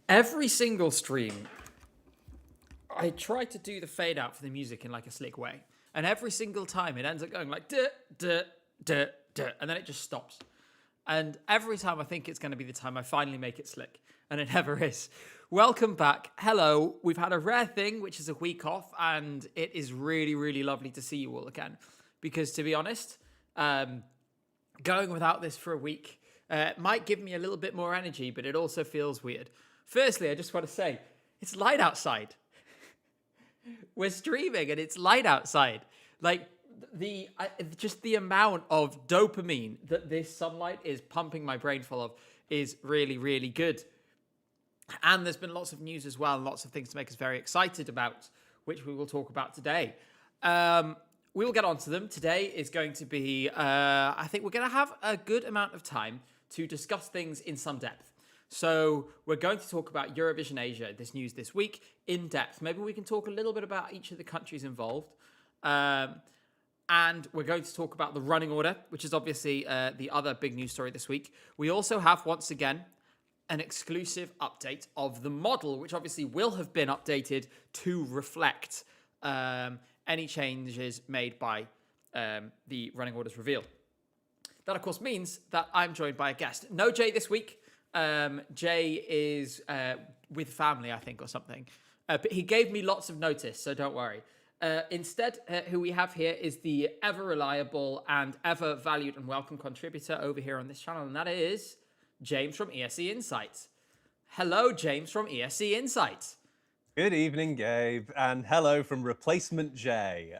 Every single stream, I try to do the fade out for the music in like a slick way. And every single time it ends up going like duh, duh, duh, duh, and then it just stops. And every time I think it's going to be the time I finally make it slick. And it never is. Welcome back. Hello. We've had a rare thing, which is a week off. And it is really, really lovely to see you all again. Because to be honest, going without this for a week might give me a little bit more energy, but it also feels weird. Firstly, I just want to say, it's light outside. We're streaming and it's light outside. Like, just the amount of dopamine that this sunlight is pumping my brain full of is really, really good. And there's been lots of news as well, and lots of things to make us very excited about, which we will talk about today. We will get onto them. Today is going to be, I think we're going to have a good amount of time to discuss things in some depth. So we're going to talk about Eurovision Asia, this news this week, in depth. Maybe we can talk a little bit about each of the countries involved. And we're going to talk about the running order, which is obviously the other big news story this week. We also have, once again, an exclusive update of the model, which obviously will have been updated to reflect any changes made by the running orders reveal. That, of course, means that I'm joined by a guest. No Jay this week. Jay is with family, I think, or something. But he gave me lots of notice, so don't worry. Instead, who we have here is the ever reliable and ever valued and welcome contributor over here on this channel, and that is James from ESC Insights. Hello, James from ESC Insights. Good evening, Gabe, and hello from Replacement Jay.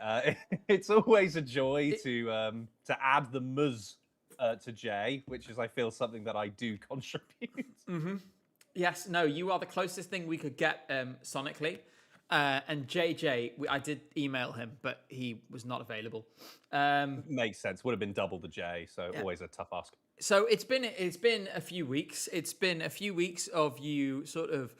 It's always a joy to add the muzz to Jay, which is, I feel, something that I do contribute. Mm-hmm. Yes, no, you are the closest thing we could get sonically. And JJ, I did email him, but he was not available. Makes sense. Would have been double the J, so yeah. Always a tough ask. So it's been a few weeks. It's been a few weeks of you sort of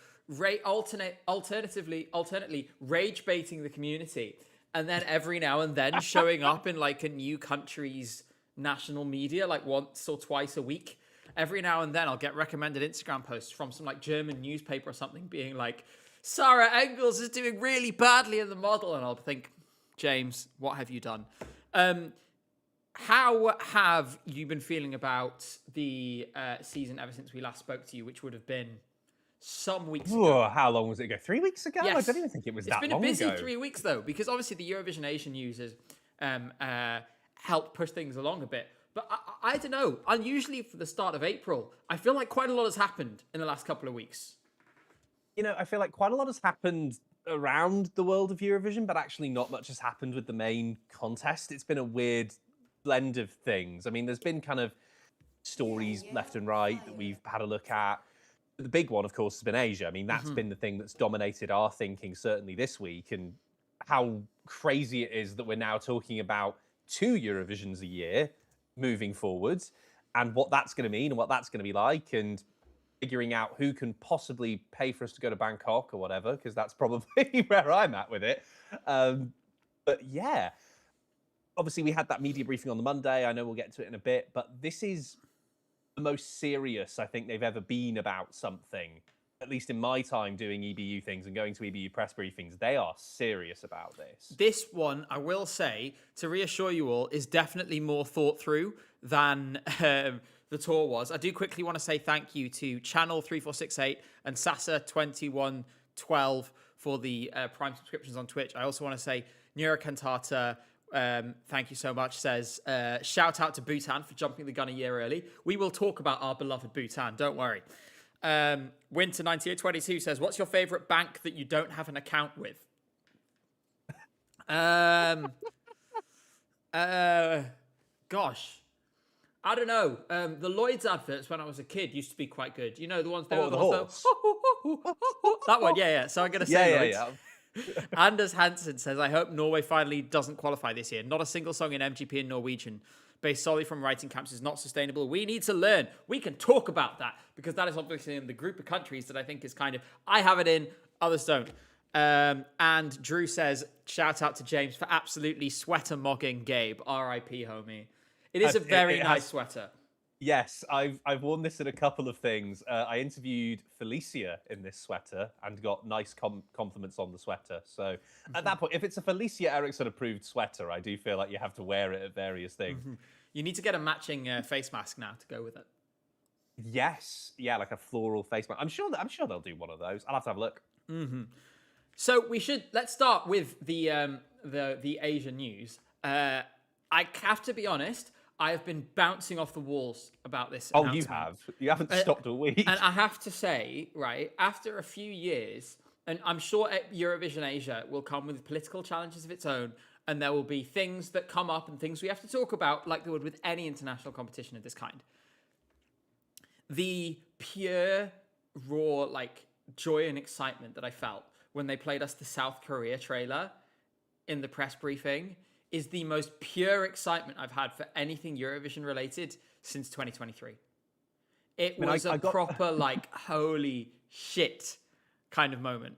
alternately rage baiting the community, and then every now and then showing up in like a new country's national media, like once or twice a week. Every now and then I'll get recommended Instagram posts from some like German newspaper or something being like, Sarah Engels is doing really badly in the model, and I'll think, James, what have you done? How have you been feeling about the season ever since we last spoke to you, which would have been some weeks ago? How long was it ago? 3 weeks ago? Yes. I don't even think it was that long ago. It's been a busy 3 weeks, though, because obviously the Eurovision Asia news has helped push things along a bit. But I don't know. Unusually for the start of April, I feel like quite a lot has happened in the last couple of weeks. You know, I feel like quite a lot has happened around the world of Eurovision, but actually not much has happened with the main contest. It's been a weird blend of things. I mean, there's been kind of stories left and right that we've had a look at. The big one, of course, has been Asia. I mean, that's been the thing that's dominated our thinking, certainly this week, and how crazy it is that we're now talking about 2 Eurovisions a year moving forwards, and what that's going to mean and what that's going to be like, and figuring out who can possibly pay for us to go to Bangkok or whatever, because that's probably where I'm at with it. But yeah, obviously we had that media briefing on the Monday. I know we'll get to it in a bit, but this is the most serious I think they've ever been about something. At least in my time doing EBU things and going to EBU press briefings, they are serious about this. This one, I will say, to reassure you all, is definitely more thought through than the tour was. I do quickly want to say thank you to Channel 3468 and Sasa 2112 for the Prime subscriptions on Twitch. I also want to say Neurocantata, thank you so much, says, shout out to Bhutan for jumping the gun a year early. We will talk about our beloved Bhutan, don't worry. Winter 9822 says, what's your favorite bank that you don't have an account with? Gosh, I don't know. The Lloyd's adverts when I was a kid used to be quite good. You know, the ones that were the ones that one, yeah. So I'm gonna say Lloyd's. Yeah. Anders Hansen says, I hope Norway finally doesn't qualify this year. Not a single song in MGP in Norwegian based solely from writing camps is not sustainable. We need to learn. We can talk about that because that is obviously in the group of countries that I think is kind of, I have it in, others don't. And Drew says, shout out to James for absolutely sweater mogging Gabe. R.I.P. homie. It is a very nice sweater. Yes, I've worn this in a couple of things. I interviewed Felicia in this sweater and got nice compliments on the sweater. So at that point, if it's a Felicia Eriksson approved sweater, I do feel like you have to wear it at various things. You need to get a matching face mask now to go with it. Yes, yeah, like a floral face mask. I'm sure they'll do one of those. I'll have to have a look. So let's start with the Asia news. I have to be honest, I have been bouncing off the walls about this Oh, announcement. you have? You haven't stopped a week. And I have to say, right, after a few years, and I'm sure Eurovision Asia will come with political challenges of its own, and there will be things that come up and things we have to talk about, like there would with any international competition of this kind. The pure, raw, like, joy and excitement that I felt when they played us the South Korea trailer in the press briefing is the most pure excitement I've had for anything Eurovision related since 2023. It was a proper, like, holy shit kind of moment.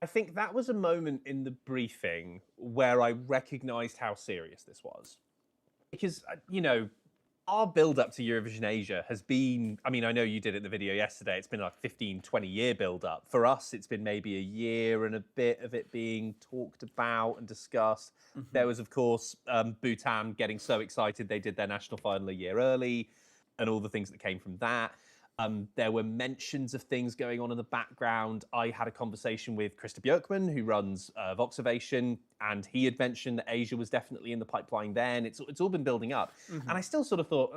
I think that was a moment in the briefing where I recognized how serious this was. Because, our build up to Eurovision Asia has been, I mean, I know you did it in the video yesterday, it's been like 15, 20 year build up. For us, it's been maybe a year and a bit of it being talked about and discussed. There was, of course, Bhutan getting so excited they did their national final a year early and all the things that came from that. There were mentions of things going on in the background. I had a conversation with Krista Björkman, who runs Voxovation, and he had mentioned that Asia was definitely in the pipeline then. It's all been building up. And I still sort of thought,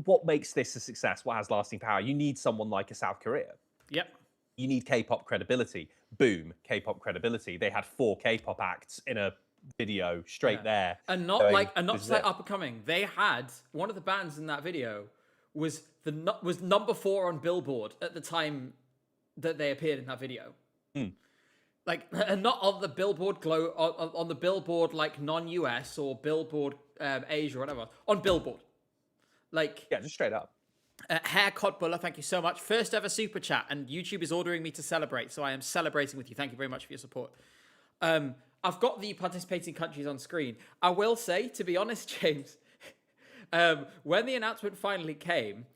what makes this a success? What has lasting power? You need someone like a South Korea. Yep. You need K-pop credibility. Boom, K-pop credibility. They had 4 K-pop acts in a video straight there. And not to say up and coming. They had one of the bands in that video was number 4 on Billboard at the time that they appeared in that video. Like, and not on the Billboard on the Billboard like non-US or Billboard Asia or whatever, on Billboard. Like, yeah, just straight up. Haircut Buller, thank you so much. First ever super chat, and YouTube is ordering me to celebrate, so I am celebrating with you. Thank you very much for your support. I've got the participating countries on screen. I will say, to be honest, James, when the announcement finally came,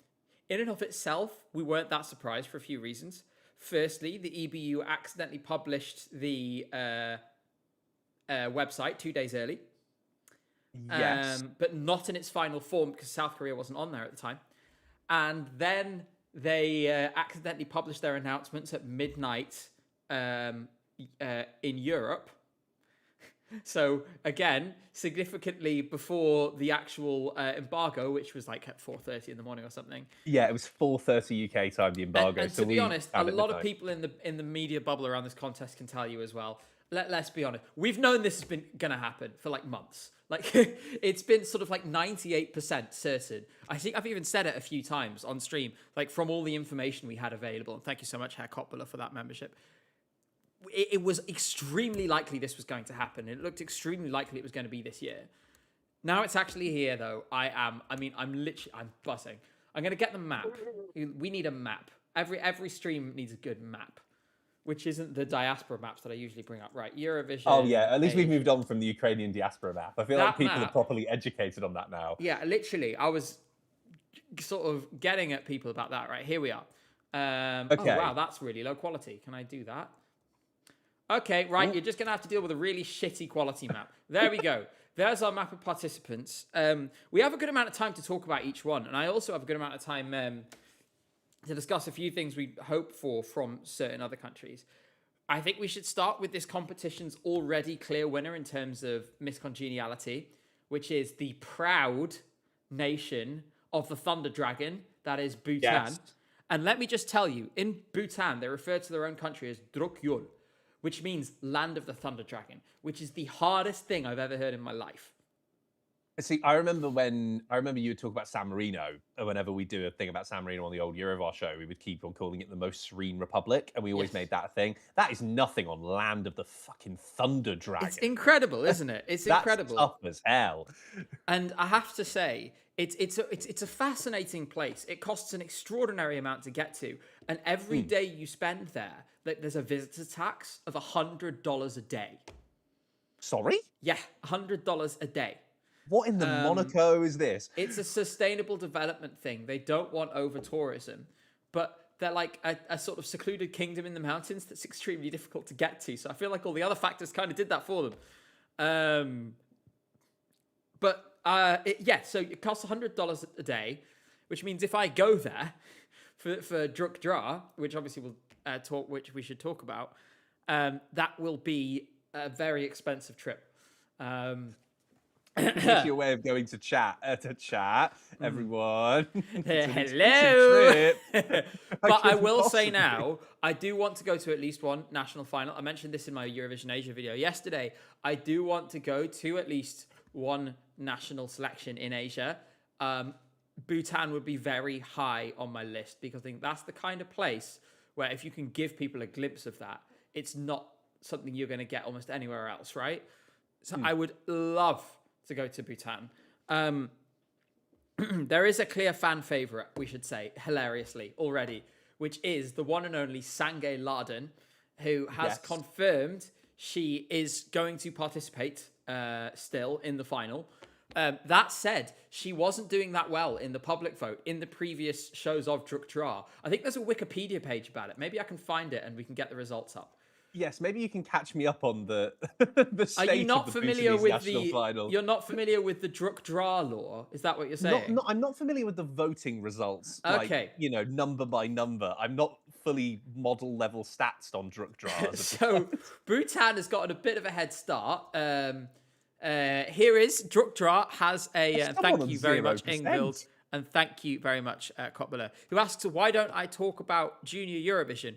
in and of itself, we weren't that surprised for a few reasons. Firstly, the EBU accidentally published the website 2 days early. Yes. But not in its final form because South Korea wasn't on there at the time. And then they accidentally published their announcements at midnight in Europe. So again, significantly before the actual embargo, which was like at 4:30 in the morning or something. Yeah, it was 4:30 UK time, the embargo. And so to be honest, a lot of midnight. people in the media bubble around this contest can tell you as well. Let's be honest. We've known this has been going to happen for like months. Like it's been sort of like 98% certain. I think I've even said it a few times on stream, like from all the information we had available. And thank you so much, Herr Koppler, for that membership. It was extremely likely this was going to happen. It looked extremely likely it was going to be this year. Now it's actually here, though. I'm buzzing. I'm going to get the map. We need a map. Every stream needs a good map, which isn't the diaspora maps that I usually bring up. Right, Eurovision. Oh, yeah. At least we've moved on from the Ukrainian diaspora map. I feel like people map, are properly educated on that now. Yeah, literally. I was sort of getting at people about that. Right, here we are. Okay. Oh, wow, that's really low quality. Can I do that? Okay, right, You're just going to have to deal with a really shitty quality map. There we go. There's our map of participants. We have a good amount of time to talk about each one, and I also have a good amount of time to discuss a few things we hope for from certain other countries. I think we should start with this competition's already clear winner in terms of miscongeniality, which is the proud nation of the Thunder Dragon, that is Bhutan. Yes. And let me just tell you, in Bhutan, they refer to their own country as Drukyul, which means land of the Thunder Dragon, which is the hardest thing I've ever heard in my life. See, I remember you would talk about San Marino, and whenever we do a thing about San Marino on the old Eurovar show, we would keep on calling it the most serene republic, and we always made that a thing. That is nothing on land of the fucking Thunder Dragon. It's incredible, isn't it? It's incredible. That's tough as hell. And I have to say, it's a fascinating place. It costs an extraordinary amount to get to, and every day you spend there, there's a visitor tax of $100 a day. Sorry? Yeah, $100 a day. What in the Monaco is this? It's a sustainable development thing. They don't want over tourism, but they're like a sort of secluded kingdom in the mountains that's extremely difficult to get to. So I feel like all the other factors kind of did that for them. So it costs $100 a day, which means if I go there for Druk Dra, which obviously which we should talk about, that will be a very expensive trip. It's your way of going to chat, everyone. Hello. But I will say now, I do want to go to at least one national final. I mentioned this in my Eurovision Asia video yesterday. I do want to go to at least one national selection in Asia. Bhutan would be very high on my list because I think that's the kind of place where if you can give people a glimpse of that, it's not something you're going to get almost anywhere else, right? So I would love to go to Bhutan. There is a clear fan favorite, we should say, hilariously already, which is the one and only Sangay Larden, who has confirmed she is going to participate still in the final. That said, she wasn't doing that well in the public vote in the previous shows of Druk Dra. I think there's a Wikipedia page about it. Maybe I can find it and we can get the results up. Yes, maybe you can catch me up on the state Are you not of the familiar Bhutanese with national final. You're not familiar with the Druk Dra law? Is that what you're saying? I'm not familiar with the voting results. Okay. Like, number by number. I'm not fully model level stats on Druk Dra. So Bhutan has gotten a bit of a head start. Here is Druk Dra has a thank you very much, 0%. Ingvild, and thank you very much, Koppler, who asks, why don't I talk about Junior Eurovision?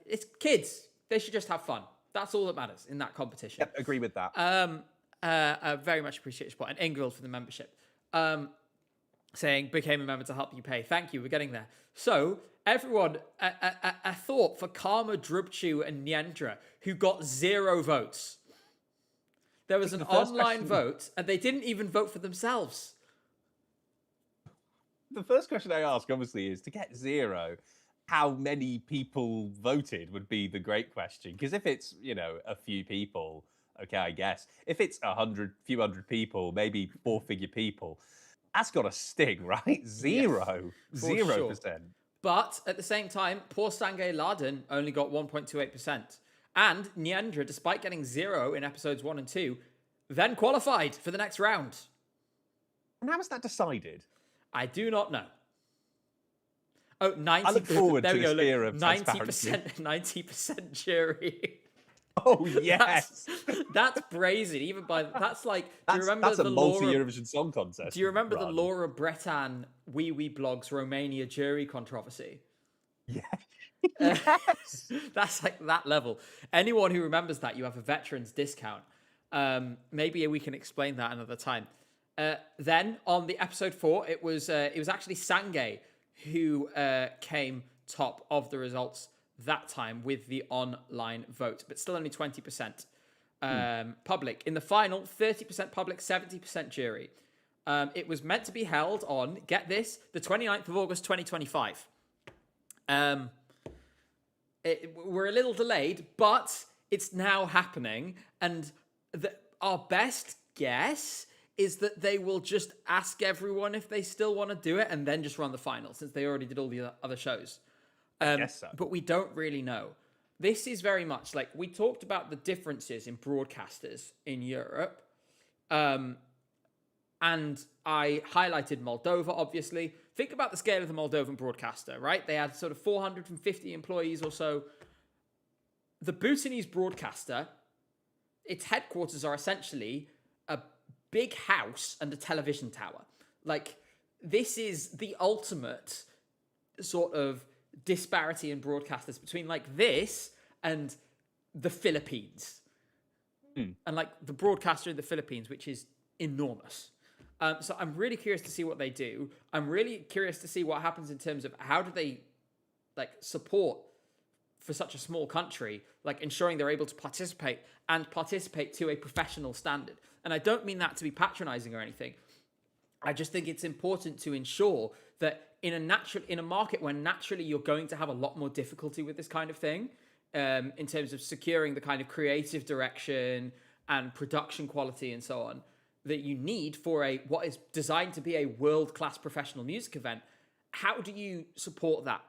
It's kids. They should just have fun. That's all that matters in that competition. Yep, agree with that. I very much appreciate your support. And Ingvild for the membership. Saying, became a member to help you pay. Thank you, we're getting there. So, everyone, a thought for Karma, Drubchu, and Nyendra, who got 0 votes. There was an online vote, and they didn't even vote for themselves. The first question I ask, obviously, is to get 0, how many people voted would be the great question. Because if it's, a few people, okay, I guess. If it's few hundred people, maybe 4-figure people, that's got to sting, right? 0%. Sure. But at the same time, poor Sangay Larden only got 1.28%. And Nyendra, despite getting 0 in episodes 1 and 2, then qualified for the next round. And how was that decided? I do not know. Oh, 90%. I look forward there to we go. this era of 90% jury. Oh yes, that's brazen. Even by that's like. Do you remember that's a the multi-Eurovision Song Contest? Do you remember the Laura Bretan Wee Blogs Romania jury controversy? Yeah. Yes. That's like that level. Anyone who remembers that, you have a veterans discount. Maybe we can explain that another time. Then on the episode 4, it was actually Sangay who came top of the results that time with the online vote, but still only 20% public. In the final, 30% public, 70% jury. It was meant to be held on, get this, the 29th of August, 2025. We're a little delayed, but it's now happening. And our best guess is that they will just ask everyone if they still want to do it and then just run the final, since they already did all the other shows. I guess so. But we don't really know. This is very much like we talked about the differences in broadcasters in Europe. And I highlighted Moldova, obviously. Think about the scale of the Moldovan broadcaster, right? They had sort of 450 employees or so. The Bhutanese broadcaster, its headquarters are essentially a big house and a television tower. Like, this is the ultimate sort of disparity in broadcasters between like this and the Philippines. And like the broadcaster in the Philippines, which is enormous. So I'm really curious to see what they do. I'm really curious to see what happens in terms of how do they like support for such a small country, like ensuring they're able to participate to a professional standard. And I don't mean that to be patronizing or anything. I just think it's important to ensure that in a market where naturally you're going to have a lot more difficulty with this kind of thing, in terms of securing the kind of creative direction and production quality and so on, that you need for what is designed to be a world-class professional music event. How do you support that?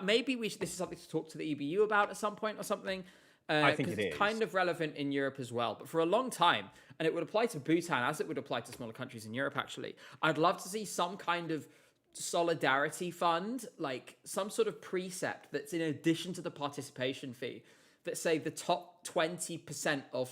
Maybe this is something to talk to the EBU about at some point or something. I think Because it it's is. kind of relevant in Europe as well. But for a long time, and it would apply to Bhutan as it would apply to smaller countries in Europe, actually, I'd love to see some kind of solidarity fund, like some sort of precept that's in addition to the participation fee, that say the top 20% of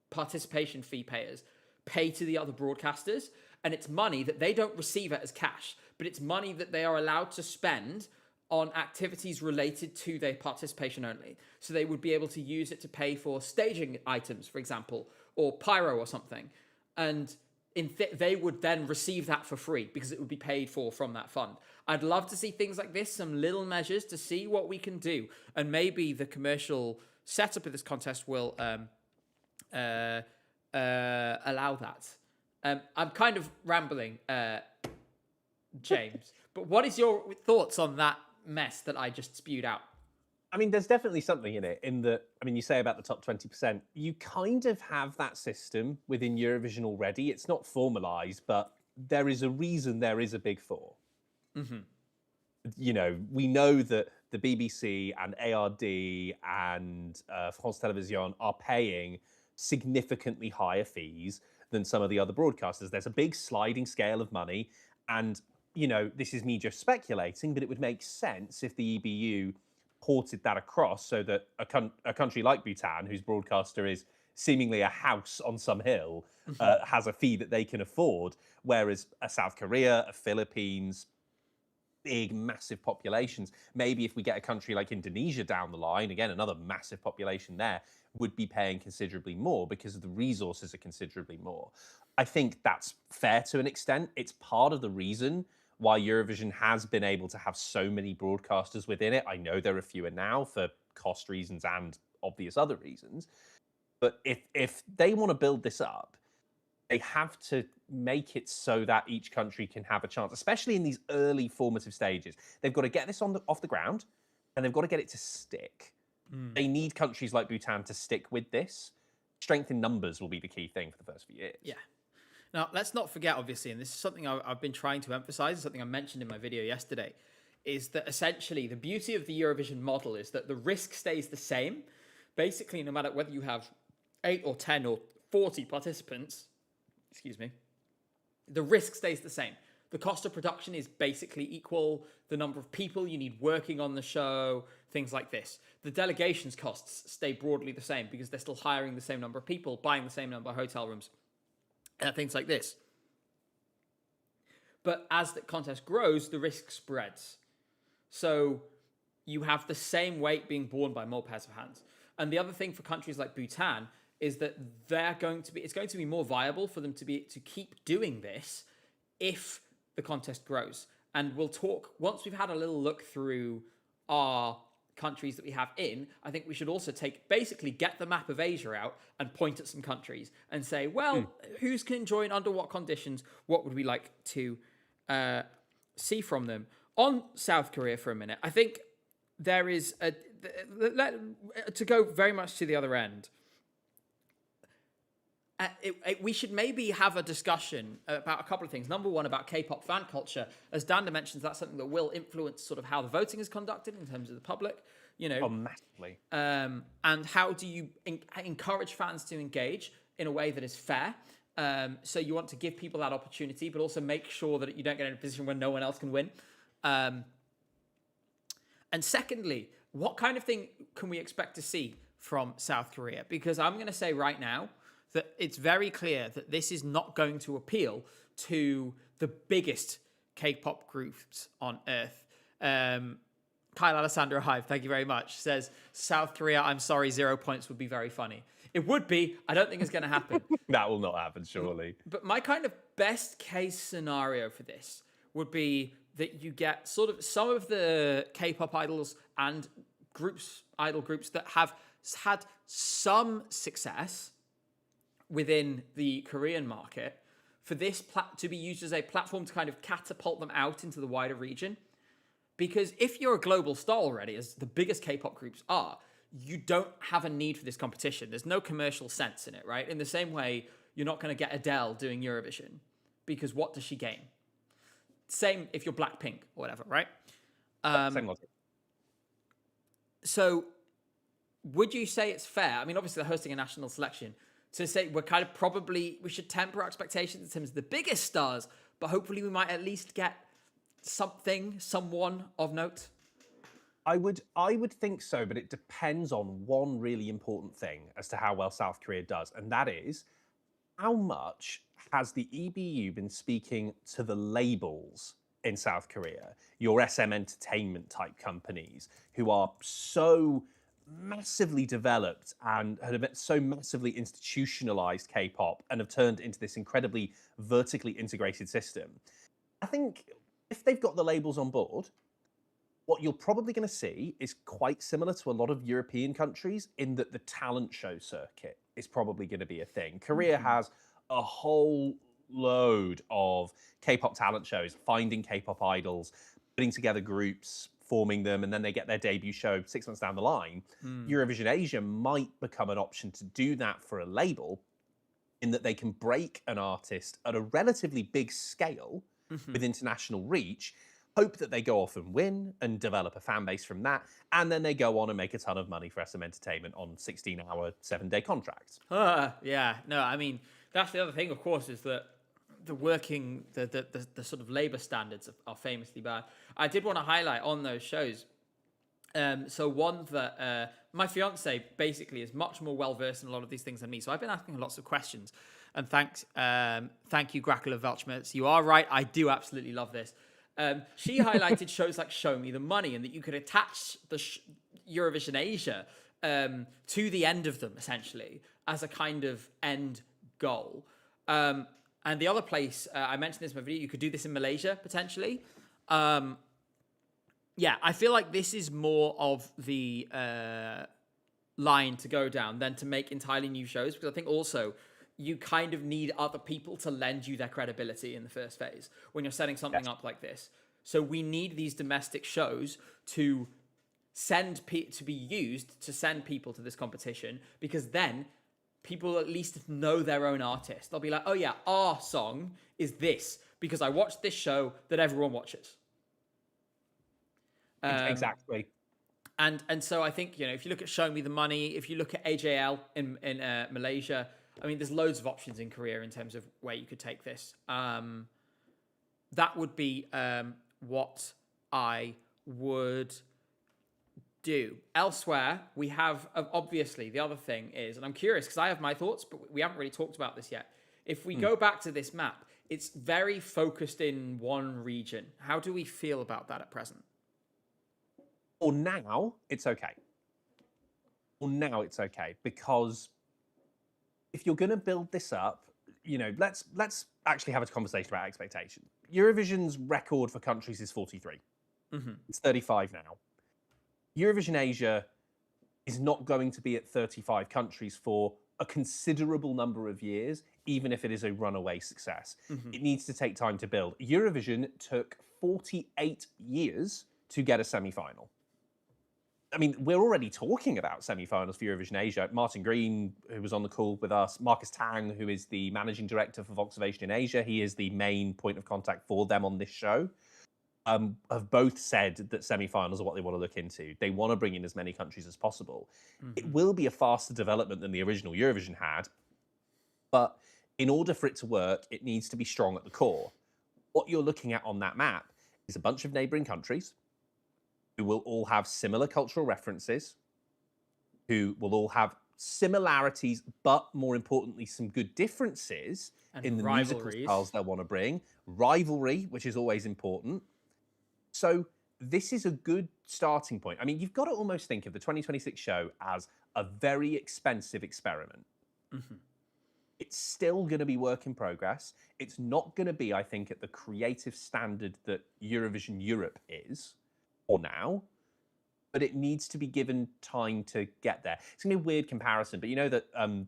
participation fee payers pay to the other broadcasters, and it's money that they don't receive it as cash, but it's money that they are allowed to spend on activities related to their participation only. So they would be able to use it to pay for staging items, for example, or pyro or something. And they would then receive that for free because it would be paid for from that fund. I'd love to see things like this, some little measures to see what we can do. And maybe the commercial setup of this contest will allow that. I'm kind of rambling, James, but what is your thoughts on that mess that I just spewed out? I mean, there's definitely something in it. In that, I mean, you say about the top 20%, you kind of have that system within Eurovision already. It's not formalized, but there is a reason there is a Big Four. Mm-hmm. You know, we know that the BBC and ARD and France Télévisions are paying significantly higher fees than some of the other broadcasters. There's a big sliding scale of money. And, you know, this is me just speculating, but it would make sense if the EBU ported that across so that a country like Bhutan, whose broadcaster is seemingly a house on some hill, has a fee that they can afford, whereas a South Korea, a Philippines, big, massive populations, maybe if we get a country like Indonesia down the line, again, another massive population there, would be paying considerably more because the resources are considerably more. I think that's fair to an extent. It's part of the reason why Eurovision has been able to have so many broadcasters within it. I know there are fewer now for cost reasons and obvious other reasons. But if they want to build this up, they have to make it so that each country can have a chance, especially in these early formative stages. They've got to get this off the ground, and they've got to get it to stick. They need countries like Bhutan to stick with this. Strength in numbers will be the key thing for the first few years. Yeah. Now, let's not forget, obviously, and this is something I've been trying to emphasize, something I mentioned in my video yesterday, is that essentially the beauty of the Eurovision model is that the risk stays the same. Basically, no matter whether you have 8 or 10 or 40 participants, the risk stays the same. The cost of production is basically equal. The number of people you need working on the show, things like this. The delegations costs stay broadly the same because they're still hiring the same number of people, buying the same number of hotel rooms, things like this. But as the contest grows, the risk spreads. So you have the same weight being borne by more pairs of hands. And the other thing for countries like Bhutan is that it's going to be more viable for them to keep doing this if the contest grows. And we'll talk, once we've had a little look through our countries that we have in, I think we should also basically get the map of Asia out and point at some countries and say, well, who's can join under what conditions? What would we like to see from them? On South Korea for a minute, I think there is to go very much to the other end. We should maybe have a discussion about a couple of things. Number one, about K-pop fan culture. As Danda mentions, that's something that will influence sort of how the voting is conducted in terms of the public, you know. Oh, massively. And how do you encourage fans to engage in a way that is fair? So you want to give people that opportunity, but also make sure that you don't get in a position where no one else can win. And secondly, what kind of thing can we expect to see from South Korea? Because I'm going to say right now that it's very clear that this is not going to appeal to the biggest K-pop groups on earth. Kyle Alessandro Hive, thank you very much, says, South Korea, I'm sorry, 0 points would be very funny. It would be. I don't think it's going to happen. That will not happen, surely. But my kind of best case scenario for this would be that you get sort of some of the K-pop idols and idol groups that have had some success within the Korean market, for this to be used as a platform to kind of catapult them out into the wider region. Because if you're a global star already, as the biggest K-pop groups are, you don't have a need for this competition. There's no commercial sense in it, right? In the same way, you're not going to get Adele doing Eurovision, because what does she gain? Same if you're Blackpink or whatever, right? Same logic. So would you say it's fair? I mean, obviously they're hosting a national selection. To say we should temper our expectations in terms of the biggest stars, but hopefully we might at least get someone of note. I would think so, but it depends on one really important thing as to how well South Korea does, and that is how much has the EBU been speaking to the labels in South Korea, your SM Entertainment type companies who are so massively developed and have so massively institutionalized K-pop and have turned into this incredibly vertically integrated system. I think if they've got the labels on board, what you're probably going to see is quite similar to a lot of European countries in that the talent show circuit is probably going to be a thing. Korea has a whole load of K-pop talent shows, finding K-pop idols, putting together groups, forming them, and then they get their debut show 6 months down the line. Eurovision Asia might become an option to do that for a label, in that they can break an artist at a relatively big scale with international reach, hope that they go off and win and develop a fan base from that, and then they go on and make a ton of money for SM Entertainment on 16-hour, 7-day contracts. Yeah, no, I mean, that's the other thing, of course, is that the sort of labor standards are famously bad. I did want to highlight on those shows. So one that my fiance basically is much more well versed in a lot of these things than me. So I've been asking lots of questions. And thank you, Grackle of Welchmertz. You are right. I do absolutely love this. She highlighted shows like Show Me the Money, and that you could attach the Eurovision Asia to the end of them, essentially, as a kind of end goal. And the other place, I mentioned this in my video, you could do this in Malaysia, potentially. Yeah, I feel like this is more of the line to go down than to make entirely new shows, because I think also you kind of need other people to lend you their credibility in the first phase when you're setting something up like this. So we need these domestic shows to to be used to send people to this competition, because then people at least know their own artist. They'll be like, oh yeah, our song is this because I watched this show that everyone watches. Exactly. And so I think, you know, if you look at Show Me the Money, if you look at AJL in Malaysia, I mean, there's loads of options in Korea in terms of where you could take this. That would be what I would do. Elsewhere, we have, obviously, the other thing is, and I'm curious because I have my thoughts, but we haven't really talked about this yet. If we go back to this map, it's very focused in one region. How do we feel about that at present? Or now, it's okay. Because if you're going to build this up, you know, let's actually have a conversation about expectations. Eurovision's record for countries is 43. It's 35 now. Eurovision Asia is not going to be at 35 countries for a considerable number of years, even if it is a runaway success. It needs to take time to build. Eurovision took 48 years to get a semi-final. I mean, we're already talking about semi-finals for Eurovision Asia. Martin Green, who was on the call with us, Marcus Tang, who is the managing director for Voxovation in Asia, he is the main point of contact for them on this show, have both said that semi-finals are what they want to look into. They want to bring in as many countries as possible. It will be a faster development than the original Eurovision had, but in order for it to work, it needs to be strong at the core. What you're looking at on that map is a bunch of neighboring countries who will all have similar cultural references, who will all have similarities, but more importantly, some good differences in the musical styles they'll want to bring. Rivalry, which is always important. So this is a good starting point. I mean, you've got to almost think of the 2026 show as a very expensive experiment. It's still going to be work in progress. It's not going to be, I think, at the creative standard that Eurovision Europe is, or now, but it needs to be given time to get there. It's going to be a weird comparison, but you know that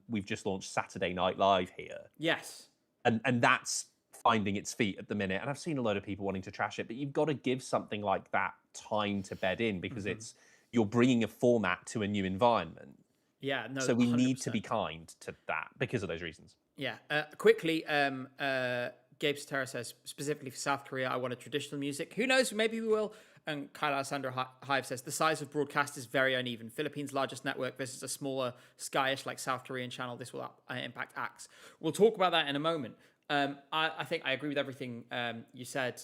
we've just launched Saturday Night Live here. Yes. And that's finding its feet at the minute. And I've seen a lot of people wanting to trash it, but you've got to give something like that time to bed in, because you're bringing a format to a new environment. Yeah, no. So we 100%. need to be kind to that because of those reasons. Yeah. Quickly, Gabe Sotera says, specifically for South Korea, I wanted traditional music. Who knows? Maybe we will. And Kyle Alessandro Hive says, the size of broadcast is very uneven. Philippines' largest network versus a smaller, skyish like South Korean channel. This will impact acts. We'll talk about that in a moment. I think I agree with everything you said,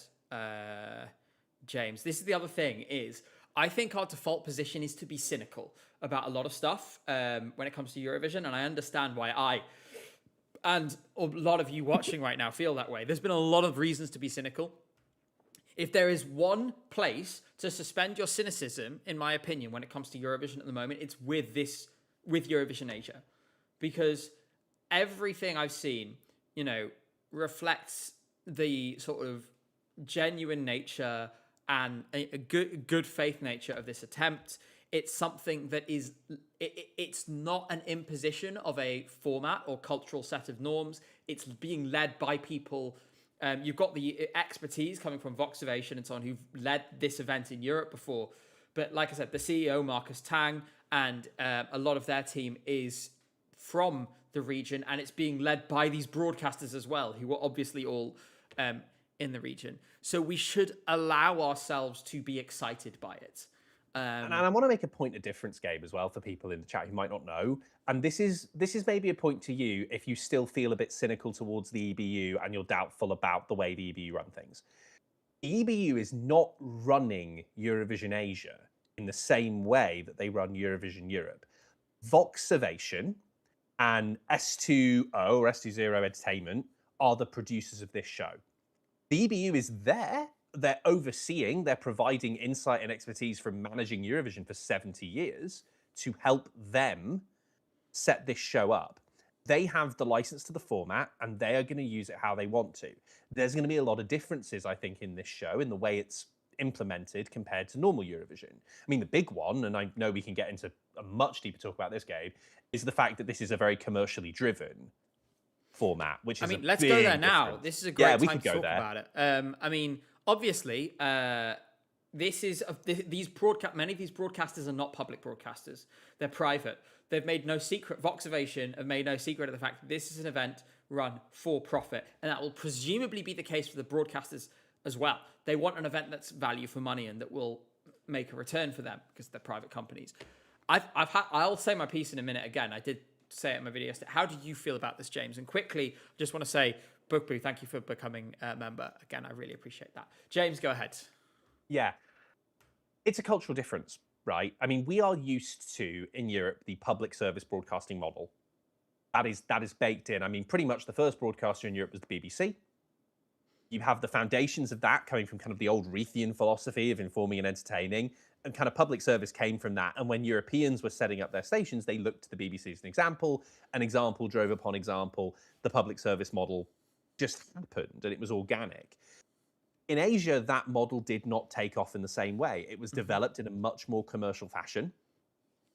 James. This is the other thing is, I think our default position is to be cynical about a lot of stuff when it comes to Eurovision. And I understand why and a lot of you watching right now feel that way. There's been a lot of reasons to be cynical. If there is one place to suspend your cynicism, in my opinion, when it comes to Eurovision at the moment, it's with Eurovision Asia. Because everything I've seen, reflects the sort of genuine nature and a good faith nature of this attempt. It's something that is, it's not an imposition of a format or cultural set of norms. It's being led by people. You've got the expertise coming from Voxovation and so on who've led this event in Europe before. But like I said, the CEO, Marcus Tang, and a lot of their team is from the region, and it's being led by these broadcasters as well, who are obviously all in the region. So we should allow ourselves to be excited by it. And I want to make a point of difference, Gabe, as well, for people in the chat who might not know. And this is maybe a point to you if you still feel a bit cynical towards the EBU and you're doubtful about the way the EBU run things. The EBU is not running Eurovision Asia in the same way that they run Eurovision Europe. Voxovation and S2O or S20 Entertainment are the producers of this show. The EBU is there. They're overseeing, they're providing insight and expertise from managing Eurovision for 70 years to help them set this show up. They have the license to the format and they are going to use it how they want to. There's going to be a lot of differences, I think, in this show, in the way it's implemented compared to normal Eurovision. I mean, the big one, and I know we can get into a much deeper talk about this, Gabe, is the fact that this is a very commercially driven format, which is let's go there now. Difference. This is a great time to talk there. about it. Obviously, this is many of these broadcasters are not public broadcasters. They're private. They've made no secret. Voxovation have made no secret of the fact that this is an event run for profit, and that will presumably be the case for the broadcasters as well. They want an event that's value for money and that will make a return for them because they're private companies. I'll say my piece in a minute. Again, I did say it in my video yesterday. How do you feel about this, James? And quickly, I just want to say, Bookboo, thank you for becoming a member. Again, I really appreciate that. James, go ahead. Yeah. It's a cultural difference, right? I mean, we are used to, in Europe, the public service broadcasting model. That is baked in. I mean, pretty much the first broadcaster in Europe was the BBC. You have the foundations of that coming from kind of the old Reithian philosophy of informing and entertaining, and kind of public service came from that. And when Europeans were setting up their stations, they looked to the BBC as an example. An example drove upon example. The public service model just happened, and it was organic. In Asia, that model did not take off in the same way. It was developed in a much more commercial fashion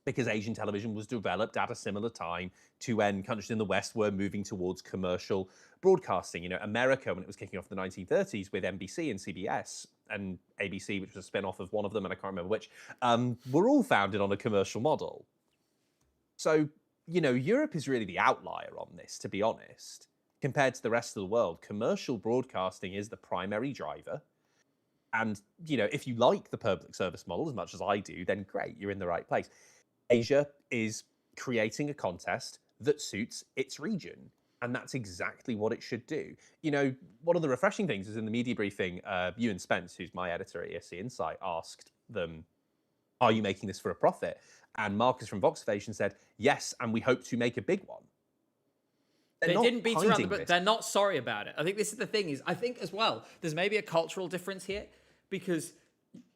because Asian television was developed at a similar time to when countries in the West were moving towards commercial broadcasting. America, when it was kicking off in the 1930s with NBC and CBS and ABC, which was a spin-off of one of them, and I can't remember which, were all founded on a commercial model. So, Europe is really the outlier on this, to be honest. Compared to the rest of the world, commercial broadcasting is the primary driver. And, if you like the public service model as much as I do, then great, you're in the right place. Asia is creating a contest that suits its region. And that's exactly what it should do. One of the refreshing things is in the media briefing, Ewan Spence, who's my editor at ESC Insight, asked them, are you making this for a profit? And Marcus from Voxovation said, yes, and we hope to make a big one. They didn't beat around but they're not sorry about it. I think this is the thing I think as well, there's maybe a cultural difference here because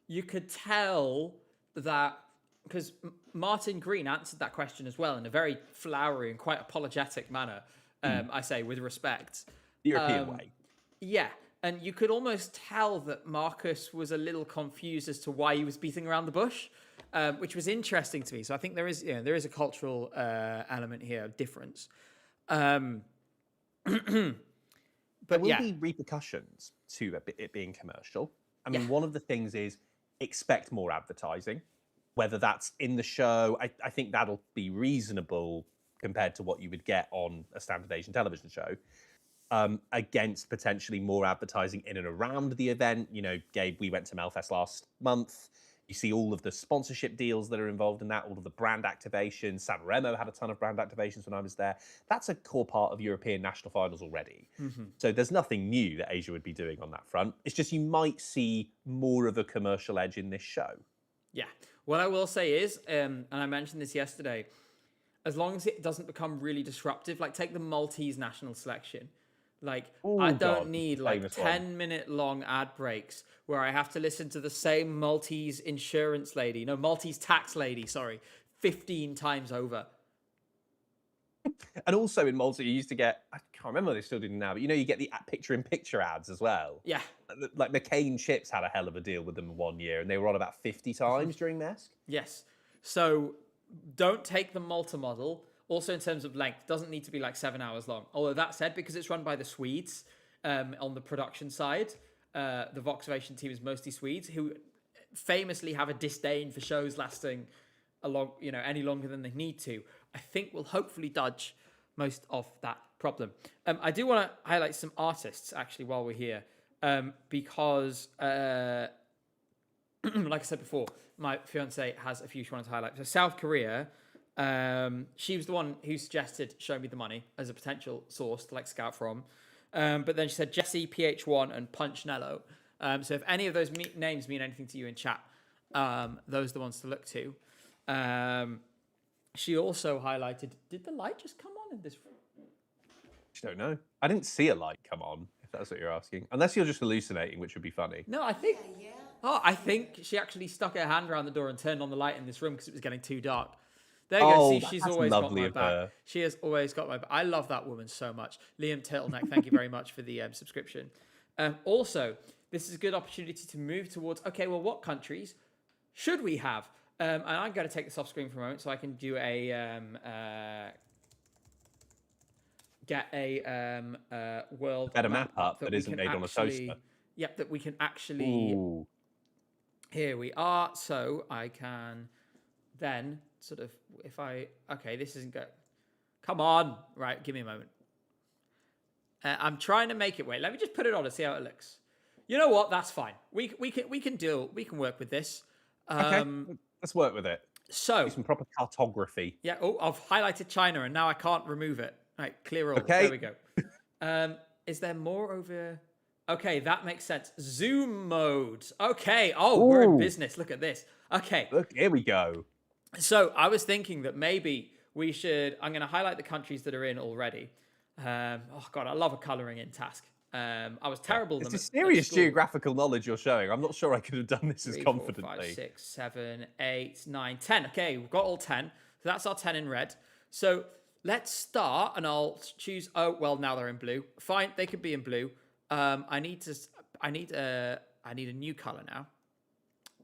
you could tell that, because Martin Green answered that question as well in a very flowery and quite apologetic manner, I say with respect. The European way. Yeah, and you could almost tell that Marcus was a little confused as to why he was beating around the bush, which was interesting to me. So I think there is a cultural element here, difference. But there will be repercussions to it being commercial. I mean, one of the things is expect more advertising, whether that's in the show. I think that'll be reasonable compared to what you would get on a standard Asian television show. Against potentially more advertising in and around the event. You know, Gabe, we went to Melfest last month. You see all of the sponsorship deals that are involved in that, all of the brand activations. Sanremo had a ton of brand activations when I was there. That's a core part of European national finals already. So there's nothing new that Asia would be doing on that front. It's just you might see more of a commercial edge in this show. Yeah. What I will say is, and I mentioned this yesterday, as long as it doesn't become really disruptive, like take the Maltese national selection. Like, I don't need like 10-minute long ad breaks where I have to listen to the same Maltese insurance lady, no, Maltese tax lady, sorry, 15 times over. And also in Malta, you used to get, I can't remember what they still do now, but you know, you get the picture-in-picture ads as well. Yeah. Like McCain Chips had a hell of a deal with them one year, and they were on about 50 times during MESC. Yes. So don't take the Malta model. Also, in terms of length, doesn't need to be like 7 hours long. Although that said, because it's run by the Swedes on the production side, the Voxovation team is mostly Swedes who famously have a disdain for shows lasting any longer than they need to. I think we'll hopefully dodge most of that problem. I do want to highlight some artists actually while we're here, because like I said before, my fiance has a few she wanted to highlight. So South Korea. She was the one who suggested Show Me the Money as a potential source to like scout from. But then she said Jesse, PH1 and Punchnello. So if any of those names mean anything to you in chat, those are the ones to look to. She also highlighted, did the light just come on in this room? I don't know. I didn't see a light come on, if that's what you're asking. Unless you're just hallucinating, which would be funny. No, I think... Oh, I think she actually stuck her hand around the door and turned on the light in this room because it was getting too dark. There you go. See, she's always got my back. She has always got my back. I love that woman so much. Liam Turtleneck, thank you very much for the subscription. Also, this is a good opportunity to move towards, okay, well, what countries should we have? And I'm going to take this off screen for a moment so I can do get a world better map up that isn't made on a toaster. Yep, that we can actually... Ooh. Here we are. So I can then... sort of, if I, okay, this isn't good. Come on. Right, give me a moment. I'm trying to make it wait. Let me just put it on and see how it looks. You know what? That's fine. We can work with this. Okay, let's work with it. So, do some proper cartography. Yeah. Oh, I've highlighted China and now I can't remove it. Right, clear all. Okay. There we go. Is there more over? Okay, that makes sense. Zoom mode. Okay. Oh, we're in business. Look at this. Okay. Look, here we go. So I was thinking that maybe we should, I'm going to highlight the countries that are in already. Oh God, I love a colouring in task. I was terrible. It's a serious geographical knowledge you're showing. I'm not sure I could have done this as confidently. 4, 5, 6, 7, 8, 9, 10. Okay, we've got all 10. So that's our 10 in red. So let's start and I'll choose, oh, well, now they're in blue. Fine, they could be in blue. I need a new colour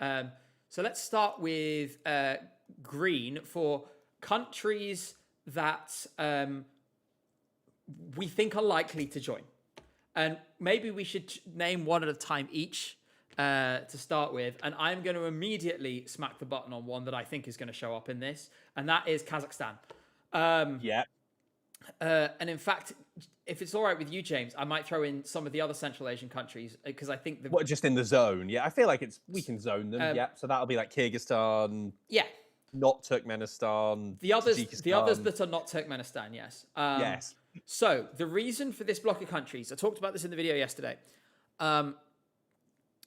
now. So let's start with green for countries that we think are likely to join. And maybe we should name one at a time each to start with. And I'm going to immediately smack the button on one that I think is going to show up in this. And that is Kazakhstan. Yeah. And in fact, if it's all right with you, James, I might throw in some of the other Central Asian countries because I think... What, just in the zone? Yeah, I feel like we can zone them. Yeah, so that'll be like Kyrgyzstan. Yeah. Not Turkmenistan. The others that are not Turkmenistan, yes. Yes. So the reason for this block of countries, I talked about this in the video yesterday.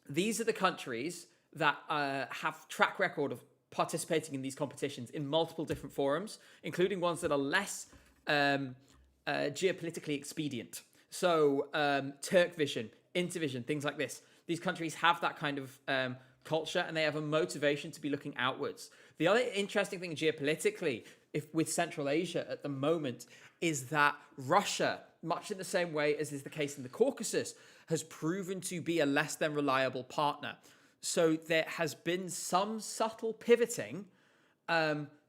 These are the countries that have track record of participating in these competitions in multiple different forums, including ones that are less geopolitically expedient. So Turkvision, Intervision, things like this. These countries have that kind of culture and they have a motivation to be looking outwards. The other interesting thing geopolitically, with Central Asia at the moment, is that Russia, much in the same way as is the case in the Caucasus, has proven to be a less than reliable partner. So there has been some subtle pivoting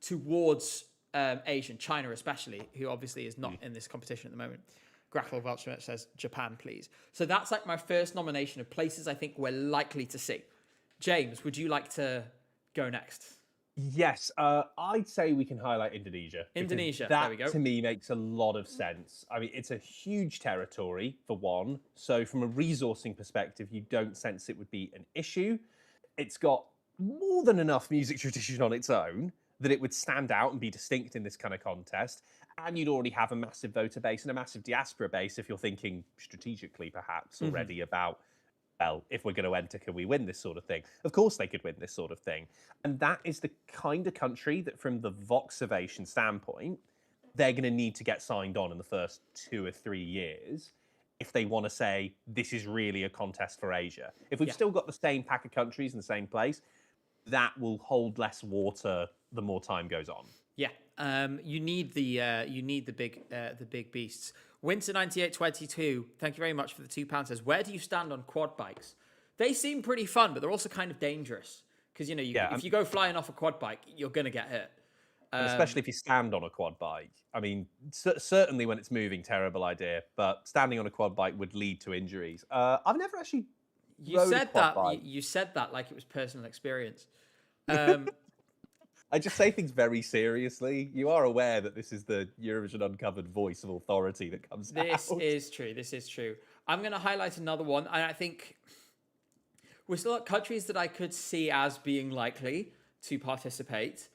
towards Asia, China especially, who obviously is not in this competition at the moment. Grackle Welchmer says, Japan, please. So that's like my first nomination of places I think we're likely to see. James, would you like to go next? Yes, I'd say we can highlight Indonesia because Indonesia. There that we go. to me makes a lot of sense. I mean, it's a huge territory for one. So, from a resourcing perspective, you don't sense it would be an issue. It's got more than enough music tradition on its own that it would stand out and be distinct in this kind of contest. And you'd already have a massive voter base and a massive diaspora base if you're thinking strategically, perhaps already about, well, if we're going to enter, can we win this sort of thing? Of course, they could win this sort of thing. And that is the kind of country that, from the Voxovation standpoint, they're going to need to get signed on in the first 2 or 3 years if they want to say this is really a contest for Asia. If we've still got the same pack of countries in the same place, that will hold less water the more time goes on. Yeah, you need the big beasts. Winter 9822. Thank you very much for the £2. Says, where do you stand on quad bikes? They seem pretty fun, but they're also kind of dangerous because if you go flying off a quad bike, you're gonna get hurt. And especially if you stand on a quad bike. I mean, certainly when it's moving, terrible idea. But standing on a quad bike would lead to injuries. I've never actually. You said that. You said that like it was personal experience. I just say things very seriously. You are aware that this is the Eurovision Uncovered voice of authority that comes out. This is true. This is true. I'm going to highlight another one, and I think we're still at countries that I could see as being likely to participate.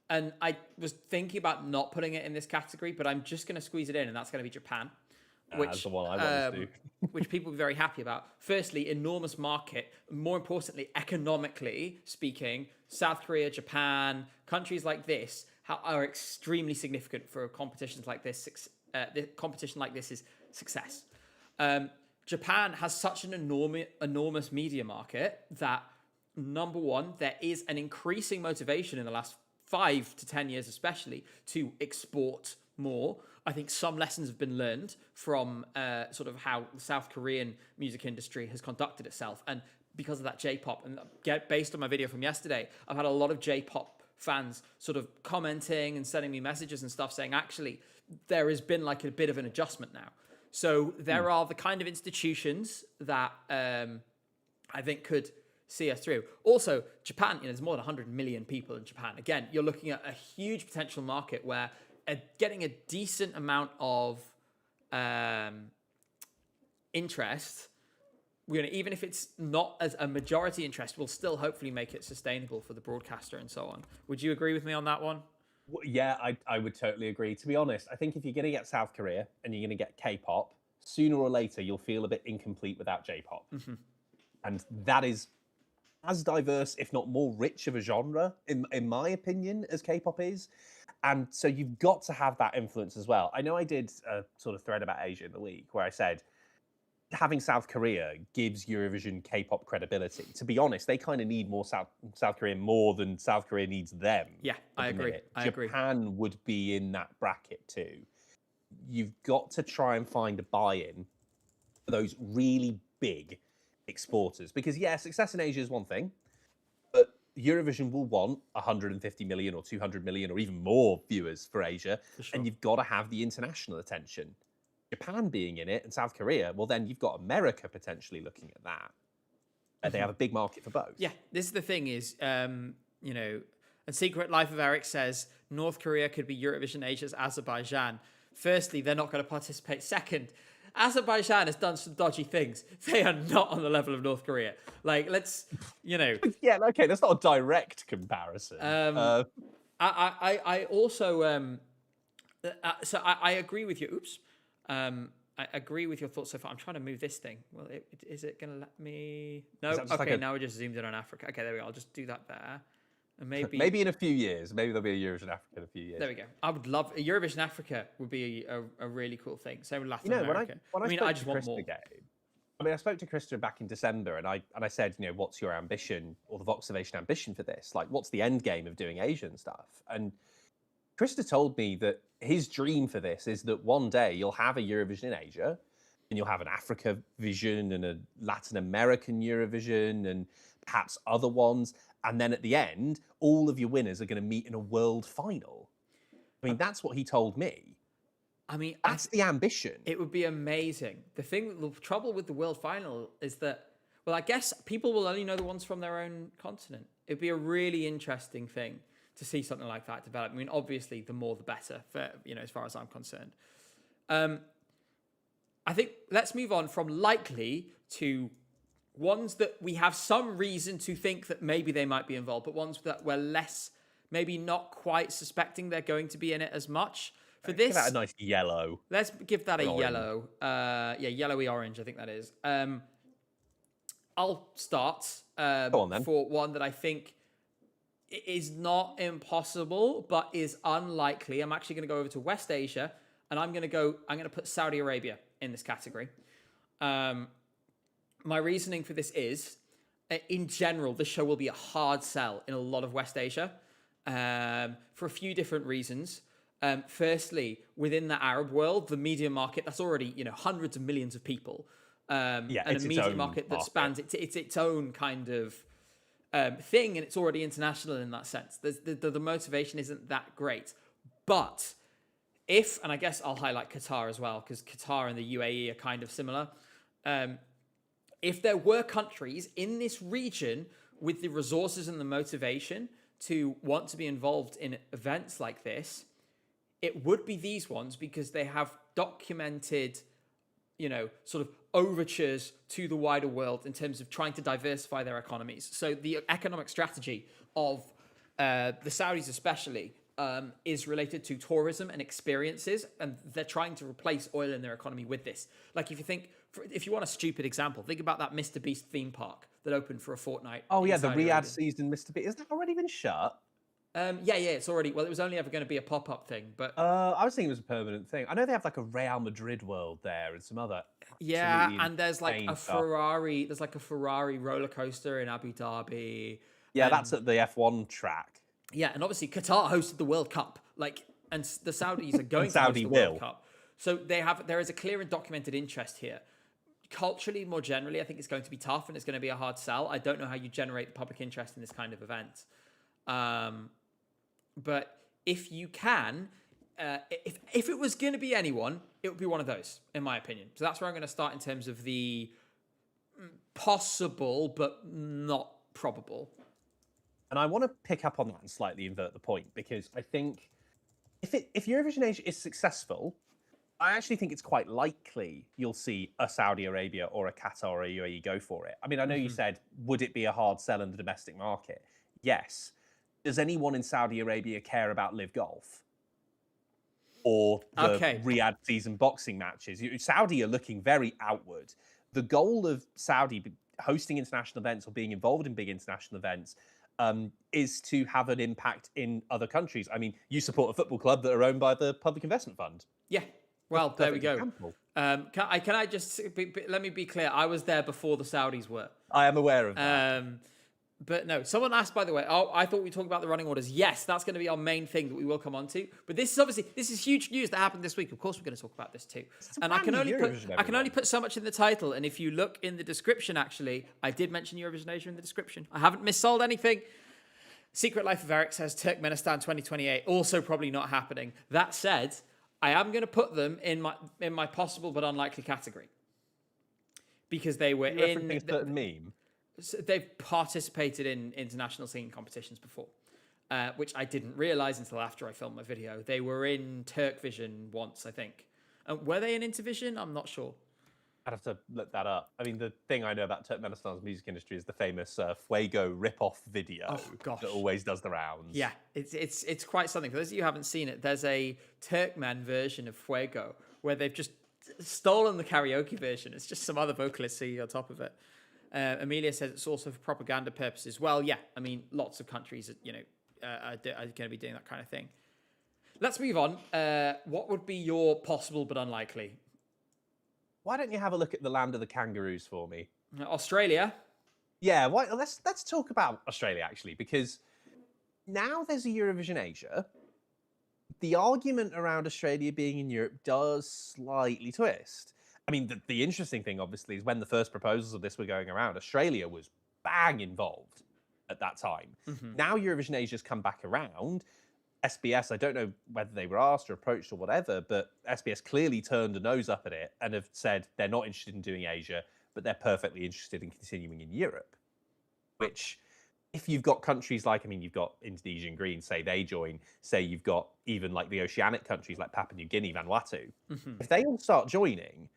And I was thinking about not putting it in this category, but I'm just going to squeeze it in, and that's going to be Japan. That's the one I want to do. Which people will be very happy about. Firstly, enormous market. More importantly, economically speaking, South Korea, Japan, countries like this are extremely significant for competitions like this. Competition like this is success. Japan has such an enormous media market that, number one, there is an increasing motivation in the last 5 to 10 years especially to export more. I think some lessons have been learned from sort of how the South Korean music industry has conducted itself. And because of that, J-pop, and based on my video from yesterday, I've had a lot of J-pop fans sort of commenting and sending me messages and stuff saying, actually, there has been like a bit of an adjustment now. So there are the kind of institutions that I think could see us through. Also, Japan, there's more than 100 million people in Japan. Again, you're looking at a huge potential market where getting a decent amount of interest, even if it's not as a majority interest, will still hopefully make it sustainable for the broadcaster and so on. Would you agree with me on that one? Yeah, I would totally agree. To be honest, I think if you're going to get South Korea and you're going to get K-pop, sooner or later you'll feel a bit incomplete without J-pop. Mm-hmm. And that is as diverse, if not more rich of a genre, in my opinion, as K-pop is. And so you've got to have that influence as well. I know I did a sort of thread about Asia in the week where I said having South Korea gives Eurovision K-pop credibility. To be honest, they kind of need more South Korea more than South Korea needs them. Yeah, I agree. Japan would be in that bracket too. You've got to try and find a buy-in for those really big exporters. Because yeah, success in Asia is one thing, but Eurovision will want 150 million or 200 million or even more viewers for Asia. For sure. And you've got to have the international attention. Japan being in it and South Korea, well, then you've got America potentially looking at that. They have a big market for both. Yeah, this is the thing is, A Secret Life of Eric says North Korea could be Eurovision Asia's Azerbaijan. Firstly, they're not going to participate. Second, Azerbaijan has done some dodgy things. They are not on the level of North Korea. Like, let's. Yeah, okay, that's not a direct comparison. I also. So I agree with you. Oops. I agree with your thoughts so far. I'm trying to move this thing. Well, is it going to let me? No. Okay, now we just zoomed in on Africa. Okay, there we go. I'll just do that there. And maybe in a few years. Maybe there'll be a Eurovision Africa in a few years. There we go. I would love Eurovision Africa. Would be a really cool thing. Same with Latin America. I just want more. I spoke to Krista back in December, and I said, what's your ambition or the Voxovation ambition for this? Like, what's the end game of doing Asian stuff? And Krista told me that his dream for this is that one day you'll have a Eurovision in Asia, and you'll have an Africa vision and a Latin American Eurovision and perhaps other ones. And then at the end, all of your winners are going to meet in a world final. I mean, that's what he told me. I mean, that's the ambition. It would be amazing. The trouble with the world final is that, well, I guess people will only know the ones from their own continent. It'd be a really interesting thing to see something like that develop. I mean, obviously, the more the better, for as far as I'm concerned. I think let's move on from likely to ones that we have some reason to think that maybe they might be involved, but ones that we're less, maybe not quite suspecting they're going to be in it as much. For this, give that a nice yellow. Let's give that a orange. yellow. Yellowy orange, I think that is. I'll start Go on, then. for one that I think is not impossible, but is unlikely. I'm actually going to go over to West Asia, and I'm going to put Saudi Arabia in this category. My reasoning for this is, in general, this show will be a hard sell in a lot of West Asia for a few different reasons. Firstly, within the Arab world, the media market, that's already, hundreds of millions of people. And a media market that spans, it's its own kind of thing, and it's already international in that sense. The motivation isn't that great. But and I guess I'll highlight Qatar as well, because Qatar and the UAE are kind of similar. If there were countries in this region with the resources and the motivation to want to be involved in events like this, it would be these ones, because they have documented, sort of overtures to the wider world in terms of trying to diversify their economies. So the economic strategy of the Saudis especially is related to tourism and experiences, and they're trying to replace oil in their economy with this. Like, if you want a stupid example, think about that Mr. Beast theme park that opened for a fortnight. Oh yeah, the Riyadh season Mr. Beast. Has that already been shut? It's already. Well, it was only ever going to be a pop-up thing, but I was thinking it was a permanent thing. I know they have like a Real Madrid world there and some other. And there's like a Ferrari. There's like a Ferrari roller coaster in Abu Dhabi. Yeah, that's at the F1 track. Yeah, and obviously Qatar hosted the World Cup, and the Saudis are going to host the World Cup. So there is a clear and documented interest here. Culturally, more generally, I think it's going to be tough and it's going to be a hard sell. I don't know how you generate the public interest in this kind of event. But if you can, if it was going to be anyone, it would be one of those, in my opinion. So that's where I'm going to start in terms of the possible but not probable. And I want to pick up on that and slightly invert the point, because I think if Eurovision Asia is successful, I actually think it's quite likely you'll see a Saudi Arabia or a Qatar or a UAE go for it. I mean, I know you said, would it be a hard sell in the domestic market? Yes. Does anyone in Saudi Arabia care about Live Golf? Or the Riyadh season boxing matches? Saudi are looking very outward. The goal of Saudi hosting international events or being involved in big international events is to have an impact in other countries. I mean, you support a football club that are owned by the Public Investment Fund. Yeah. Well, there we go. Can I just let me be clear? I was there before the Saudis were. I am aware of that. But no, someone asked, by the way, I thought we talked about the running orders. Yes, that's going to be our main thing that we will come on to. But this is huge news that happened this week. Of course, we're going to talk about this too. And I can only put so much in the title. And if you look in the description, actually, I did mention Eurovision Asia in the description. I haven't missold anything. Secret Life of Eric says Turkmenistan 2028. Also probably not happening. That said, I am going to put them in my possible but unlikely category, because they were in a certain meme. So they've participated in international singing competitions before, which I didn't realize until after I filmed my video. They were in Turkvision once, I think. Were they in Intervision? I'm not sure. I'd have to look that up. I mean, the thing I know about Turkmenistan's music industry is the famous Fuego rip-off video that always does the rounds. Yeah, it's quite something. For those of you who haven't seen it, there's a Turkmen version of Fuego where they've just stolen the karaoke version. It's just some other vocalists singing on top of it. Amelia says it's also for propaganda purposes. Well, yeah, I mean, lots of countries, are going to be doing that kind of thing. Let's move on. What would be your possible but unlikely? Why don't you have a look at the land of the kangaroos for me? Australia. Yeah, let's talk about Australia, actually, because now there's a Eurovision Asia. The argument around Australia being in Europe does slightly twist. I mean, the interesting thing, obviously, is when the first proposals of this were going around, Australia was bang involved at that time. Mm-hmm. Now Eurovision Asia's come back around. SBS, I don't know whether they were asked or approached or whatever, but SBS clearly turned a nose up at it and have said they're not interested in doing Asia, but they're perfectly interested in continuing in Europe, which if you've got countries like, I mean, you've got Indonesian Green, say they join, say you've got even like the oceanic countries like Papua New Guinea, Vanuatu, if they all start joining,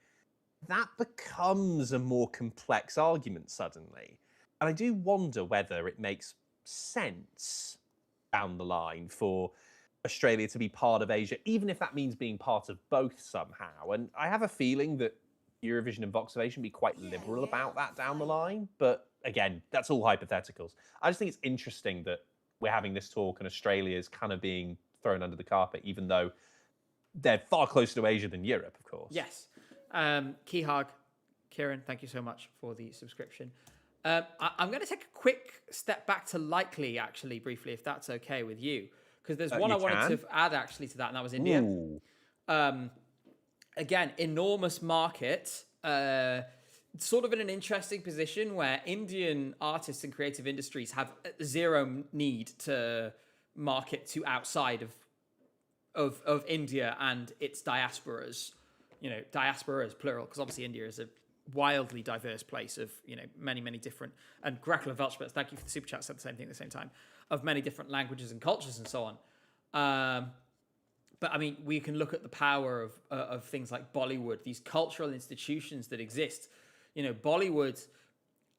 that becomes a more complex argument suddenly. And I do wonder whether it makes sense down the line for Australia to be part of Asia, even if that means being part of both somehow. And I have a feeling that Eurovision and Voxovation be quite liberal about that down the line. But again, that's all hypotheticals. I just think it's interesting that we're having this talk and Australia is kind of being thrown under the carpet, even though they're far closer to Asia than Europe, of course. Yes. Keyhog, Kieran, thank you so much for the subscription. I'm going to take a quick step back to likely, actually, briefly, if that's okay with you. Because there's one I wanted to add, actually, to that, and that was India. Again, enormous market, sort of in an interesting position where Indian artists and creative industries have zero need to market to outside of India and its diasporas. Diasporas, plural, because obviously India is a wildly diverse place of, many, many different, and Grekla Velchbert, thank you for the super chat, said the same thing at the same time, of many different languages and cultures and so on. But I mean, we can look at the power of things like Bollywood, these cultural institutions that exist. Bollywood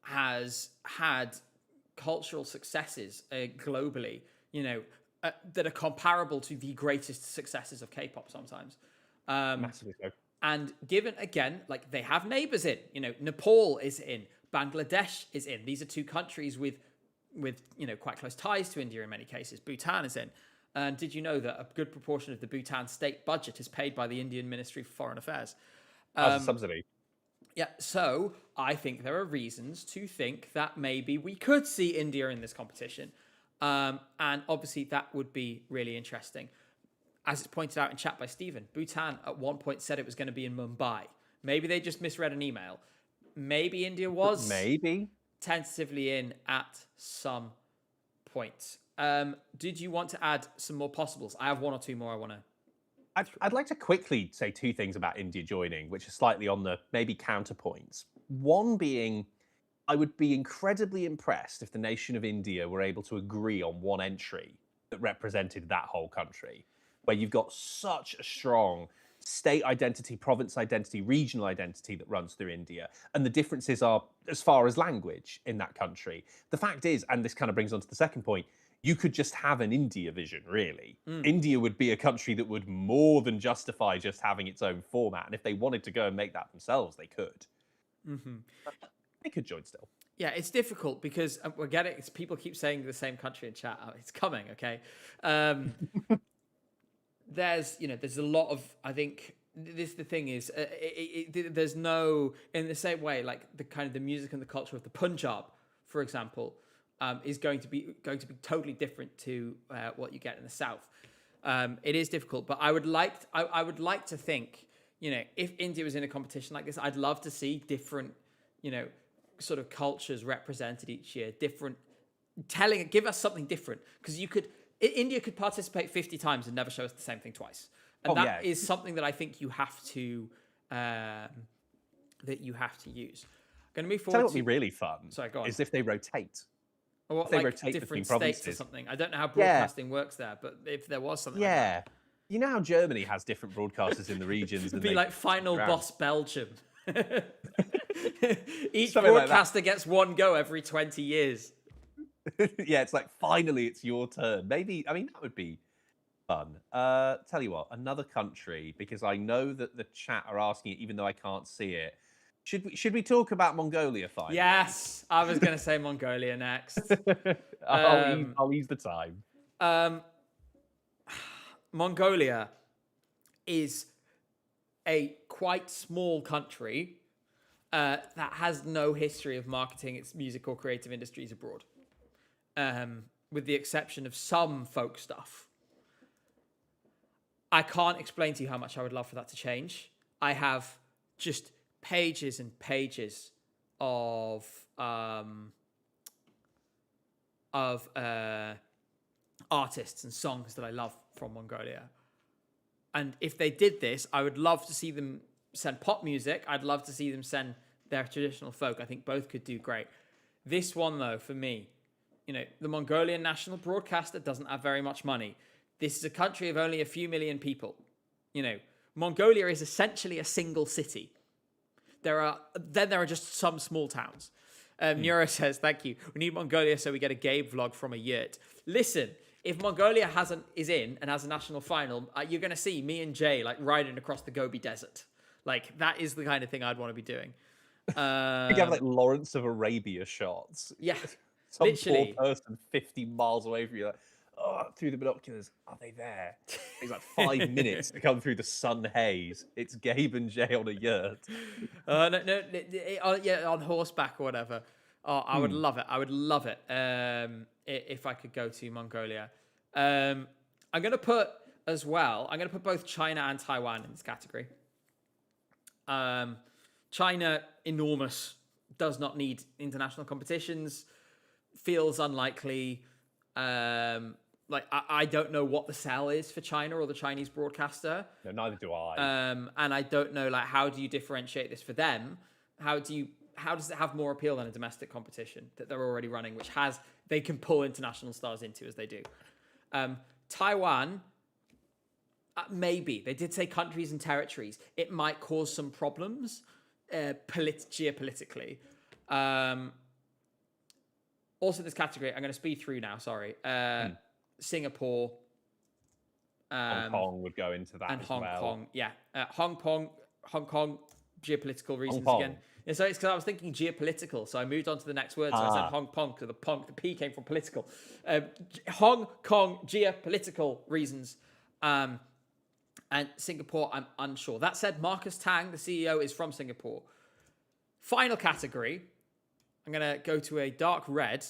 has had cultural successes globally, that are comparable to the greatest successes of K-pop sometimes. Massively so. And given, again, like they have neighbors in, Nepal is in, Bangladesh is in. These are two countries with quite close ties to India in many cases. Bhutan is in. And did you know that a good proportion of the Bhutan state budget is paid by the Indian Ministry for Foreign Affairs? As a subsidy. Yeah, so I think there are reasons to think that maybe we could see India in this competition. And obviously that would be really interesting. As it's pointed out in chat by Stephen, Bhutan at one point said it was going to be in Mumbai. Maybe they just misread an email. Maybe India was tentatively in at some point. Did you want to add some more possibles? I have one or two more I want to... I'd like to quickly say two things about India joining, which are slightly on the maybe counterpoints. One being, I would be incredibly impressed if the nation of India were able to agree on one entry that represented that whole country, where you've got such a strong state identity, province identity, regional identity that runs through India. And the differences are as far as language in that country. The fact is, and this kind of brings on to the second point, you could just have an India vision, really. India would be a country that would more than justify just having its own format. And if they wanted to go and make that themselves, they could. They could join still. Yeah, it's difficult because we're getting, people keep saying the same country in chat. It's coming, okay? There's a lot of, I think, the thing is, there's no, in the same way, like the kind of the music and the culture of the Punjab, for example, is going to be totally different to what you get in the South. It is difficult, but I would like to think, if India was in a competition like this, I'd love to see different, sort of cultures represented each year, give us something different, because India could participate 50 times and never show us the same thing twice. And that is something that I think you have to use. I'm going to move forward. Tell you what would be really fun. Sorry, go on. Is if they rotate. Or what, if they like rotate between different states provinces or something. I don't know how broadcasting works there, but if there was something like that. You know how Germany has different broadcasters in the regions? It'd be like Final Boss Belgium. Each Something broadcaster gets one go every 20 years. Yeah, it's like, finally, it's your turn. Maybe, I mean, that would be fun. Tell you what, another country, because I know that the chat are asking it, even though I can't see it. Should we talk about Mongolia finally? Yes, I was going to say Mongolia next. I'll ease the time. Mongolia is a quite small country that has no history of marketing its music or creative industries abroad, with the exception of some folk stuff. I can't explain to you how much I would love for that to change. I have just pages and pages of artists and songs that I love from Mongolia. And if they did this, I would love to see them send pop music. I'd love to see them send their traditional folk. I think both could do great. This one, though, for me, the Mongolian national broadcaster doesn't have very much money. This is a country of only a few million people. Mongolia is essentially a single city. There are just some small towns. Nero says, thank you. We need Mongolia so we get a Gabe vlog from a yurt. Listen, if Mongolia is in and has a national final, you're going to see me and Jay like riding across the Gobi Desert. Like that is the kind of thing I'd want to be doing. You have like Lawrence of Arabia shots. Yeah, Some literally. poor person 50 miles away from you, like, through the binoculars. Are they there? It's like 5 minutes to come through the sun haze. It's Gabe and Jay on a yurt. On horseback or whatever. Oh, I would love it. I would love it if I could go to Mongolia. I'm going to put both China and Taiwan in this category. China, enormous, does not need international competitions, feels unlikely. I don't know what the sell is for China or the Chinese broadcaster. No, neither do I. And I don't know, how do you differentiate this for them? How does it have more appeal than a domestic competition that they're already running, which they can pull international stars into as they do? Taiwan, maybe. They did say countries and territories. It might cause some problems geopolitically. Also, this category, I'm going to speed through now, sorry. Singapore. Hong Kong would go into that and as Hong well. Kong, yeah. Hong Kong, geopolitical reasons again. Yeah, so it's because I was thinking geopolitical, so I moved on to the next word. So I said Hong Kong, because the P came from political. Hong Kong, geopolitical reasons. And Singapore, I'm unsure. That said, Marcus Tang, the CEO, is from Singapore. Final category, I'm going to go to a dark red.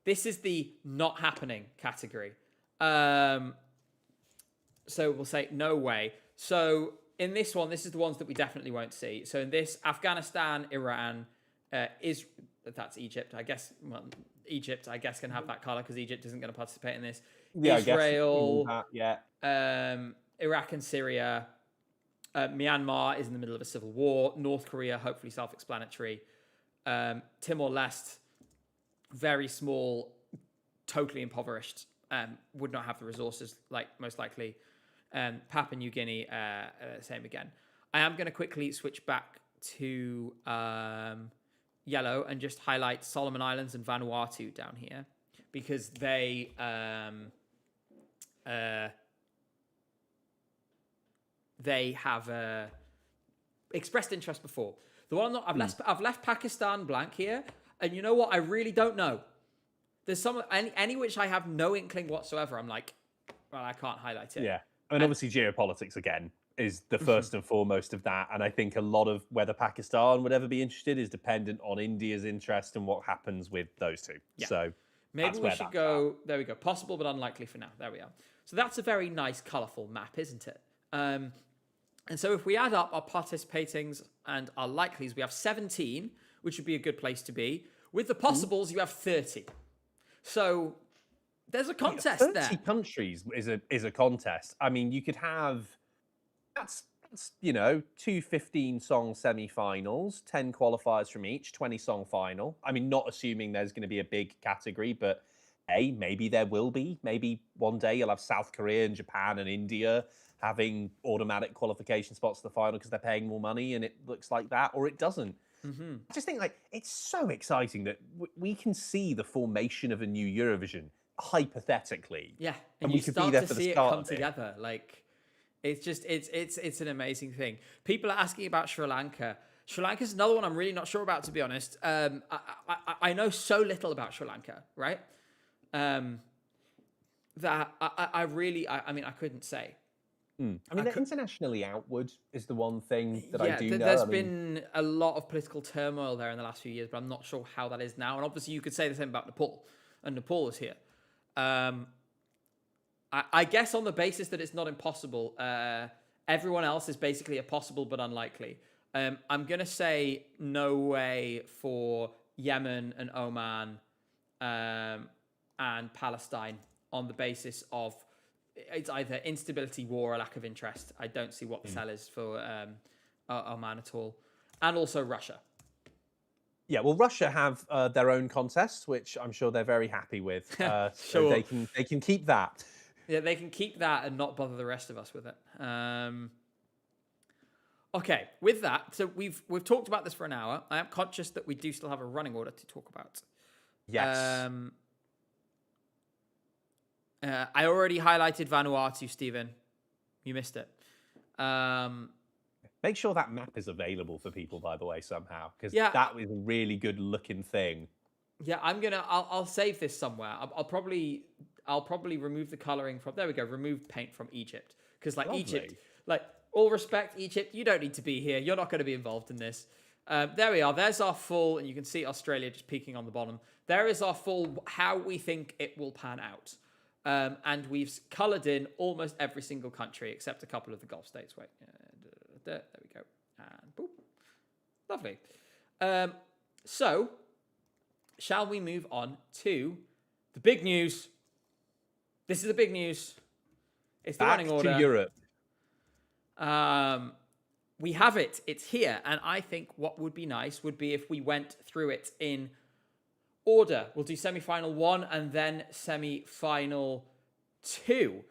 This is the not happening category. So we'll say no way. So in this one, this is the ones that we definitely won't see. So in this, Afghanistan, Iran, that's Egypt. I guess, Egypt, I guess, can have that color because Egypt isn't going to participate in this. Yeah, Israel, I guess. Iraq and Syria. Myanmar is in the middle of a civil war. North Korea, hopefully self-explanatory. Timor-Leste, very small, totally impoverished, would not have the resources, most likely. Papua New Guinea, same again. I am going to quickly switch back to yellow and just highlight Solomon Islands and Vanuatu down here because they have expressed interest before. The one I've left Pakistan blank here, and you know what? I really don't know. There's any which I have no inkling whatsoever. I'm like, well, I can't highlight it. Yeah, and obviously geopolitics again is the first and foremost of that, and I think a lot of whether Pakistan would ever be interested is dependent on India's interest and what happens with those two. Yeah. So maybe we should go. There we go. Possible but unlikely for now. There we are. So that's a very nice, colourful map, isn't it? And so if we add up our participatings and our likelies, we have 17, which would be a good place to be. With the possibles, you have 30. So there's a contest 30 there. 30 countries is a contest. I mean, you could have that's 2 15-song semi-finals, 10 qualifiers from each, 20-song final. I mean, not assuming there's going to be a big category, but maybe there will be. Maybe one day you'll have South Korea and Japan and India having automatic qualification spots to the final because they're paying more money and it looks like that, or it doesn't. I just think it's so exciting that we can see the formation of a new Eurovision hypothetically. Yeah, and you we could start be there to for the see it start come of it. together. It's an amazing thing. People are asking about Sri Lanka. Sri Lanka is another one I'm really not sure about, to be honest. I know so little about Sri Lanka, right? That I couldn't say. I mean, they're internationally outward is the one thing that I do know. There's been a lot of political turmoil there in the last few years, but I'm not sure how that is now. And obviously, you could say the same about Nepal, and Nepal is here. I guess on the basis that it's not impossible, everyone else is basically a possible but unlikely. I'm going to say no way for Yemen and Oman and Palestine on the basis of it's either instability, war, or lack of interest. I don't see what the sell is for Oman at all. And also Russia. Yeah, well, Russia have their own contest, which I'm sure they're very happy with. So Sure. they can keep that. Yeah, they can keep that and not bother the rest of us with it. Okay, with that, so we've talked about this for an hour. I am conscious that we do still have a running order to talk about. Yes. I already highlighted Vanuatu, Stephen. You missed it. Make sure that map is available for people, by the way, somehow, because Yeah, that was a really good looking thing. yeah. I'll save this somewhere. I'll probably remove the coloring from. There we go. Remove paint from Egypt because like Lovely. Egypt, like all respect, Egypt. You don't need to be here. You're not going to be involved in this. There we are. There's our full, and you can see Australia just peeking on the bottom. There is our full how we think it will pan out. And we've coloured in almost every single country except a couple of the Gulf states. Wait, there we go. And boop. Lovely. So, shall we move on to the big news? This is the big news. It's the Back running order. to Europe. We have it. It's here. And I think what would be nice would be if we went through it in order. We'll do semi-final 1 and then semi-final 2.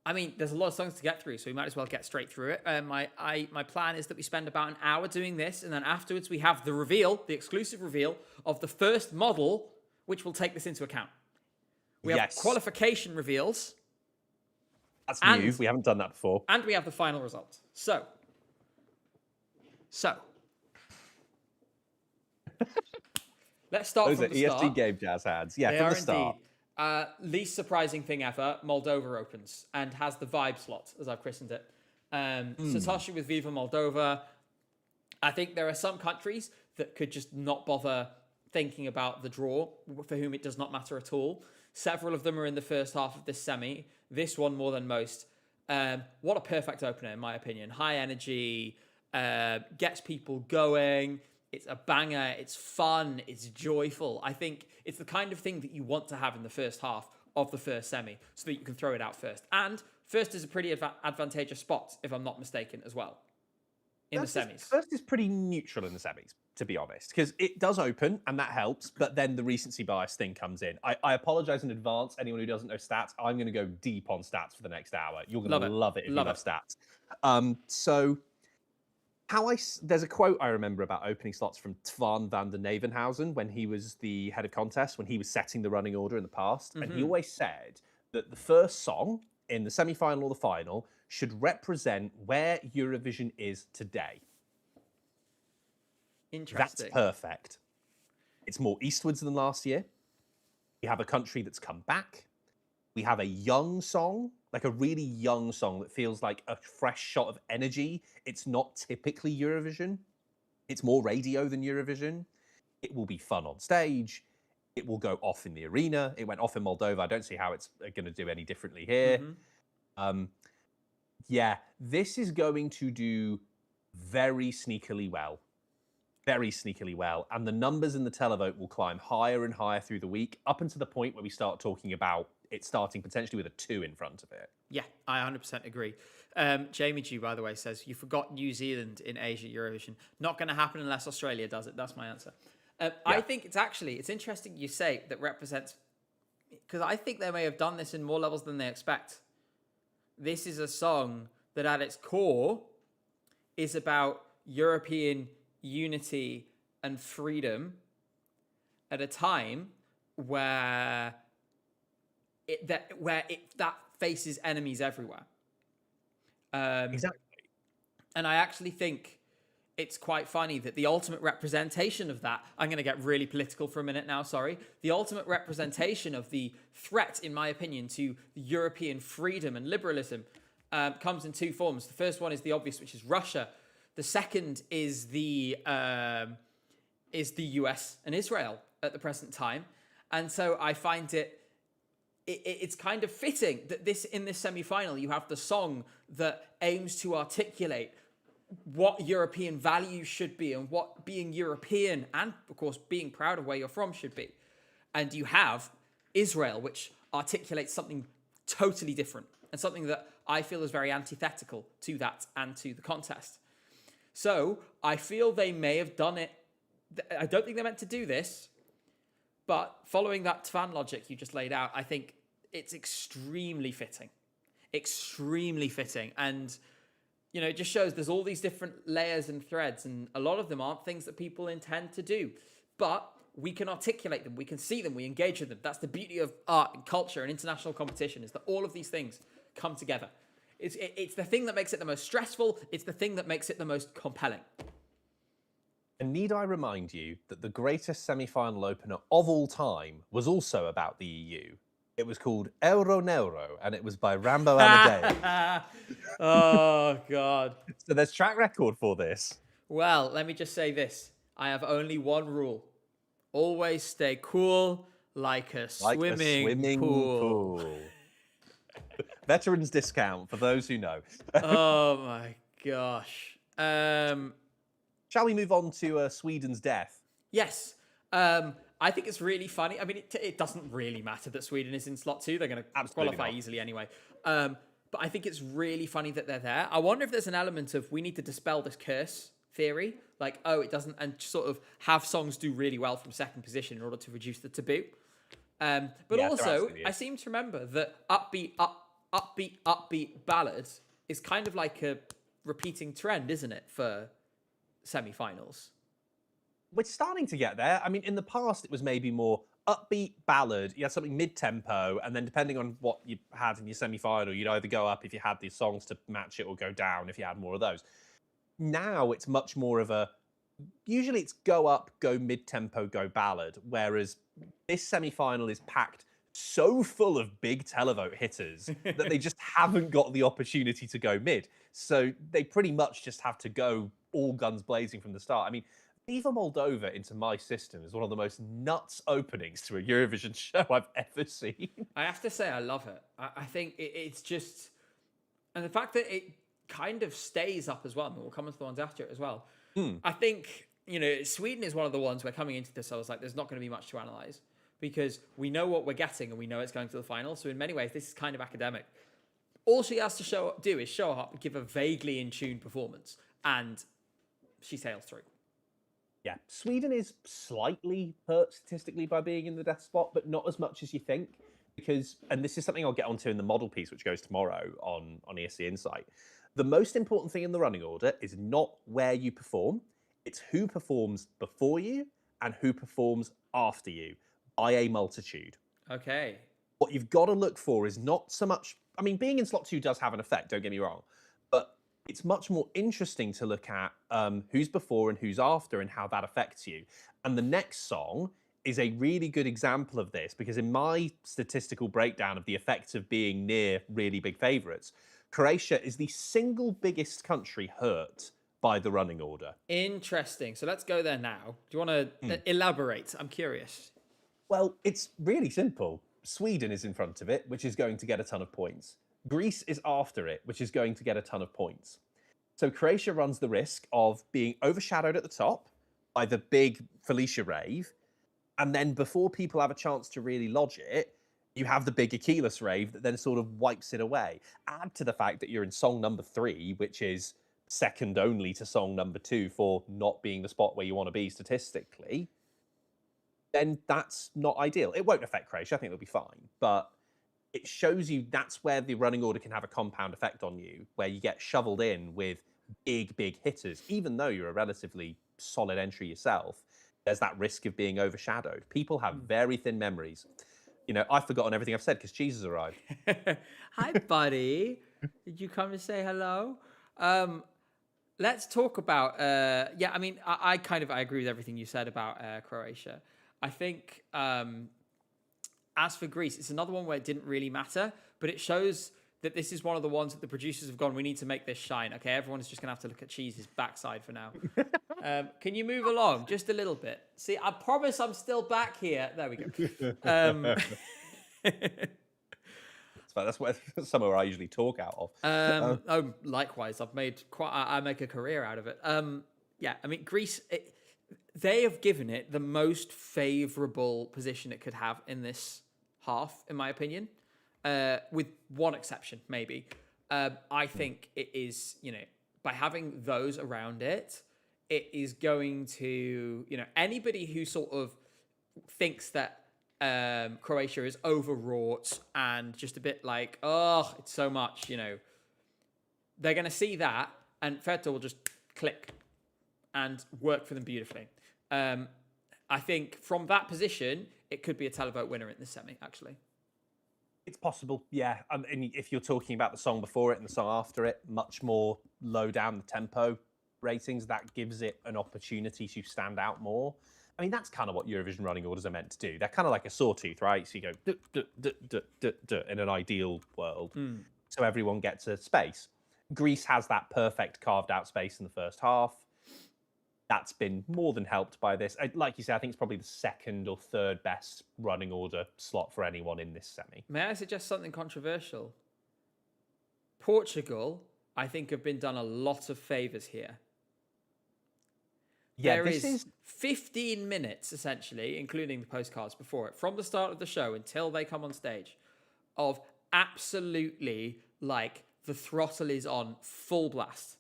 I mean, there's a lot of songs to get through, so we might as well get straight through it. My plan is that we spend about an hour doing this, and then afterwards we have the reveal, the exclusive reveal of the first model, which will take this into account. We have qualification reveals. That's new. We haven't done that before. And we have the final result. So. Let's start Those from are the start. ESG game jazz hands. Yeah, They from are the start. Indeed. Least surprising thing ever, Moldova opens and has the vibe slot, as I've christened it. Satoshi with Viva Moldova. I think there are some countries that could just not bother thinking about the draw, for whom it does not matter at all. Several of them are in the first half of this semi. This one more than most. What a perfect opener, in my opinion. High energy, gets people going. It's a banger. It's fun. It's joyful. I think it's the kind of thing that you want to have in the first half of the first semi so that you can throw it out first. And first is a pretty advantageous spot, if I'm not mistaken, as well, in the semis. First is pretty neutral in the semis, to be honest, because it does open and that helps, but then the recency bias thing comes in. I apologize in advance, anyone who doesn't know stats. I'm going to go deep on stats for the next hour. You're going to love it if you love stats. So there's a quote I remember about opening slots from Twan van der Nevenhausen when he was the head of contest, when he was setting the running order in the past. And he always said that the first song in the semi-final or the final should represent where Eurovision is today. Interesting. That's perfect. It's more eastwards than last year. We have a country that's come back. We have a young song, like a really young song that feels like a fresh shot of energy. It's not typically Eurovision. It's more radio than Eurovision. It will be fun on stage. It will go off in the arena. It went off in Moldova. I don't see how it's going to do any differently here. Yeah, this is going to do very sneakily well. Very sneakily well. And the numbers in the televote will climb higher and higher through the week, up until the point where we start talking about it starting potentially with a 2 in front of it. Yeah, I 100% agree. Jamie G, by the way, says, you forgot New Zealand in Asia Eurovision. Not going to happen unless Australia does it. That's my answer. I think it's interesting you say that represents, because I think they may have done this in more levels than they expect. This is a song that at its core is about European unity and freedom at a time where that faces enemies everywhere. Exactly. And I actually think it's quite funny that the ultimate representation of that, I'm going to get really political for a minute now, sorry. The ultimate representation of the threat, in my opinion, to European freedom and liberalism comes in 2 forms. The first one is the obvious, which is Russia. The second is the US and Israel at the present time. And so I find it's kind of fitting that in this semi-final, you have the song that aims to articulate what European values should be and what being European and, of course, being proud of where you're from should be. And you have Israel, which articulates something totally different and something that I feel is very antithetical to that and to the contest. So I feel they may have done it. I don't think they meant to do this, but following that fan logic you just laid out, I think it's extremely fitting. Extremely fitting. And, it just shows there's all these different layers and threads, and a lot of them aren't things that people intend to do. But we can articulate them, we can see them, we engage with them. That's the beauty of art and culture and international competition, is that all of these things come together. It's the thing that makes it the most stressful. It's the thing that makes it the most compelling. And need I remind you that the greatest semi-final opener of all time was also about the EU? It was called Euro Neuro, and it was by Rambo Amadeus. Oh, God. So there's track record for this. Well, let me just say this. I have only one rule. Always stay cool like a swimming pool. Veterans discount for those who know. Oh, my gosh. Shall we move on to Sweden's death? Yes. I think it's really funny. I mean, it doesn't really matter that Sweden is in slot 2. They're going to qualify easily anyway. But I think it's really funny that they're there. I wonder if there's an element of we need to dispel this curse theory. Like, it doesn't, and sort of have songs do really well from second position in order to reduce the taboo. But also, I seem to remember that upbeat ballad is kind of like a repeating trend, isn't it, for semi-finals? We're starting to get there. I mean, in the past, it was maybe more upbeat ballad. You had something mid-tempo, and then depending on what you had in your semi-final, you'd either go up if you had these songs to match it, or go down if you had more of those. Now it's much more of usually it's go up, go mid-tempo, go ballad, whereas this semi-final is packed so full of big televote hitters that they just haven't got the opportunity to go mid. So they pretty much just have to go all guns blazing from the start. I mean, Viva Moldova into my system is one of the most nuts openings to a Eurovision show I've ever seen. I have to say, I love it. I think it's just... And the fact that it kind of stays up as well, and we'll come into the ones after it as well. I think, Sweden is one of the ones where coming into this, I was like, there's not going to be much to analyse, because we know what we're getting and we know it's going to the final. So in many ways, this is kind of academic. All she has to do is show up and give a vaguely in tune performance, and she sails through. Yeah, Sweden is slightly hurt statistically by being in the death spot, but not as much as you think. Because, and this is something I'll get onto in the model piece, which goes tomorrow on ESC Insight. The most important thing in the running order is not where you perform, it's who performs before you and who performs after you by a multitude. Okay. What you've got to look for is not so much, I mean, being in slot 2 does have an effect, don't get me wrong, but it's much more interesting to look at who's before and who's after and how that affects you. And the next song is a really good example of this, because in my statistical breakdown of the effects of being near really big favourites, Croatia is the single biggest country hurt by the running order. Interesting. So let's go there now. Do you want to elaborate? I'm curious. Well, it's really simple. Sweden is in front of it, which is going to get a ton of points. Greece is after it, which is going to get a ton of points. So Croatia runs the risk of being overshadowed at the top by the big Felicia rave, and then before people have a chance to really lodge it, you have the big Achilles rave that then sort of wipes it away. Add to the fact that you're in song number 3, which is second only to song number 2 for not being the spot where you want to be statistically, then that's not ideal. It won't affect Croatia. I think it'll be fine. But it shows you that's where the running order can have a compound effect on you, where you get shoveled in with big, big hitters. Even though you're a relatively solid entry yourself, there's that risk of being overshadowed. People have very thin memories. I've forgotten everything I've said because cheese has arrived. Hi, buddy. Did you come to say hello? Let's talk about... I agree with everything you said about Croatia. I think as for Greece, it's another one where it didn't really matter, but it shows that this is one of the ones that the producers have gone, we need to make this shine. Okay, everyone's just going to have to look at Cheese's backside for now. Can you move along just a little bit? See, I promise I'm still back here. There we go. That's somewhere I usually talk out of. Likewise, I make a career out of it. Greece, they have given it the most favourable position it could have in this half, in my opinion, with one exception, maybe. I think it is, by having those around it, it is going to, anybody who sort of thinks that Croatia is overwrought and just a bit like, oh, it's so much, they're going to see that, and Feta will just click and work for them beautifully. I think from that position, it could be a televote winner in the semi, actually. It's possible, yeah. And if you're talking about the song before it and the song after it, much more low down the tempo ratings, that gives it an opportunity to stand out more. I mean, that's kind of what Eurovision running orders are meant to do. They're kind of like a sawtooth, right? So you go duh, duh, duh, duh, duh, duh, in an ideal world, so everyone gets a space. Greece has that perfect carved out space in the first half. That's been more than helped by this. Like you say, I think it's probably the second or third best running order slot for anyone in this semi. May I suggest something controversial? Portugal, I think, have been done a lot of favours here. Yeah, there is 15 minutes, essentially, including the postcards before it, from the start of the show until they come on stage, of absolutely, like, the throttle is on full blast.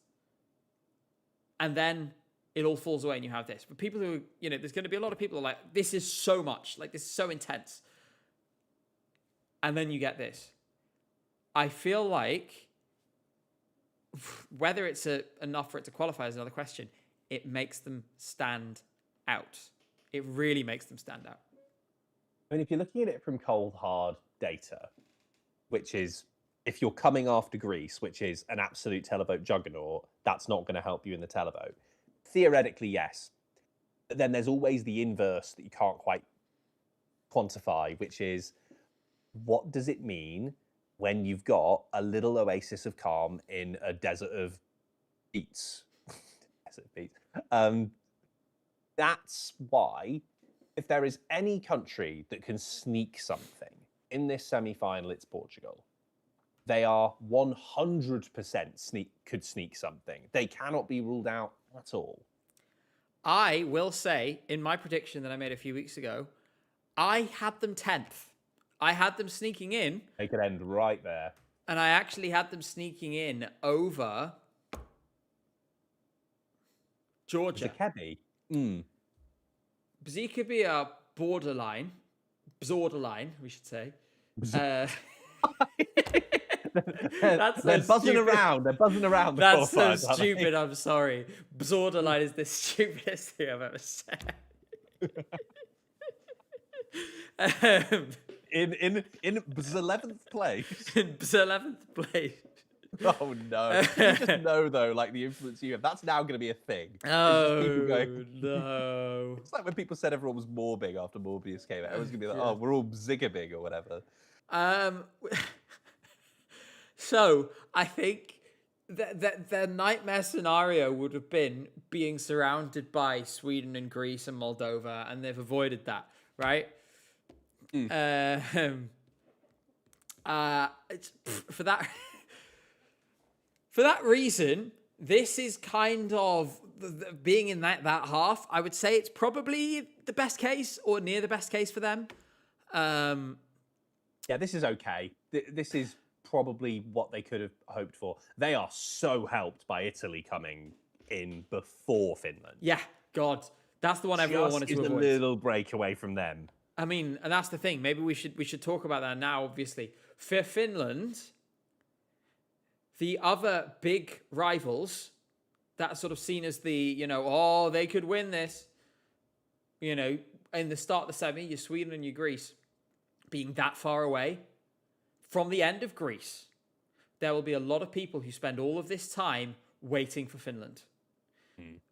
And then it all falls away and you have this. But people who, there's going to be a lot of people who are like, this is so much, like, this is so intense. And then you get this. I feel like whether it's enough for it to qualify is another question. It makes them stand out. It really makes them stand out. I mean, if you're looking at it from cold, hard data, which is, if you're coming after Greece, which is an absolute televote juggernaut, that's not going to help you in the televote. Theoretically, yes. But then there's always the inverse that you can't quite quantify, which is, what does it mean when you've got a little oasis of calm in a desert of beets? Desert beets. That's why, if there is any country that can sneak something in this semi-final, it's Portugal. They are 100% could sneak something. They cannot be ruled out at all. I will say, in my prediction that I made a few weeks ago, I had them 10th. I had them sneaking in. They could end right there. And I actually had them sneaking in over Georgia. Kebi. Bzee could be a borderline, we should say. They're buzzing around. They're buzzing around. That's so stupid. I'm sorry. Borderline is the stupidest thing I've ever said. In 11th place. In 11th place. Oh no! You just know though, like the influence you have. That's now going to be a thing. Oh no! It's like when people said everyone was morbing after Morbius came out. Everyone's going to be like, "Oh, we're all ziggabig" or whatever. So I think that the nightmare scenario would have been being surrounded by Sweden and Greece and Moldova, and they've avoided that, right? It's for that. For that reason, this is kind of being in that half. I would say it's probably the best case or near the best case for them. Yeah, this is okay. This is probably what they could have hoped for. They are so helped by Italy coming in before Finland. Yeah, God, that's the one everyone wanted to avoid. Just a little break away from them. I mean, and that's the thing. Maybe we should talk about that now. Obviously, for Finland. The other big rivals that are sort of seen as the, they could win this. In the start of the semi, your Sweden and your Greece being that far away. From the end of Greece, there will be a lot of people who spend all of this time waiting for Finland.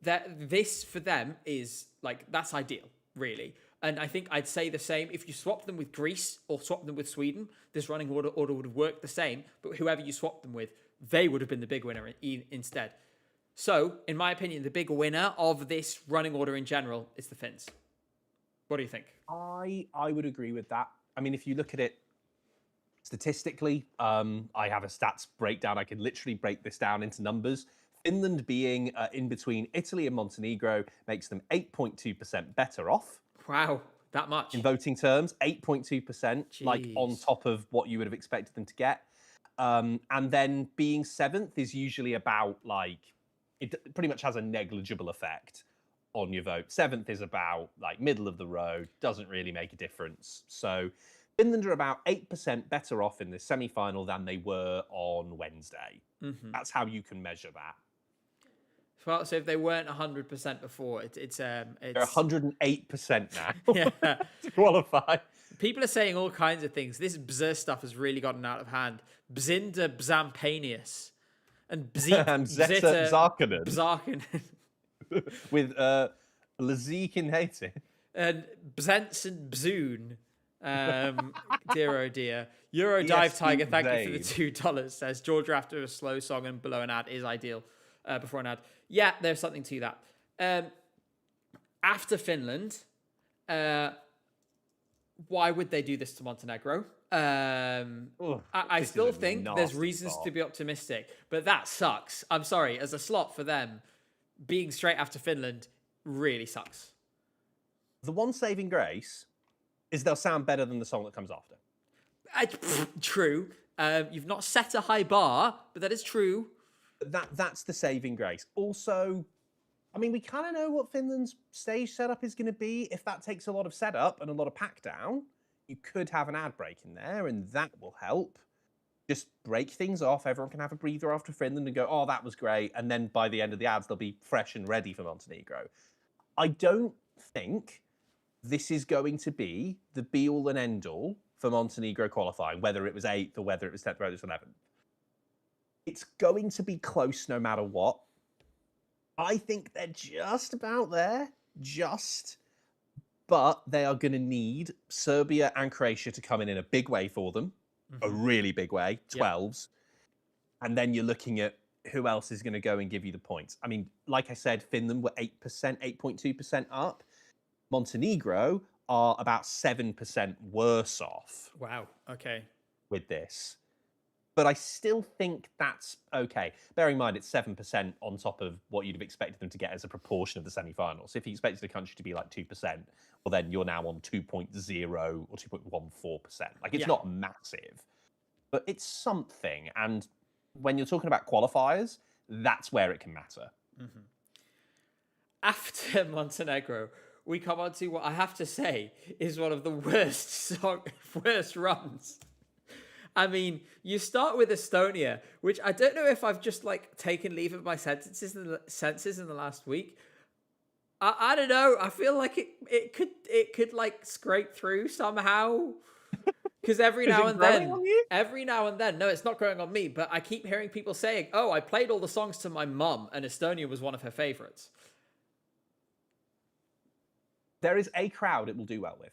This, for them, is, that's ideal, really. And I think I'd say the same. If you swap them with Greece or swap them with Sweden, this running order would have worked the same. But whoever you swap them with, they would have been the big winner instead. So, in my opinion, the big winner of this running order in general is the Finns. What do you think? I would agree with that. I mean, if you look at it statistically, I have a stats breakdown. I can literally break this down into numbers. Finland being in between Italy and Montenegro makes them 8.2% better off. Wow, that much. In voting terms, 8.2%, like on top of what you would have expected them to get. And then being 7th is usually about like pretty much has a negligible effect on your vote. Seventh is about like middle of the road, doesn't really make a difference. So Finland are about 8% better off in the semi-final than they were on Wednesday. That's how you can measure that. Well, so if they weren't 100% before, it's They're 108% now yeah. to qualify. People are saying all kinds of things. This Bzz stuff has really gotten out of hand. Bzinda Bzampanius and And Zeta Zarkanen. Zarkanen with Lazik in Haiti. And Bzenson Bzoon. Dear oh dear. Euro Dive Tiger, thank you for the $2. Says Georgia after a slow song and below an ad is ideal. Before an ad. Yeah, there's something to that. After Finland, why would they do this to Montenegro? I still think there's reasons to be optimistic, but that sucks. I'm sorry, as a slot for them, being straight after Finland really sucks. The one saving grace is they'll sound better than the song that comes after. True. You've not set a high bar, but that is true. That's the saving grace. Also, I mean, we kind of know what Finland's stage setup is going to be. If that takes a lot of setup and a lot of pack down, you could have an ad break in there, and that will help. Just break things off. Everyone can have a breather after Finland and go, oh, that was great. And then by the end of the ads, they'll be fresh and ready for Montenegro. I don't think this is going to be the be-all and end-all for Montenegro qualifying, whether it was 8th or whether it was 10th or 11th. It's going to be close no matter what. I think they're just about there, but they are going to need Serbia and Croatia to come in a big way for them, a really big way, 12s. Yep. And then you're looking at who else is going to go and give you the points. I mean, like I said, Finland were 8%, 8.2% up. Montenegro are about 7% worse off. Wow, okay. With this. But I still think that's okay. Bearing in mind, it's 7% on top of what you'd have expected them to get as a proportion of the semi-finals. So if you expected the country to be like 2%, well, then you're now on 2.0 or 2.14%. Like, it's not massive, but it's something. And when you're talking about qualifiers, that's where it can matter. After Montenegro, we come on to what I have to say is one of the worst runs. I mean, you start with Estonia, which I don't know if I've just like taken leave of my senses in the last week. I don't know. I feel like it could like scrape through somehow. Because every now and then, no, it's not growing on me, but I keep hearing people saying, "Oh, I played all the songs to my mum, and Estonia was one of her favorites." There is a crowd it will do well with.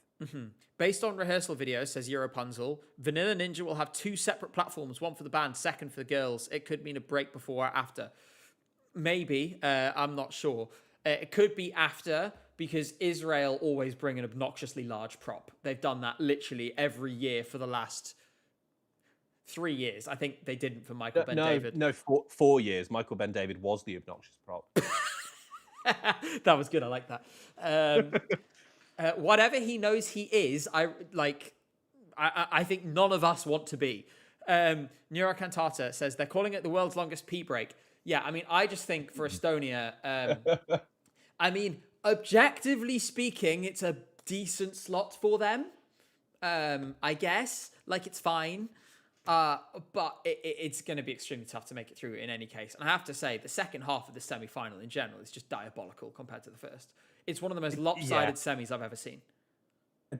Based on rehearsal videos, says Europunzel, Vanilla Ninja will have 2 separate platforms, one for the band, second for the girls. It could mean a break before or after. Maybe, I'm not sure. It could be after, because Israel always bring an obnoxiously large prop. They've done that literally every year for the last 3 years. I think they didn't for Michael Ben David. No, 4 years. Michael Ben David was the obnoxious prop. That was good. I like that. Whatever he knows he is, I think none of us want to be. Nero Cantata says they're calling it the world's longest pee break. Yeah, I mean, I just think for Estonia, I mean, objectively speaking, it's a decent slot for them. I guess, like, it's fine. But it's going to be extremely tough to make it through in any case. And I have to say, the second half of the semi-final in general is just diabolical compared to the first. It's one of the most lopsided semis I've ever seen.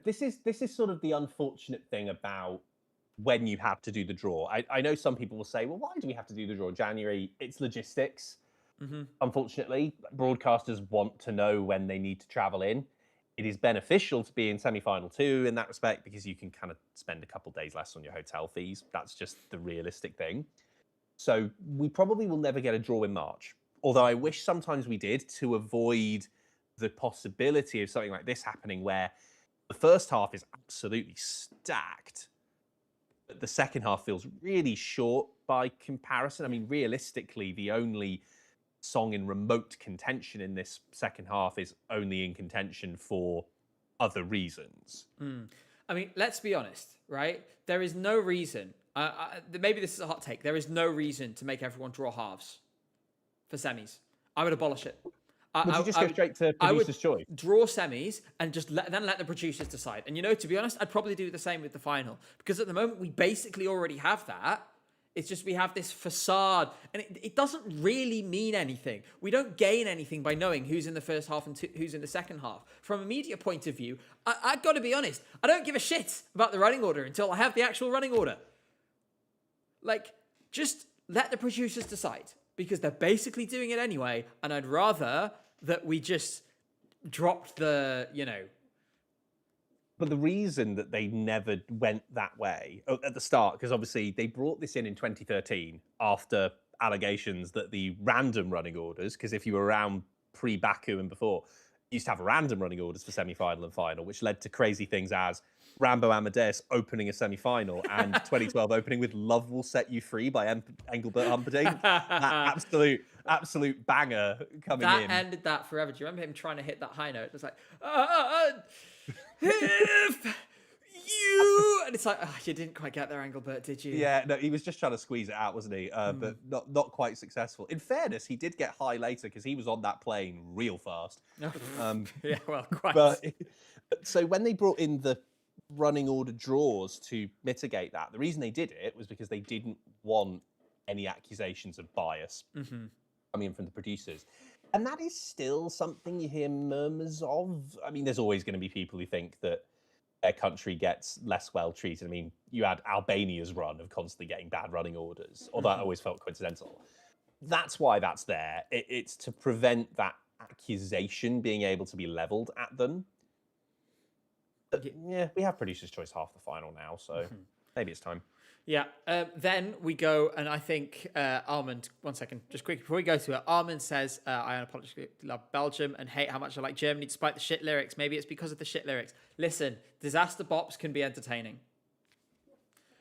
This is sort of the unfortunate thing about when you have to do the draw. I know some people will say, well, why do we have to do the draw in January? It's logistics. Unfortunately, broadcasters want to know when they need to travel in. It is beneficial to be in semi-final 2 in that respect because you can kind of spend a couple days less on your hotel fees. That's just the realistic thing. So we probably will never get a draw in March. Although I wish sometimes we did, to avoid the possibility of something like this happening where the first half is absolutely stacked, but the second half feels really short by comparison. I mean, realistically, the only song in remote contention in this second half is only in contention for other reasons. I mean, let's be honest, right? There is no reason, maybe this is a hot take, there is no reason to make everyone draw halves for semis. I would abolish it. Would you just go straight to I would producer's choice? draw semis and just let the producers decide. And to be honest, I'd probably do the same with the final, because at the moment we basically already have that. It's just we have this facade, and it doesn't really mean anything. We don't gain anything by knowing who's in the first half and who's in the second half. From a media point of view, I've got to be honest, I don't give a shit about the running order until I have the actual running order. Like, just let the producers decide, because they're basically doing it anyway, and I'd rather that we just dropped the. But the reason that they never went that way at the start, because obviously they brought this in 2013 after allegations that the random running orders, because if you were around pre-Baku and before, you used to have random running orders for semi-final and final, which led to crazy things as Rambo Amadeus opening a semi-final and 2012 opening with Love Will Set You Free by Engelbert Humperdinck. That absolute banger coming in. That ended that forever. Do you remember him trying to hit that high note? It was like, if you... And it's like, you didn't quite get there, Engelbert, did you? Yeah, no, he was just trying to squeeze it out, wasn't he? But not quite successful. In fairness, he did get high later because he was on that plane real fast. Yeah, well, quite. But, so when they brought in the running order draws to mitigate that, the reason they did it was because they didn't want any accusations of bias coming from the producers. And that is still something you hear murmurs of. I mean, there's always going to be people who think that their country gets less well treated. I mean, you had Albania's run of constantly getting bad running orders, although that always felt coincidental. That's why that's there. It's to prevent that accusation being able to be leveled at them. But, yeah, we have producer's choice half the final now, so maybe it's time. Yeah, then we go, and I think Armand, one second, just quickly, before we go to it, Armand says, I unapologetically love Belgium and hate how much I like Germany despite the shit lyrics. Maybe it's because of the shit lyrics. Listen, disaster bops can be entertaining.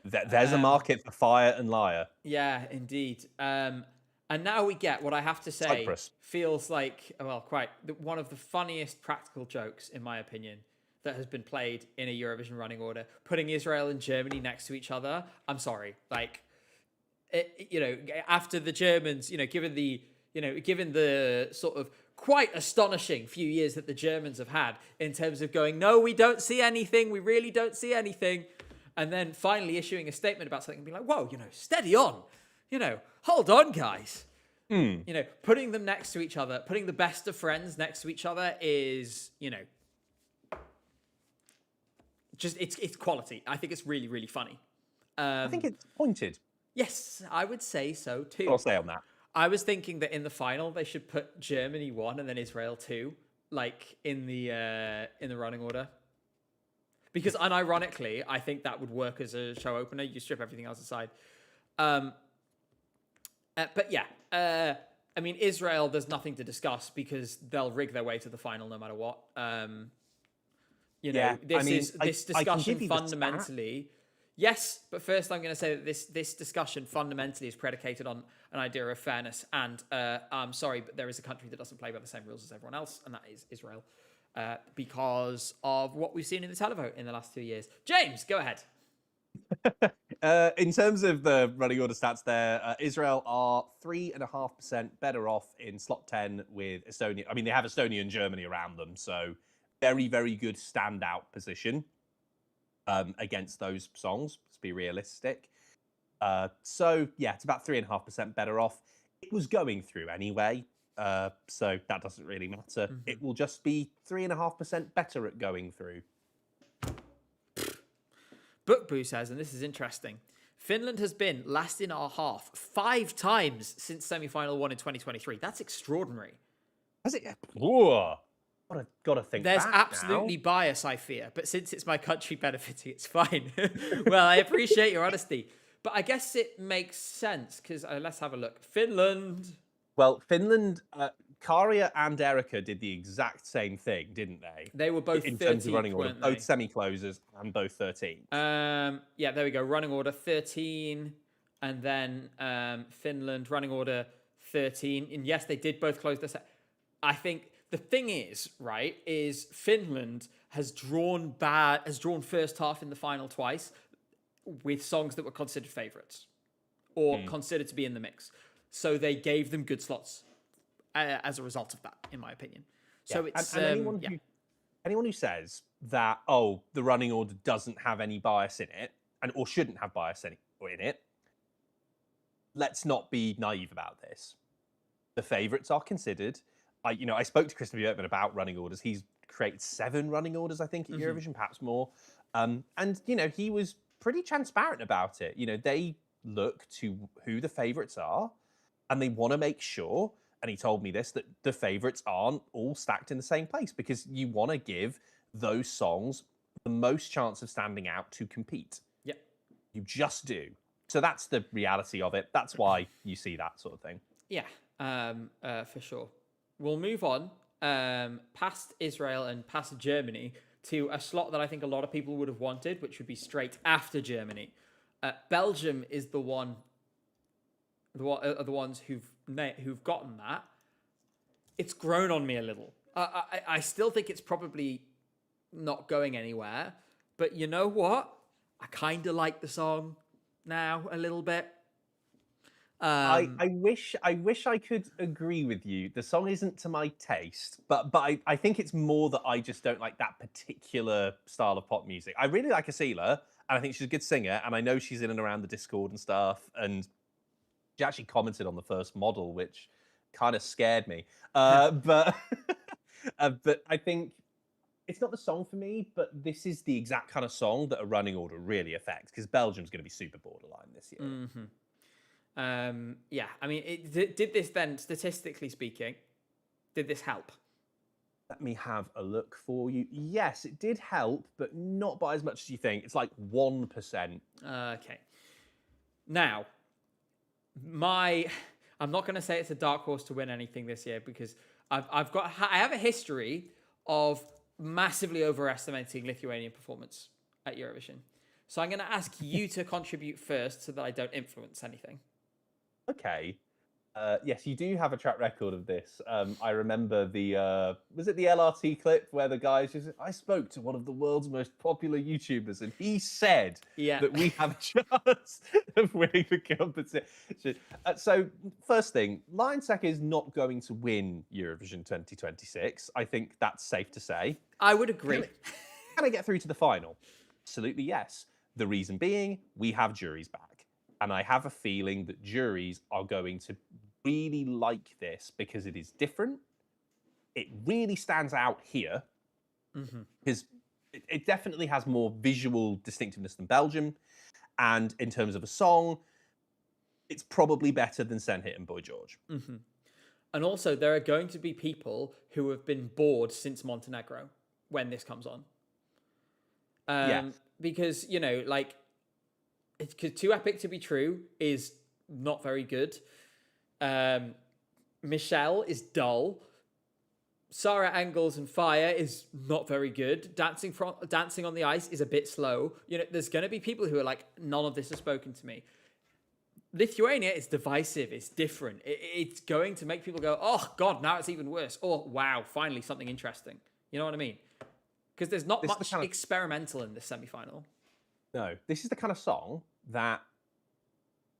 There's a market for fire and liar. Yeah, indeed. And now we get what I have to say Cyprus. Feels like, well, quite one of the funniest practical jokes, in my opinion, that has been played in a Eurovision running order, putting Israel and Germany next to each other. I'm sorry, like, after the Germans, given the sort of quite astonishing few years that the Germans have had in terms of going, no, we don't see anything, we really don't see anything, and then finally issuing a statement about something and being like, whoa, steady on, hold on, guys. Putting them next to each other, putting the best of friends next to each other is, just it's quality. I think it's really, really funny. I think it's pointed. Yes, I would say so too. I'll say on that. I was thinking that in the final they should put Germany 1 and then Israel 2, like in the running order. Because unironically, I think that would work as a show opener. You strip everything else aside. But yeah, I mean, Israel, there's nothing to discuss because they'll rig their way to the final no matter what. This discussion fundamentally. Yes, but first I'm going to say that this discussion fundamentally is predicated on an idea of fairness. And I'm sorry, but there is a country that doesn't play by the same rules as everyone else, and that is Israel, because of what we've seen in the televote in the last 2 years. James, go ahead. In terms of the running order stats there, Israel are 3.5% better off in slot 10 with Estonia. I mean, they have Estonia and Germany around them, so very, very good standout position against those songs, to be realistic. So, yeah, it's about 3.5% better off. It was going through anyway, so that doesn't really matter. It will just be 3.5% better at going through. Bookboo says, and this is interesting, Finland has been last in our half 5 times since semi-final 1 in 2023. That's extraordinary. Has it? Whoa. Gotta think. There's absolutely bias, I fear, but since it's my country benefiting, it's fine. Well, I appreciate your honesty, but I guess it makes sense because let's have a look. Finland. Well, Finland, Karia and Erica did the exact same thing, didn't they? They were both in 13th, terms of running order, weren't they? both semi-closers and both 13. Yeah, there we go. Running order 13, and then Finland running order 13. And yes, they did both close the set. I think the thing is, right, is Finland has drawn first half in the final twice with songs that were considered favourites or considered to be in the mix. So they gave them good slots as a result of that, in my opinion. So Yeah. it's And anyone who says that, oh, the running order doesn't have any bias in it, or shouldn't have bias in it, let's not be naive about this. The favourites are considered. I spoke to Christopher Björkman about running orders. He's created 7 running orders, I think, at Eurovision, perhaps more. And he was pretty transparent about it. They look to who the favourites are, and they want to make sure. And he told me this, that the favourites aren't all stacked in the same place, because you want to give those songs the most chance of standing out to compete. Yeah. You just do. So that's the reality of it. That's why you see that sort of thing. Yeah, for sure. We'll move on past Israel and past Germany to a slot that I think a lot of people would have wanted, which would be straight after Germany. Belgium is the ones who've gotten that. It's grown on me a little. I still think it's probably not going anywhere, but you know what? I kind of like the song now a little bit. I wish I could agree with you. The song isn't to my taste, but I think it's more that I just don't like that particular style of pop music. I really like Asila, and I think she's a good singer, and I know she's in and around the Discord and stuff, and she actually commented on the first model, which kind of scared me. But I think it's not the song for me, but this is the exact kind of song that a running order really affects, because Belgium's going to be super borderline this year. Mm-hmm. Yeah, I mean, did this then, statistically speaking, did this help? Let me have a look for you. Yes, it did help, but not by as much as you think. It's like 1%. Okay. Now, I'm not going to say it's a dark horse to win anything this year, because I have a history of massively overestimating Lithuanian performance at Eurovision. So I'm going to ask you to contribute first so that I don't influence anything. Okay. Yes, you do have a track record of this. I remember was it the LRT clip where the guys just, I spoke to one of the world's most popular YouTubers, and he said that we have a chance of winning the competition. So first thing, Lion Sec is not going to win Eurovision 2026. I think that's safe to say. I would agree. Can I get through to the final? Absolutely yes. The reason being, we have juries back. And I have a feeling that juries are going to really like this because it is different. It really stands out here because it definitely has more visual distinctiveness than Belgium. And in terms of a song, it's probably better than Sen Hit and Boy George. Mm-hmm. And also, there are going to be people who have been bored since Montenegro when this comes on. Because, because Too Epic to Be True is not very good. Michelle is dull. Sarah Engels and Fire is not very good. Dancing on the Ice is a bit slow. There's going to be people who are like, none of this has spoken to me. Lithuania is divisive. It's different. It's going to make people go, oh, God, now it's even worse. Or, wow, finally something interesting. You know what I mean? Because there's not much experimental in this semi-final. No, this is the kind of song that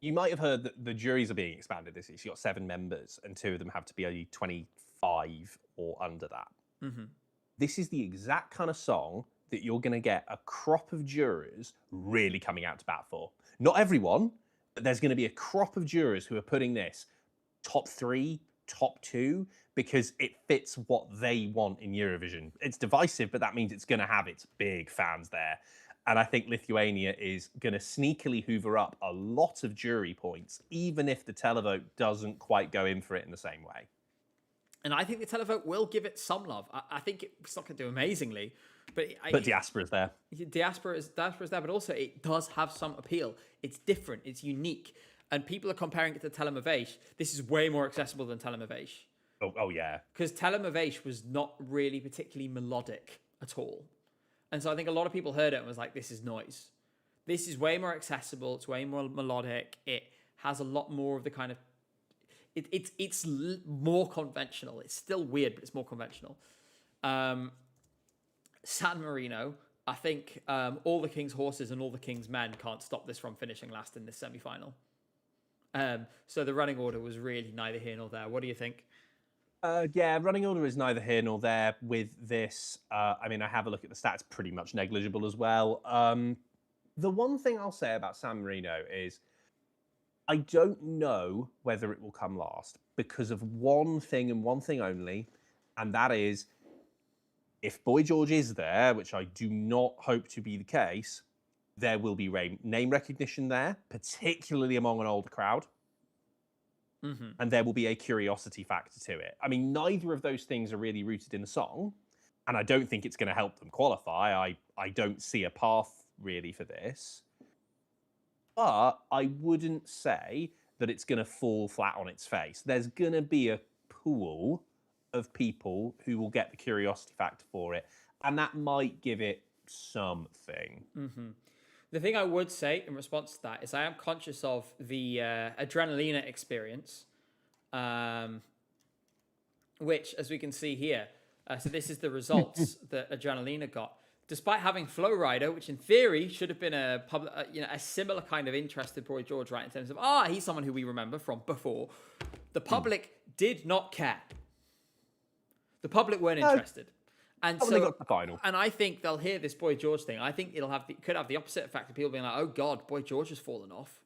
you might have heard that the juries are being expanded this year. So you've got 7 members, and 2 of them have to be only 25 or under that. Mm-hmm. This is the exact kind of song that you're going to get a crop of jurors really coming out to bat for. Not everyone, but there's going to be a crop of jurors who are putting this top 3, top 2, because it fits what they want in Eurovision. It's divisive, but that means it's going to have its big fans there. And I think Lithuania is going to sneakily hoover up a lot of jury points, even if the televote doesn't quite go in for it in the same way. And I think the televote will give it some love. I think it's not going to do amazingly, but Diaspora's there. Diaspora is there, but also it does have some appeal. It's different. It's unique. And people are comparing it to Telemavesh. This is way more accessible than Telemavesh. Oh yeah. Because Telemavesh was not really particularly melodic at all. And so I think a lot of people heard it and was like, this is noise. This is way more accessible. It's way more melodic. It has a lot more of the kind of... It's more conventional. It's still weird, but it's more conventional. San Marino, I think all the King's Horses and all the King's Men can't stop this from finishing last in this semi-final. So the running order was really neither here nor there. What do you think? Yeah, running order is neither here nor there with this. I mean, I have a look at the stats, pretty much negligible as well. The one thing I'll say about San Marino is I don't know whether it will come last because of one thing and one thing only, and that is if Boy George is there, which I do not hope to be the case, there will be name recognition there, particularly among an older crowd. And there will be a curiosity factor to it. I mean, neither of those things are really rooted in the song, and I don't think it's going to help them qualify. I don't see a path really for this. But I wouldn't say that it's going to fall flat on its face. There's going to be a pool of people who will get the curiosity factor for it, and that might give it something. The thing I would say in response to that is I am conscious of the Adrenalina experience, which, as we can see here, so this is the results that Adrenalina got. Despite having Flow Rider, which in theory should have been a similar kind of interest to Boy George, right? In terms of, he's someone who we remember from before. The public did not care. The public weren't interested. And Probably so, got the final. and I think they'll hear this Boy George thing. I think could have the opposite effect of people being like, "Oh God, Boy George has fallen off."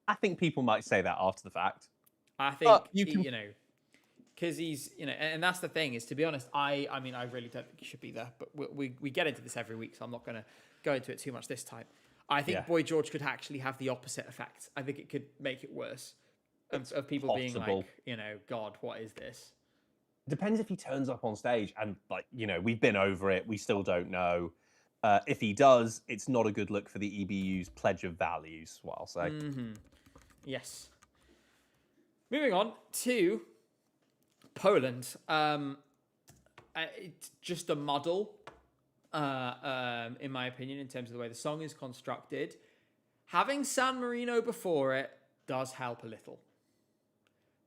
I think people might say that after the fact. I think because he's and that's the thing is, to be honest, I mean I really don't think he should be there. But we get into this every week, so I'm not going to go into it too much this time. I think Boy George could actually have the opposite effect. I think it could make it worse of people being like, God, what is this? Depends if he turns up on stage and we've been over it. We still don't know. If he does, it's not a good look for the EBU's pledge of values, what I'll say. Yes. Moving on to Poland. It's just a muddle, in my opinion, in terms of the way the song is constructed. Having San Marino before it does help a little,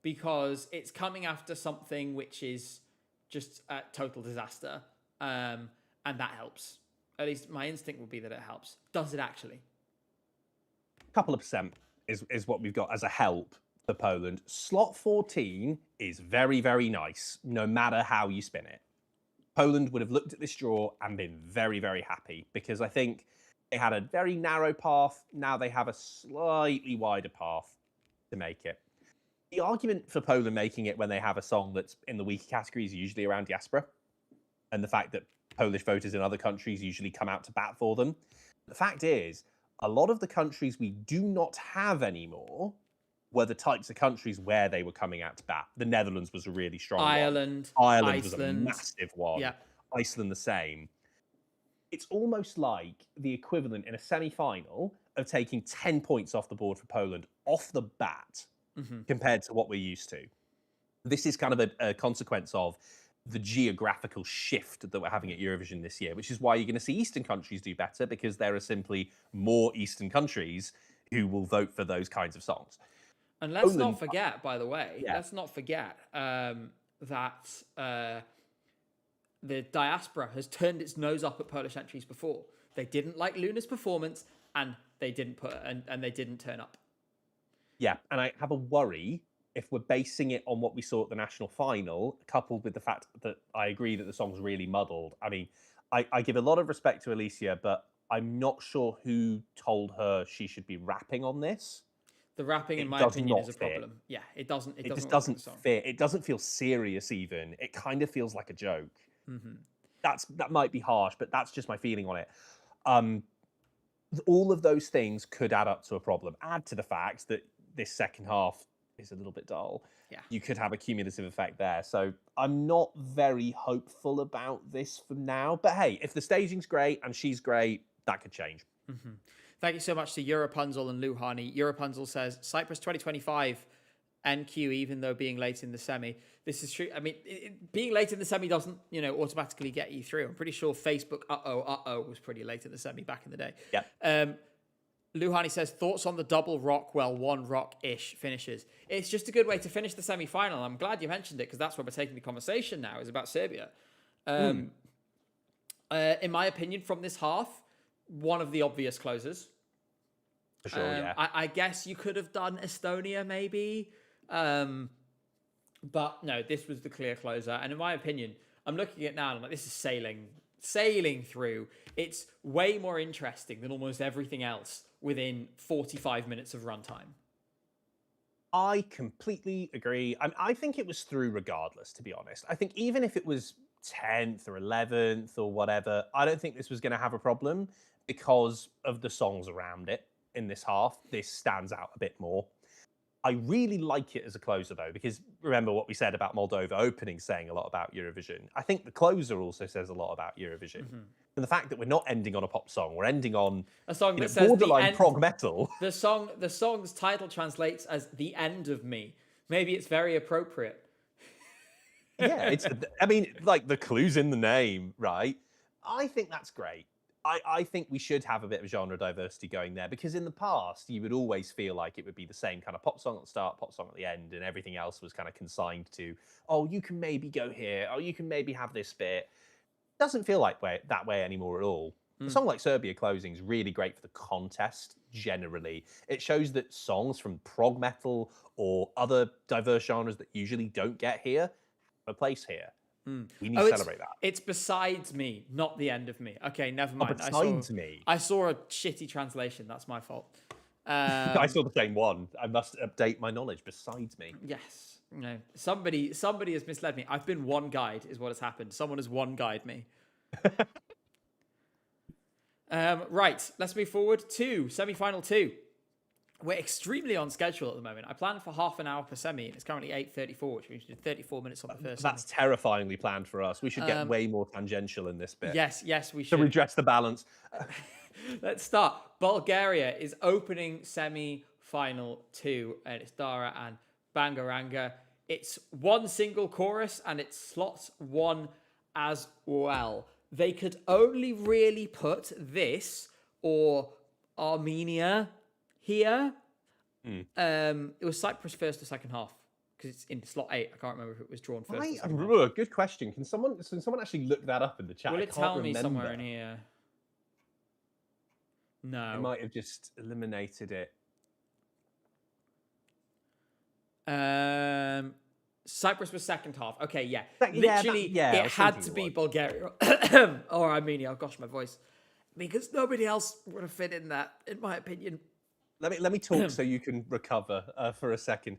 because it's coming after something which is just a total disaster. And that helps. At least my instinct would be that it helps. Does it actually? A couple of percent is what we've got as a help for Poland. Slot 14 is very, very nice, no matter how you spin it. Poland would have looked at this draw and been very, very happy, because I think they had a very narrow path. Now they have a slightly wider path to make it. The argument for Poland making it when they have a song that's in the weaker category is usually around diaspora, and the fact that Polish voters in other countries usually come out to bat for them. The fact is, a lot of the countries we do not have anymore were the types of countries where they were coming out to bat. The Netherlands was a really strong one. Ireland was a massive one. Yeah. Iceland the same. It's almost like the equivalent in a semi-final of taking 10 points off the board for Poland off the bat compared to what we're used to. This is kind of a consequence of the geographical shift that we're having at Eurovision this year, which is why you're going to see Eastern countries do better, because there are simply more Eastern countries who will vote for those kinds of songs. And let's not forget, by the way, let's not forget that the diaspora has turned its nose up at Polish entries before. They didn't like Luna's performance, and they didn't and they didn't turn up. Yeah, and I have a worry if we're basing it on what we saw at the national final, coupled with the fact that I agree that the song's really muddled. I mean, I give a lot of respect to Alicia, but I'm not sure who told her she should be rapping on this. The rapping, in my opinion, is a problem. Yeah, it doesn't. It just doesn't fit. It doesn't feel serious even. It kind of feels like a joke. That might be harsh, but that's just my feeling on it. All of those things could add up to a problem. Add to the fact that this second half is a little bit dull. Yeah. You could have a cumulative effect there. So I'm not very hopeful about this for now. But hey, if the staging's great and she's great, that could change. Thank you so much to Europunzel and Luhani. Europunzel says, Cyprus 2025 NQ, even though being late in the semi. This is true. I mean, being late in the semi doesn't, automatically get you through. I'm pretty sure Facebook was pretty late in the semi back in the day. Yeah. Luhani says, thoughts on the double rock, one rock-ish finishes. It's just a good way to finish the semi-final. I'm glad you mentioned it, because that's where we're taking the conversation now, is about Serbia. In my opinion, from this half, one of the obvious closers. For sure, yeah. I guess you could have done Estonia, maybe. But no, this was the clear closer. And in my opinion, I'm looking at it now and I'm like, this is sailing through. It's way more interesting than almost everything else within 45 minutes of runtime. I completely agree. I think it was through regardless, to be honest. I think even if it was 10th or 11th or whatever, I don't think this was going to have a problem because of the songs around it in this half. This stands out a bit more. I really like it as a closer, though, because remember what we said about Moldova opening saying a lot about Eurovision. I think the closer also says a lot about Eurovision. Mm-hmm. And the fact that we're not ending on a pop song, we're ending on a song that says borderline prog metal. The song's title translates as "The End of Me." Maybe it's very appropriate. Yeah, I mean, like the clue's in the name, right? I think that's great. I think we should have a bit of genre diversity going there because in the past, you would always feel like it would be the same kind of pop song at the start, pop song at the end, and everything else was kind of consigned to, oh, you can maybe go here, oh, you can maybe have this bit. Doesn't feel like that way anymore at all. A song like Serbia Closing is really great for the contest generally. It shows that songs from prog metal or other diverse genres that usually don't get here have a place here. We need to celebrate that. It's Besides Me, not The End of Me. Okay, never mind. Besides Me. I saw a shitty translation. That's my fault. I saw the same one. I must update my knowledge. Besides Me. Yes. No. Somebody has misled me. I've been one guide, is what has happened. Someone has one guide me. Right. Let's move forward to semi-final 2. We're extremely on schedule at the moment. I planned for half an hour per semi, and it's currently 8:34, which means we did 34 minutes on the first. That's terrifyingly planned for us. We should get way more tangential in this bit. Yes, we should. To redress the balance. Let's start. Bulgaria is opening semi-final 2, and it's Dara and Bangaranga. It's one single chorus, and it's slots 1 as well. They could only really put this or Armenia here. It was Cyprus first or second half because it's in slot 8. I can't remember if it was drawn first. Good question. Can someone actually look that up in the chat? Will it tell me somewhere in here? No. It might have just eliminated it. Cyprus was second half. Okay, yeah. Literally, it had to be Bulgaria or Armenia. Oh gosh, my voice. Because nobody else would have fit in that, in my opinion. Let me talk so you can recover for a second.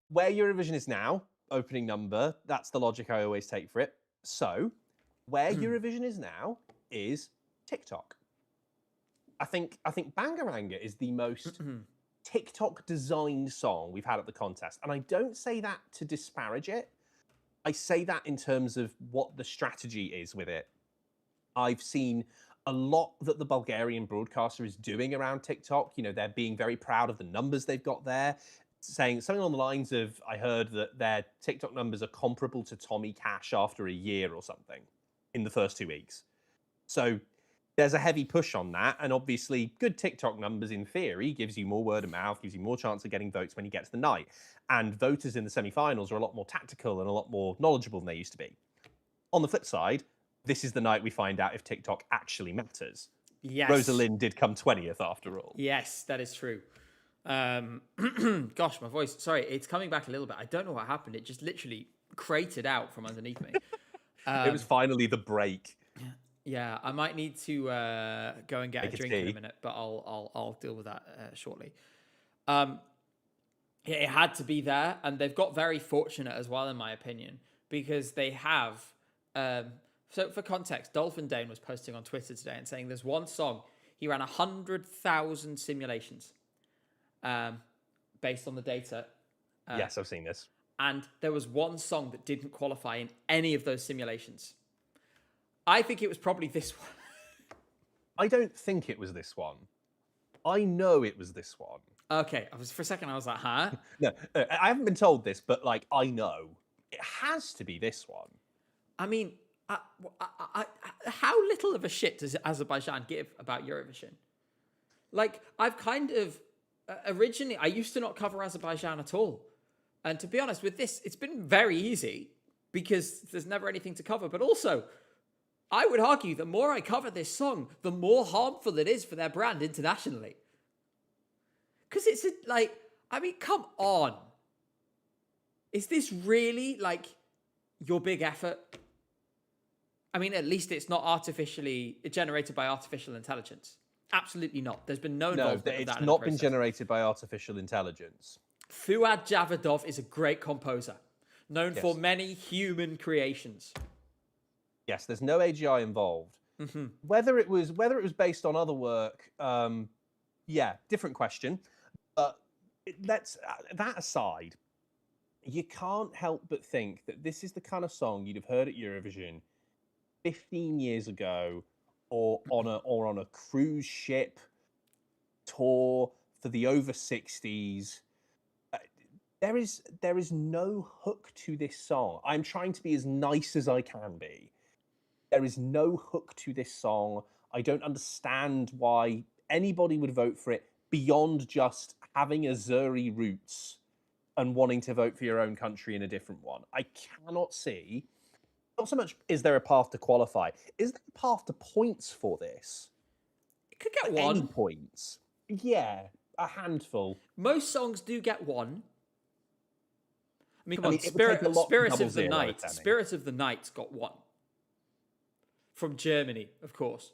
Where Eurovision is now, opening number, that's the logic I always take for it. So, where Eurovision is now is TikTok. I think Bangaranga is the most TikTok designed song we've had at the contest. And I don't say that to disparage it. I say that in terms of what the strategy is with it. I've seen a lot that the Bulgarian broadcaster is doing around TikTok. You know, they're being very proud of the numbers they've got there, saying something on the lines of, I heard that their TikTok numbers are comparable to Tommy Cash after a year or something in the first 2 weeks. So there's a heavy push on that. And obviously good TikTok numbers in theory gives you more word of mouth, gives you more chance of getting votes when you get to the night. And voters in the semi-finals are a lot more tactical and a lot more knowledgeable than they used to be. On the flip side, this is the night we find out if TikTok actually matters. Yes. Rosalind did come 20th after all. Yes, that is true. Gosh, my voice. Sorry, it's coming back a little bit. I don't know what happened. It just literally cratered out from underneath me. It was finally the break. Yeah, I might need to go and get a drink in a minute, but I'll deal with that shortly. Yeah, it had to be there, and they've got very fortunate as well, in my opinion, because they have. So for context, Dolphin Dane was posting on Twitter today and saying there's one song, he ran 100,000 simulations based on the data. Yes, I've seen this. And there was one song that didn't qualify in any of those simulations. I think it was probably this one. I don't think it was this one. I know it was this one. Okay, for a second I was like, huh? No, I haven't been told this, but like I know. It has to be this one. I mean, how little of a shit does Azerbaijan give about Eurovision? Like, I've kind of... originally, I used to not cover Azerbaijan at all. And to be honest with this, it's been very easy because there's never anything to cover. But also, I would argue the more I cover this song, the more harmful it is for their brand internationally. Because it's come on. Is this really like your big effort? I mean, at least it's not artificially generated by artificial intelligence. Absolutely not. There's been no No, involvement of it's that in the not been process. generated by artificial intelligence. Fuad Javadov is a great composer, known for Yes. many human creations. Yes, there's no AGI involved. Whether it was based on other work, yeah, different question. But let's that aside, you can't help but think that this is the kind of song you'd have heard at Eurovision 15 years ago, or on a cruise ship tour for the over 60s. There is no hook to this song. I'm trying to be as nice as I can be. There is no hook to this song. I don't understand why anybody would vote for it beyond just having Azeri roots and wanting to vote for your own country in a different one. I cannot see. Not so much is there a path to qualify. Is there a path to points for this? It could get Any one. points? Yeah, a handful. Most songs do get one. I mean, come on, it would take a lot to Spirit double of the zero, Night. Danny. Spirit of the Night's got one. From Germany, of course.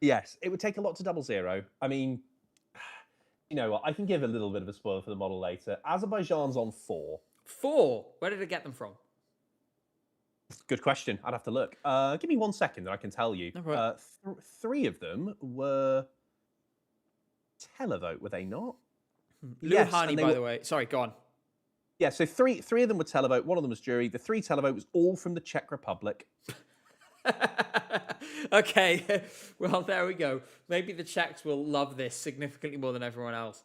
Yes, it would take a lot to double zero. I mean, you know what? I can give a little bit of a spoiler for the model later. Azerbaijan's on 4. 4. Where did it get them from? Good question. I'd have to look. Give me 1 second and I can tell you. No problem. 3 of them were televote, were they not? Luhani, and they by were- the way. Sorry, go on. Yeah, so three of them were televote. One of them was jury. The 3 televote was all from the Czech Republic. Okay, well, there we go. Maybe the Czechs will love this significantly more than everyone else.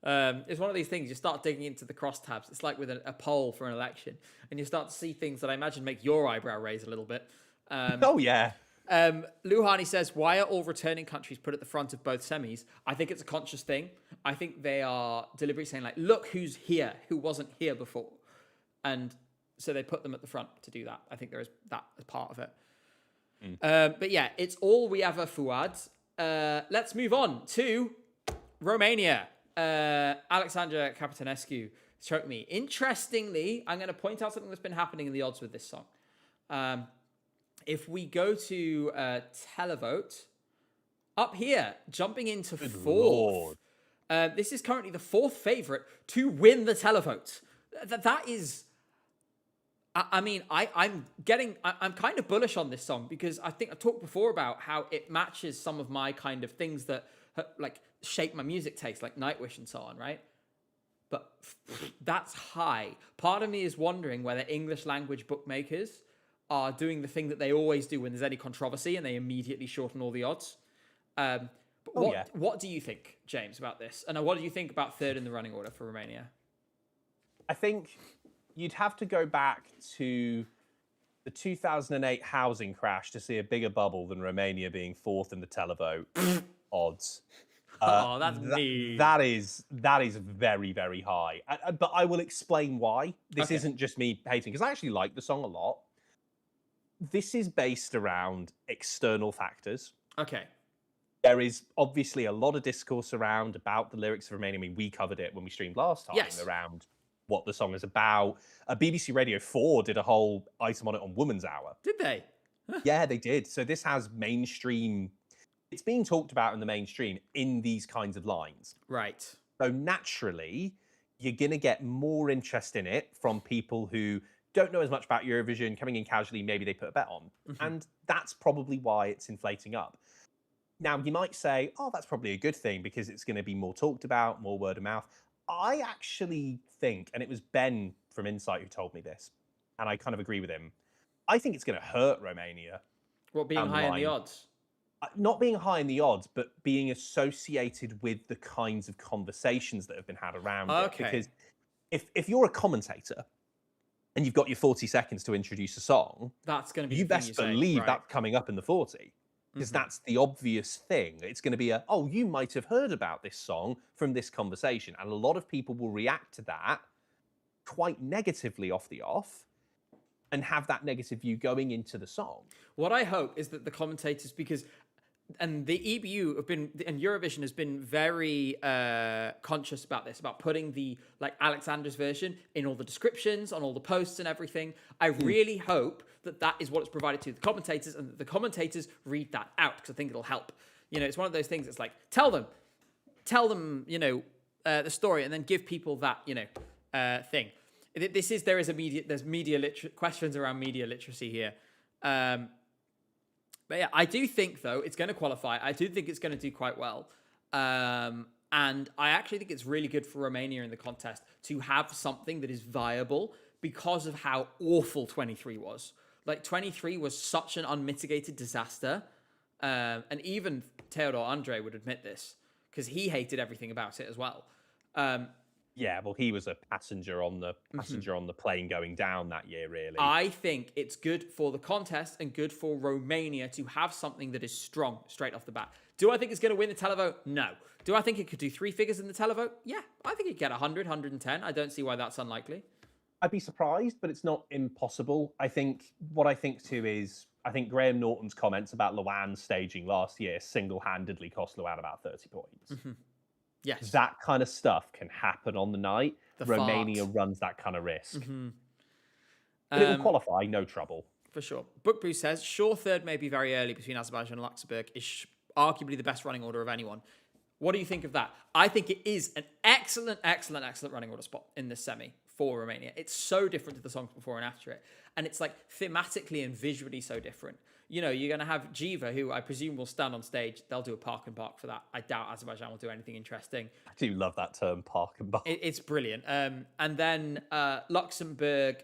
It's one of these things, you start digging into the crosstabs. It's like with a poll for an election, and you start to see things that I imagine make your eyebrow raise a little bit. Oh, yeah. Luhani says, why are all returning countries put at the front of both semis? I think it's a conscious thing. I think they are deliberately saying, like, look who's here, who wasn't here before. And so they put them at the front to do that. I think there is that as part of it. But yeah, it's all we ever Fuad. Let's move on to Romania. Alexandra Capitanescu struck me. Interestingly, I'm going to point out something that's been happening in the odds with this song. If we go to televote, up here, jumping into Good 4th. Lord. This is currently the 4th favourite to win the televote. That is... I mean, I'm kind of bullish on this song because I think I talked before about how it matches some of my kind of things that like shape my music taste, like Nightwish and so on, right? But that's high. Part of me is wondering whether English language bookmakers are doing the thing that they always do when there's any controversy and they immediately shorten all the odds. But what do you think, James, about this? And what do you think about 3rd in the running order for Romania? I think you'd have to go back to the 2008 housing crash to see a bigger bubble than Romania being 4th in the televote odds. That's mean. That is very, very high. But I will explain why. This Okay. isn't just me hating, because I actually like the song a lot. This is based around external factors. Okay. There is obviously a lot of discourse about the lyrics of Romania. I mean, we covered it when we streamed last time around what the song is about. BBC Radio 4 did a whole item on it on Woman's Hour. Did they? Yeah, they did. So this has mainstream... It's being talked about in the mainstream in these kinds of lines. Right. So naturally, you're going to get more interest in it from people who don't know as much about Eurovision, coming in casually, maybe they put a bet on. And that's probably why it's inflating up. Now, you might say, oh, that's probably a good thing because it's going to be more talked about, more word of mouth. I actually think, and it was Ben from Insight who told me this, and I kind of agree with him, I think it's going to hurt Romania. What, being high in the line. odds? Not being high in the odds, but being associated with the kinds of conversations that have been had around it. Because if you're a commentator and you've got your 40 seconds to introduce a song, that's going to be you best believe right. that's coming up in the 40. Because that's the obvious thing. It's going to be you might have heard about this song from this conversation. And a lot of people will react to that quite negatively off the off and have that negative view going into the song. What I hope is that the commentators, because and the EBU have been, and Eurovision has been very conscious about this, about putting the like Alexander's version in all the descriptions, on all the posts and everything. I really hope that is what it's provided to the commentators, and that the commentators read that out, because I think it'll help. You know, it's one of those things. It's like tell them, the story, and then give people that thing. There's questions around media literacy here. But yeah, I do think, though, it's going to qualify. I do think it's going to do quite well. And I actually think it's really good for Romania in the contest to have something that is viable because of how awful 23 was. Like, 23 was such an unmitigated disaster. And even Theodor Andre would admit this, because he hated everything about it as well. Yeah, well, he was a passenger on the plane going down that year, really. I think it's good for the contest and good for Romania to have something that is strong straight off the bat. Do I think it's going to win the televote? No. Do I think it could do 3 figures in the televote? Yeah, I think it'd get 100, 110. I don't see why that's unlikely. I'd be surprised, but it's not impossible. I think too is, I think Graham Norton's comments about Luan staging last year single-handedly cost Luan about 30 points. Mm-hmm. Yes. That kind of stuff can happen on the night. Romania fart. runs that kind of risk. Mm-hmm. But it will qualify, no trouble. For sure. Bookboo says, sure, third may be very early between Azerbaijan and Luxembourg is arguably the best running order of anyone. What do you think of that? I think it is an excellent running order spot in this semi for Romania. It's so different to the songs before and after it. And it's like thematically and visually so different. You know, you're going to have Jiva, who I presume will stand on stage. They'll do a park and bark for that. I doubt Azerbaijan will do anything interesting. I do love that term, park and bark. It's brilliant. And then Luxembourg,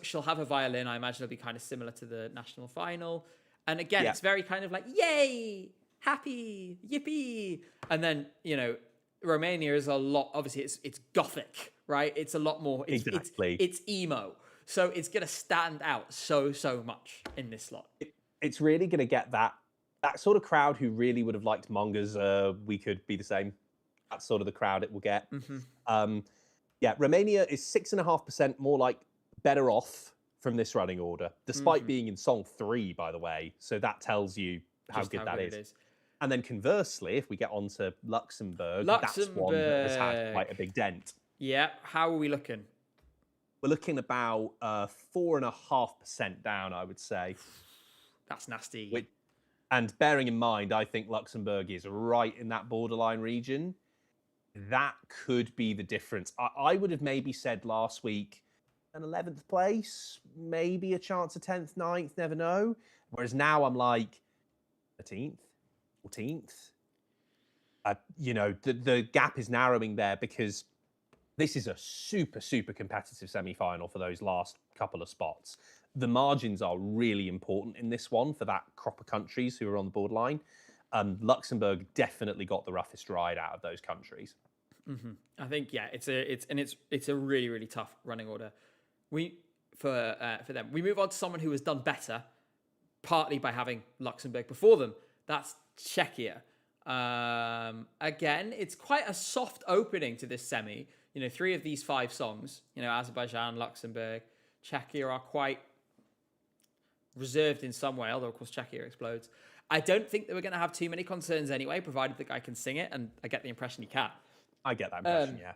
she'll have a violin. I imagine it'll be kind of similar to the national final. And again, It's very kind of like, yay, happy, yippee. And then, Romania is a lot, obviously it's gothic, right? It's a lot more, it's emo. So it's going to stand out so much in this slot. It's really going to get that sort of crowd who really would have liked Monga's We Could Be the Same. That's sort of the crowd it will get. Mm-hmm. Romania is 6.5% more like better off from this running order, despite being in song 3, by the way. So that tells you how good that is. And then conversely, if we get on to Luxembourg, that's one that has had quite a big dent. Yeah. How are we looking? We're looking about 4.5% down, I would say. That's nasty. And bearing in mind, I think Luxembourg is right in that borderline region. That could be the difference. I would have maybe said last week an 11th place, maybe a chance of 10th, 9th, never know. Whereas now I'm like 13th, 14th. The gap is narrowing there because this is a super competitive semi-final for those last couple of spots. The margins are really important in this one for that crop of countries who are on the borderline. Luxembourg definitely got the roughest ride out of those countries. Mm-hmm. I think it's a really tough running order. For them, we move on to someone who has done better, partly by having Luxembourg before them. That's Czechia. Again, it's quite a soft opening to this semi. 3 of these 5 songs, Azerbaijan, Luxembourg, Czechia are quite reserved in some way, although, of course, Czechia explodes. I don't think that we're going to have too many concerns anyway, provided the guy can sing it, and I get the impression he can. I get that impression, yeah.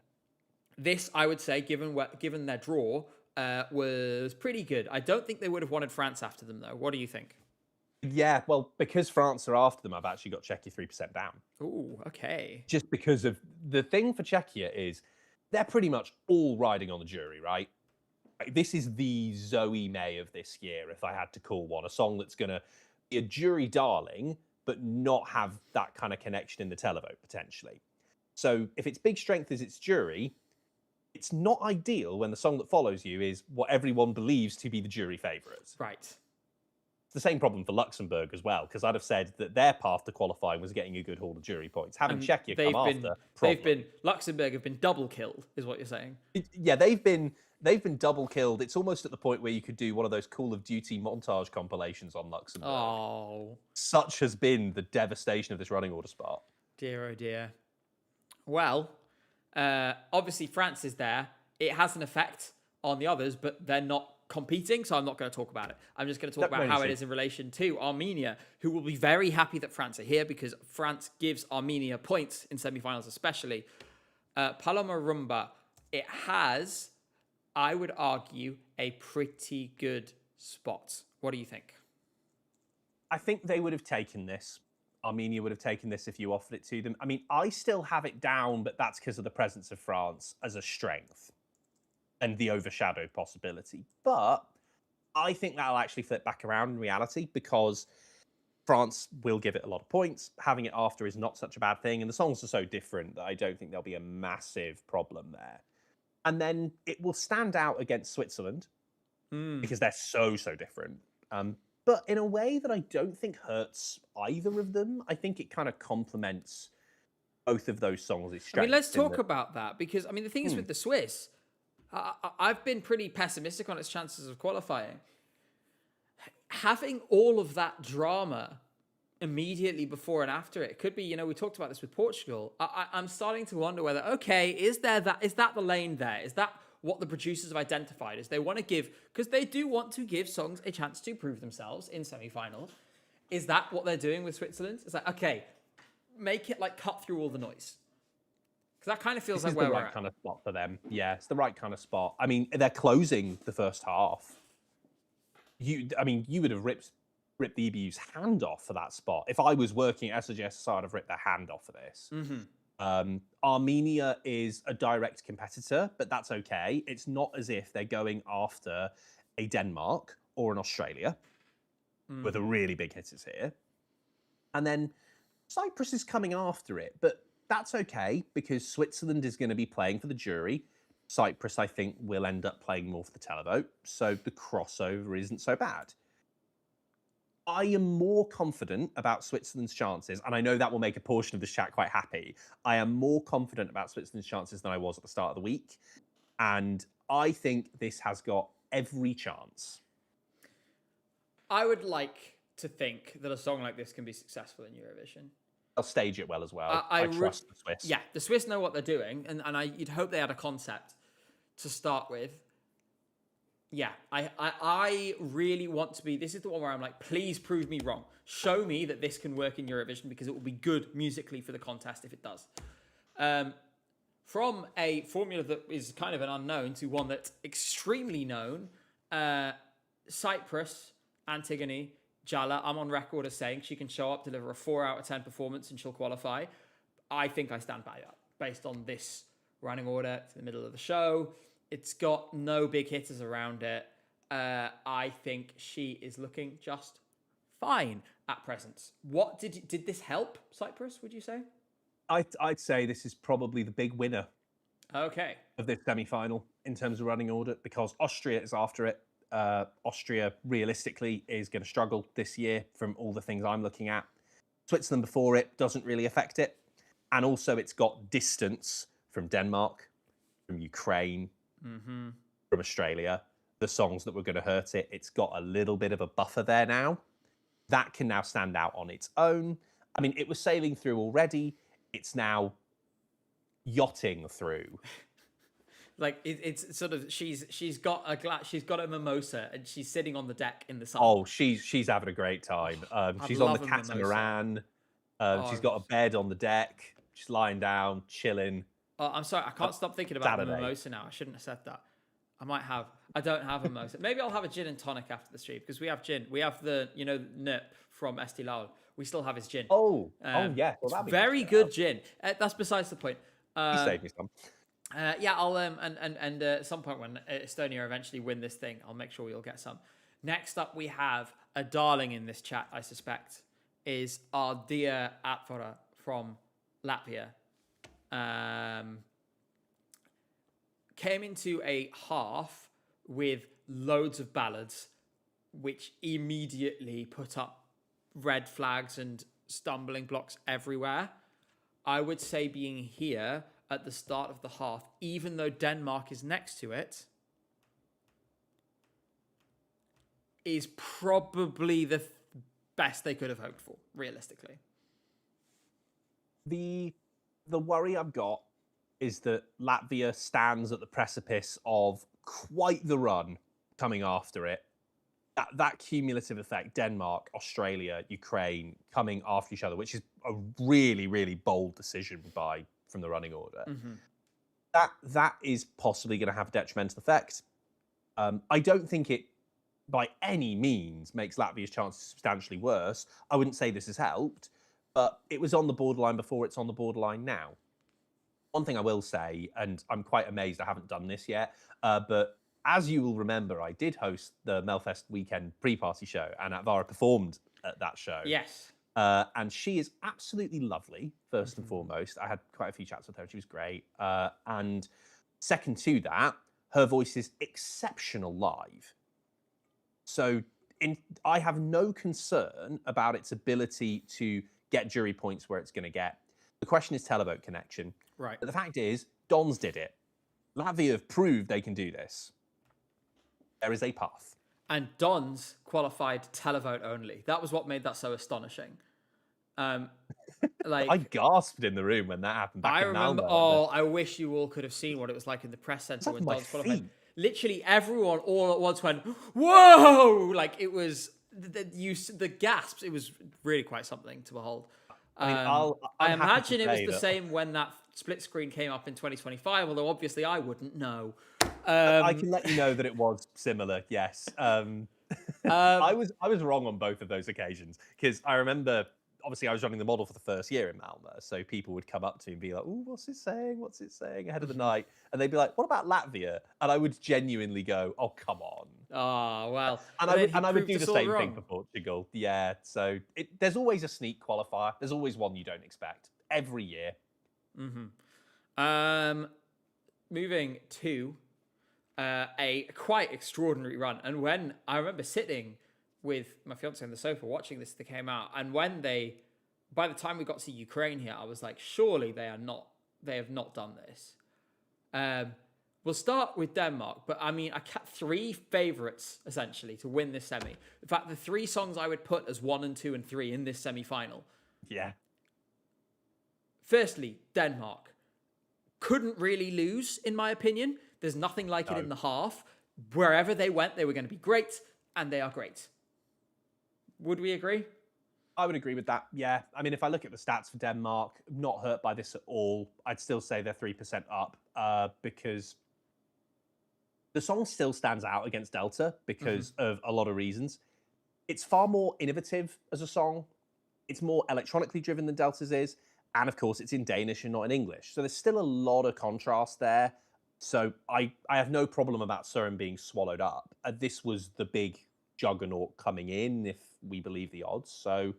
This, I would say, given their draw, was pretty good. I don't think they would have wanted France after them, though. What do you think? Yeah, well, because France are after them, I've actually got Czechia 3% down. Ooh, okay. Just because of the thing for Czechia is they're pretty much all riding on the jury, right? This is the Zoe May of this year, if I had to call one. A song that's going to be a jury darling, but not have that kind of connection in the televote, potentially. So if its big strength is its jury, it's not ideal when the song that follows you is what everyone believes to be the jury favourites. Right. It's the same problem for Luxembourg as well, because I'd have said that their path to qualifying was getting a good haul of jury points. Having Czechia come after, Luxembourg have been double killed, is what you're saying. Yeah, they've been double killed. It's almost at the point where you could do one of those Call of Duty montage compilations on Luxembourg. Oh. Such has been the devastation of this running order spot. Dear, oh dear. Well, obviously France is there. It has an effect on the others, but they're not competing, so I'm not going to talk about it. I'm just going to talk No, about no how need it to. is in relation to Armenia, who will be very happy that France are here because France gives Armenia points in semifinals, especially. Paloma Rumba, it has, I would argue, a pretty good spot. What do you think? I think they would have taken this. Armenia would have taken this if you offered it to them. I mean, I still have it down, but that's because of the presence of France as a strength and the overshadowed possibility. But I think that'll actually flip back around in reality because France will give it a lot of points. Having it after is not such a bad thing. And the songs are so different that I don't think there'll be a massive problem there. And then it will stand out against Switzerland because they're so, so different. But in a way that I don't think hurts either of them. I think it kind of complements both of those songs' strengths. I mean, let's talk about that because, I mean, the thing is with the Swiss, I've been pretty pessimistic on its chances of qualifying. Having all of that drama immediately before and after it could be, you know, we talked about this with Portugal. I'm starting to wonder whether, okay, is that the lane there? Is that what the producers have identified? Is they want to give, because they do want to give songs a chance to prove themselves in semi-final. Is that what they're doing with Switzerland? It's like, okay, make it like cut through all the noise. Because that kind of feels This like is where the we're right at. kind of spot for them. Yeah, it's the right kind of spot. I mean, they're closing the first half. You would have ripped the EBU's hand off for that spot. If I was working at SSGS, I'd have ripped their hand off for this. Armenia is a direct competitor, but that's okay. It's not as if they're going after a Denmark or an Australia, with the really big hitters here. And then Cyprus is coming after it, but that's okay because Switzerland is going to be playing for the jury. Cyprus, I think, will end up playing more for the televote, so the crossover isn't so bad. I am more confident about Switzerland's chances, and I know that will make a portion of this chat quite happy. I am more confident about Switzerland's chances than I was at the start of the week, and I think this has got every chance. I would like to think that a song like this can be successful in Eurovision. They'll stage it well as well. I trust the Swiss. Yeah, the Swiss know what they're doing, and you'd hope they had a concept to start with. Yeah, I really want to be. This is the one where I'm like, please prove me wrong. Show me that this can work in Eurovision because it will be good musically for the contest if it does. From a formula that is kind of an unknown to one that's extremely known, Cyprus, Antigone, Jala, I'm on record as saying she can show up, deliver a 4 out of 10 performance, and she'll qualify. I think I stand by that based on this running order to the middle of the show. It's got no big hitters around it. I think she is looking just fine at present. What did this help Cyprus, would you say? I'd say this is probably the big winner Okay. of this semi-final in terms of running order because Austria is after it. Austria, realistically, is going to struggle this year from all the things I'm looking at. Switzerland before it doesn't really affect it. And also it's got distance from Denmark, from Ukraine, from Australia, the songs that were going to hurt it. It's got a little bit of a buffer there now. That can now stand out on its own. I mean, it was sailing through already. It's now yachting through. Like it's sort of she's got a mimosa and she's sitting on the deck in the sun. Oh, she's having a great time. She's on the catamaran. She's got a bed on the deck. She's lying down, chilling. Oh, I'm sorry, I can't stop thinking about the mimosa now. I shouldn't have said that. I don't have a mimosa. Maybe I'll have a gin and tonic after the stream because we have gin. We have the Nip from Estee Lauder. We still have his gin. Oh yeah, well, it's very good gin. That's besides the point. You saved me some. Yeah, I'll and at some point when Estonia eventually win this thing, I'll make sure we'll get some. Next up, we have a darling in this chat. I suspect is our dear Atvara from Latvia. Came into a half with loads of ballads, which immediately put up red flags and stumbling blocks everywhere. I would say being here at the start of the half, even though Denmark is next to it, is probably the best they could have hoped for, realistically. The worry I've got is that Latvia stands at the precipice of quite the run coming after it. That cumulative effect, Denmark, Australia, Ukraine coming after each other, which is a really, really bold decision from the running order. That is possibly going to have a detrimental effect. I don't think it, by any means, makes Latvia's chances substantially worse. I wouldn't say this has helped, but it was on the borderline before, it's on the borderline now. One thing I will say, and I'm quite amazed I haven't done this yet, but as you will remember, I did host the Melfest weekend pre-party show, and Atvara performed at that show. Yes. And she is absolutely lovely, first and foremost. I had quite a few chats with her. She was great. And second to that, her voice is exceptional live. So I have no concern about its ability to get jury points where it's going to get. The question is televote connection. Right. But the fact is, Dons did it. Latvia have proved they can do this. There is a path. And Dons qualified televote only. That was what made that so astonishing. I gasped in the room when that happened. I remember. Malmo, I wish you all could have seen what it was like in the press center when Dons qualified. Feet. Literally, everyone all at once went, "Whoa!" Like it was the gasps. It was really quite something to behold. I imagine it was the same when that split screen came up in 2025. Although obviously I wouldn't know. I can let you know that it was similar. Yes, I was wrong on both of those occasions because I remember. Obviously, I was running the model for the first year in Malmo, so people would come up to me and be like, "Oh, what's it saying? What's it saying?" ahead of the night, and they'd be like, "What about Latvia?" And I would genuinely go, "Oh, come on." Oh well, and I would do the same thing for Portugal. Yeah, so there's always a sneak qualifier. There's always one you don't expect every year. Moving to a quite extraordinary run, and when I remember sitting with my fiance on the sofa watching this that came out, and when by the time we got to Ukraine here, I was like, surely they have not done this. We'll start with Denmark, but I mean, I kept three favourites essentially to win this semi. In fact, the three songs I would put as 1 and 2 and 3 in this semi-final. Yeah. Firstly, Denmark couldn't really lose, in my opinion. There's nothing like it in the half. Wherever they went, they were going to be great, and they are great. Would we agree? I would agree with that, yeah. I mean, if I look at the stats for Denmark, not hurt by this at all. I'd still say they're 3% up because the song still stands out against Delta because of a lot of reasons. It's far more innovative as a song. It's more electronically driven than Delta's is. And of course, it's in Danish and not in English. So there's still a lot of contrast there. So I have no problem about Surin being swallowed up. This was the big juggernaut coming in, if we believe the odds. So,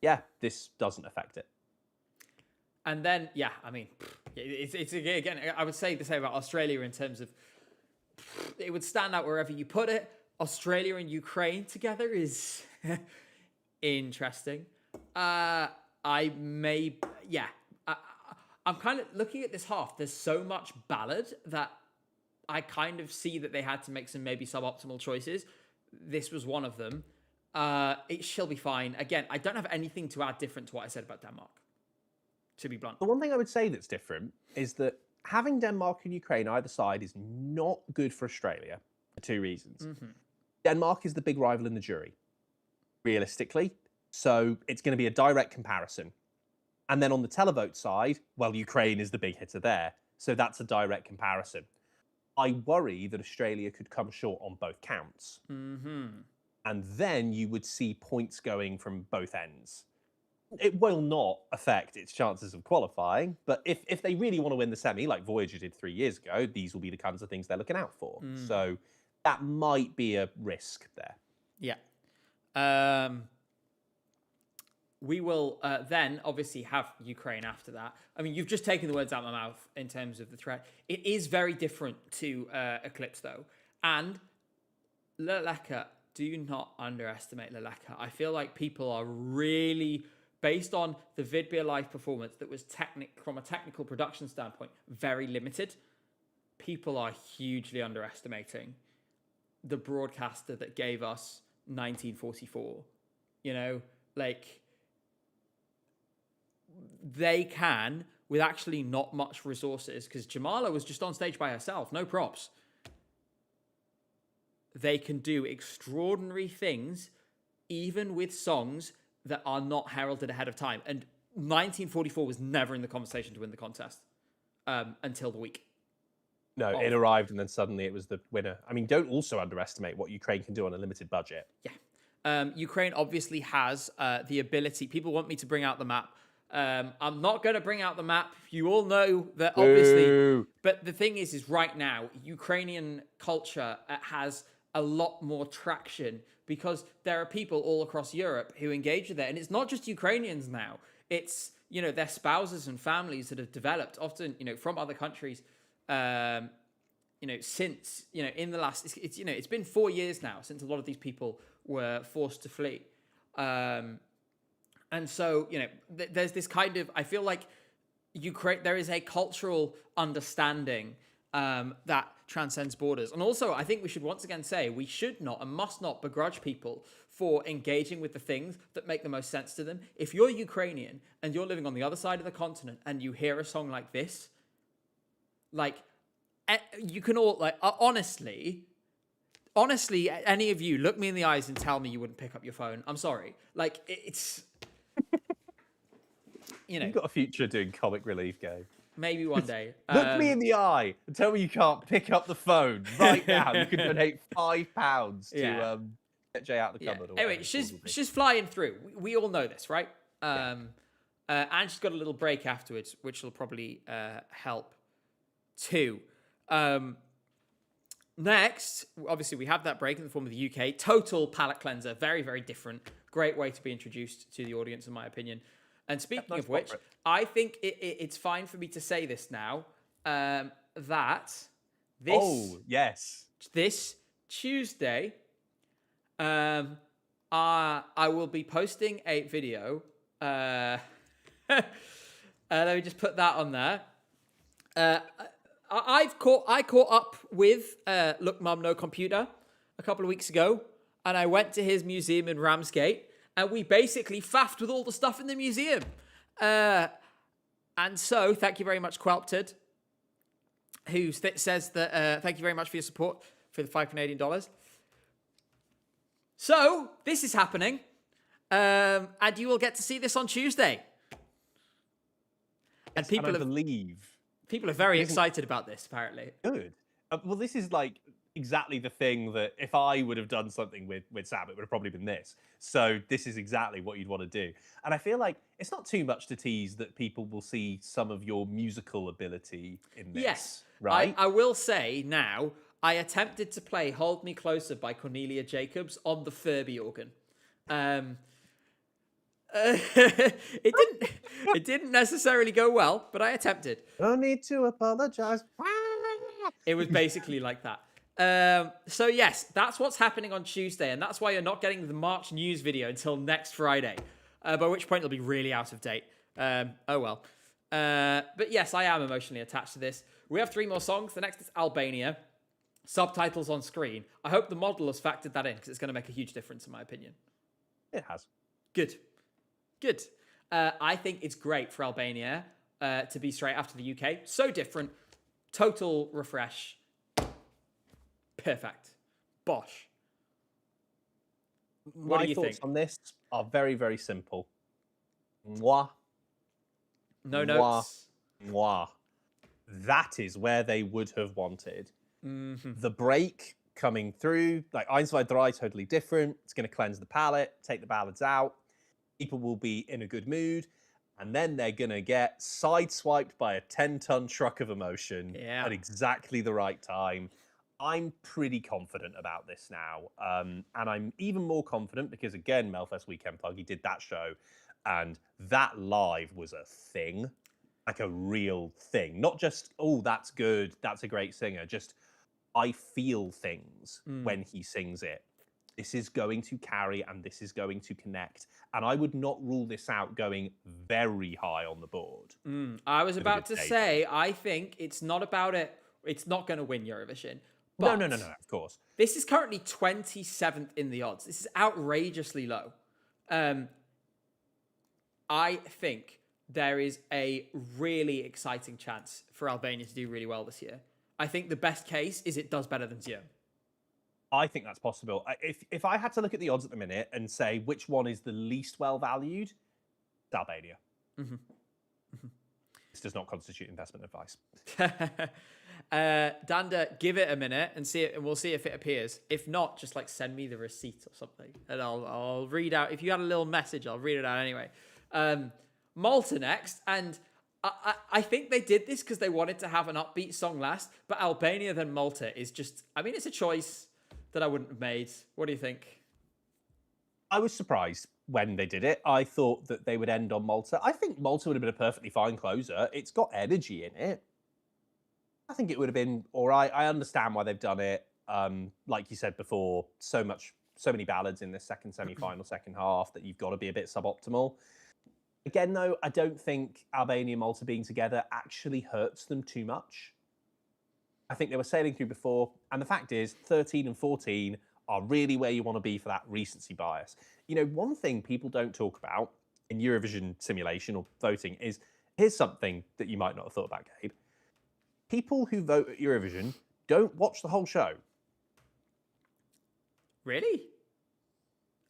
yeah, this doesn't affect it. And then, yeah, I mean, it's again, I would say the same about Australia in terms of it would stand out wherever you put it. Australia and Ukraine together is interesting. I'm kind of looking at this half. There's so much ballad that I kind of see that they had to make some maybe suboptimal choices. This was one of them. It shall be fine. Again, I don't have anything to add different to what I said about Denmark, to be blunt. The one thing I would say that's different is that having Denmark and Ukraine either side is not good for Australia for two reasons. Denmark is the big rival in the jury, realistically. So it's going to be a direct comparison. And then on the televote side, well, Ukraine is the big hitter there. So that's a direct comparison. I worry that Australia could come short on both counts. And then you would see points going from both ends. It will not affect its chances of qualifying, but if they really want to win the semi, like Voyager did 3 years ago, these will be the kinds of things they're looking out for. So that might be a risk there. Yeah. We will then obviously have Ukraine after that. I mean, you've just taken the words out of my mouth in terms of the threat. It is very different to Eclipse, though. And Leleka, do not underestimate Leleka. I feel like people are really, based on the Vidbir live performance that was from a technical production standpoint, very limited. People are hugely underestimating the broadcaster that gave us 1944. You know, like, they can, with actually not much resources, because Jamala was just on stage by herself, no props. they can do extraordinary things, even with songs that are not heralded ahead of time. And 1944 was never in the conversation to win the contest until the week. No, it arrived and then suddenly it was the winner. I mean, don't also underestimate what Ukraine can do on a limited budget. Yeah. Ukraine obviously has the ability. People want me to bring out the map. I'm not going to bring out the map. You all know that, obviously. Boo. But the thing is right now, Ukrainian culture has a lot more traction because there are people all across Europe who engage with it. And it's not just Ukrainians now. It's, their spouses and families that have developed, often, from other countries, since, in the last, it's been 4 years now since a lot of these people were forced to flee. And so, there's this kind of, I feel like there is a cultural understanding that transcends borders. And also, I think we should once again say we should not and must not begrudge people for engaging with the things that make the most sense to them. If you're Ukrainian and you're living on the other side of the continent and you hear a song like this, you can all, honestly, any of you, look me in the eyes and tell me you wouldn't pick up your phone. I'm sorry. It's... You've got a future doing comic relief, Gabe. Maybe one day. Look me in the eye and tell me you can't pick up the phone right now. You can donate £5 to get Jay out the cupboard. Or anyway, she's flying through. We all know this, right? And she's got a little break afterwards, which will probably help too. Next, obviously, we have that break in the form of the UK. Total palate cleanser. Very, very different. Great way to be introduced to the audience, in my opinion. And speaking of which, I think it's fine for me to say this now, that this... Oh, yes. This Tuesday, I will be posting a video. Let me just put that on there. I caught up with Look Mum No Computer a couple of weeks ago, and I went to his museum in Ramsgate, and we basically faffed with all the stuff in the museum. And so, thank you very much, Quelpted, who says that thank you very much for your support for the $5 Canadian. So, this is happening, and you will get to see this on Tuesday. And I believe people are very excited about this, apparently. Good. Well, this is exactly the thing that if I would have done something with Sam, it would have probably been this. So this is exactly what you'd want to do. And I feel like it's not too much to tease that people will see some of your musical ability in this. Yes. Right? I will say now, I attempted to play Hold Me Closer by Cornelia Jacobs on the Furby organ. It didn't necessarily go well, but I attempted. No need to apologize. It was basically like that. So yes, that's what's happening on Tuesday, and that's why you're not getting the March news video until next Friday, by which point it'll be really out of date. Oh well. But yes, I am emotionally attached to this. We have 3 more songs. The next is Albania. Subtitles on screen. I hope the model has factored that in because it's going to make a huge difference in my opinion. It has. Good. I think it's great for Albania to be straight after the UK. So different. Total refresh. Perfect. Bosh. What do you think? My thoughts on this are very, very simple. Mwah. No notes. Mwah. That is where they would have wanted. Mm-hmm. The break coming through, Eins, zwei, drei, totally different. It's going to cleanse the palate, take the ballads out. People will be in a good mood. And then they're going to get sideswiped by a 10-ton truck of emotion at exactly the right time. I'm pretty confident about this now. And I'm even more confident because, again, Melfest Weekend Plug, he did that show. And that live was a thing, like a real thing. Not just, oh, that's good, that's a great singer. Just, I feel things when he sings it. This is going to carry and this is going to connect. And I would not rule this out going very high on the board. I was about to say, I think it's not about it. It's not going to win Eurovision. But no, of course. This is currently 27th in the odds. This is outrageously low. I think there is a really exciting chance for Albania to do really well this year. I think the best case is it does better than Zio. I think that's possible. If I had to look at the odds at the minute and say which one is the least well valued, it's Albania. Mm-hmm. This does not constitute investment advice. Danda, give it a minute and see it, and we'll see if it appears. If not, just like send me the receipt or something, and I'll read out. If you had a little message, I'll read it out anyway. Malta next, and I think they did this because they wanted to have an upbeat song last. But Albania then Malta is just, I mean, it's a choice that I wouldn't have made. What do you think? I was surprised when they did it. I thought that they would end on Malta. I think Malta would have been a perfectly fine closer. It's got energy in it. I think it would have been all right. I understand why they've done it. Like you said before, so many ballads in this second semi-final, second half that you've got to be a bit suboptimal. Again, though, I don't think Albania and Malta being together actually hurts them too much. I think they were sailing through before, and the fact is 13 and 14 are really where you want to be for that recency bias. You know, one thing people don't talk about in Eurovision simulation or voting is, here's something that you might not have thought about, Gabe. People who vote at Eurovision don't watch the whole show. Really?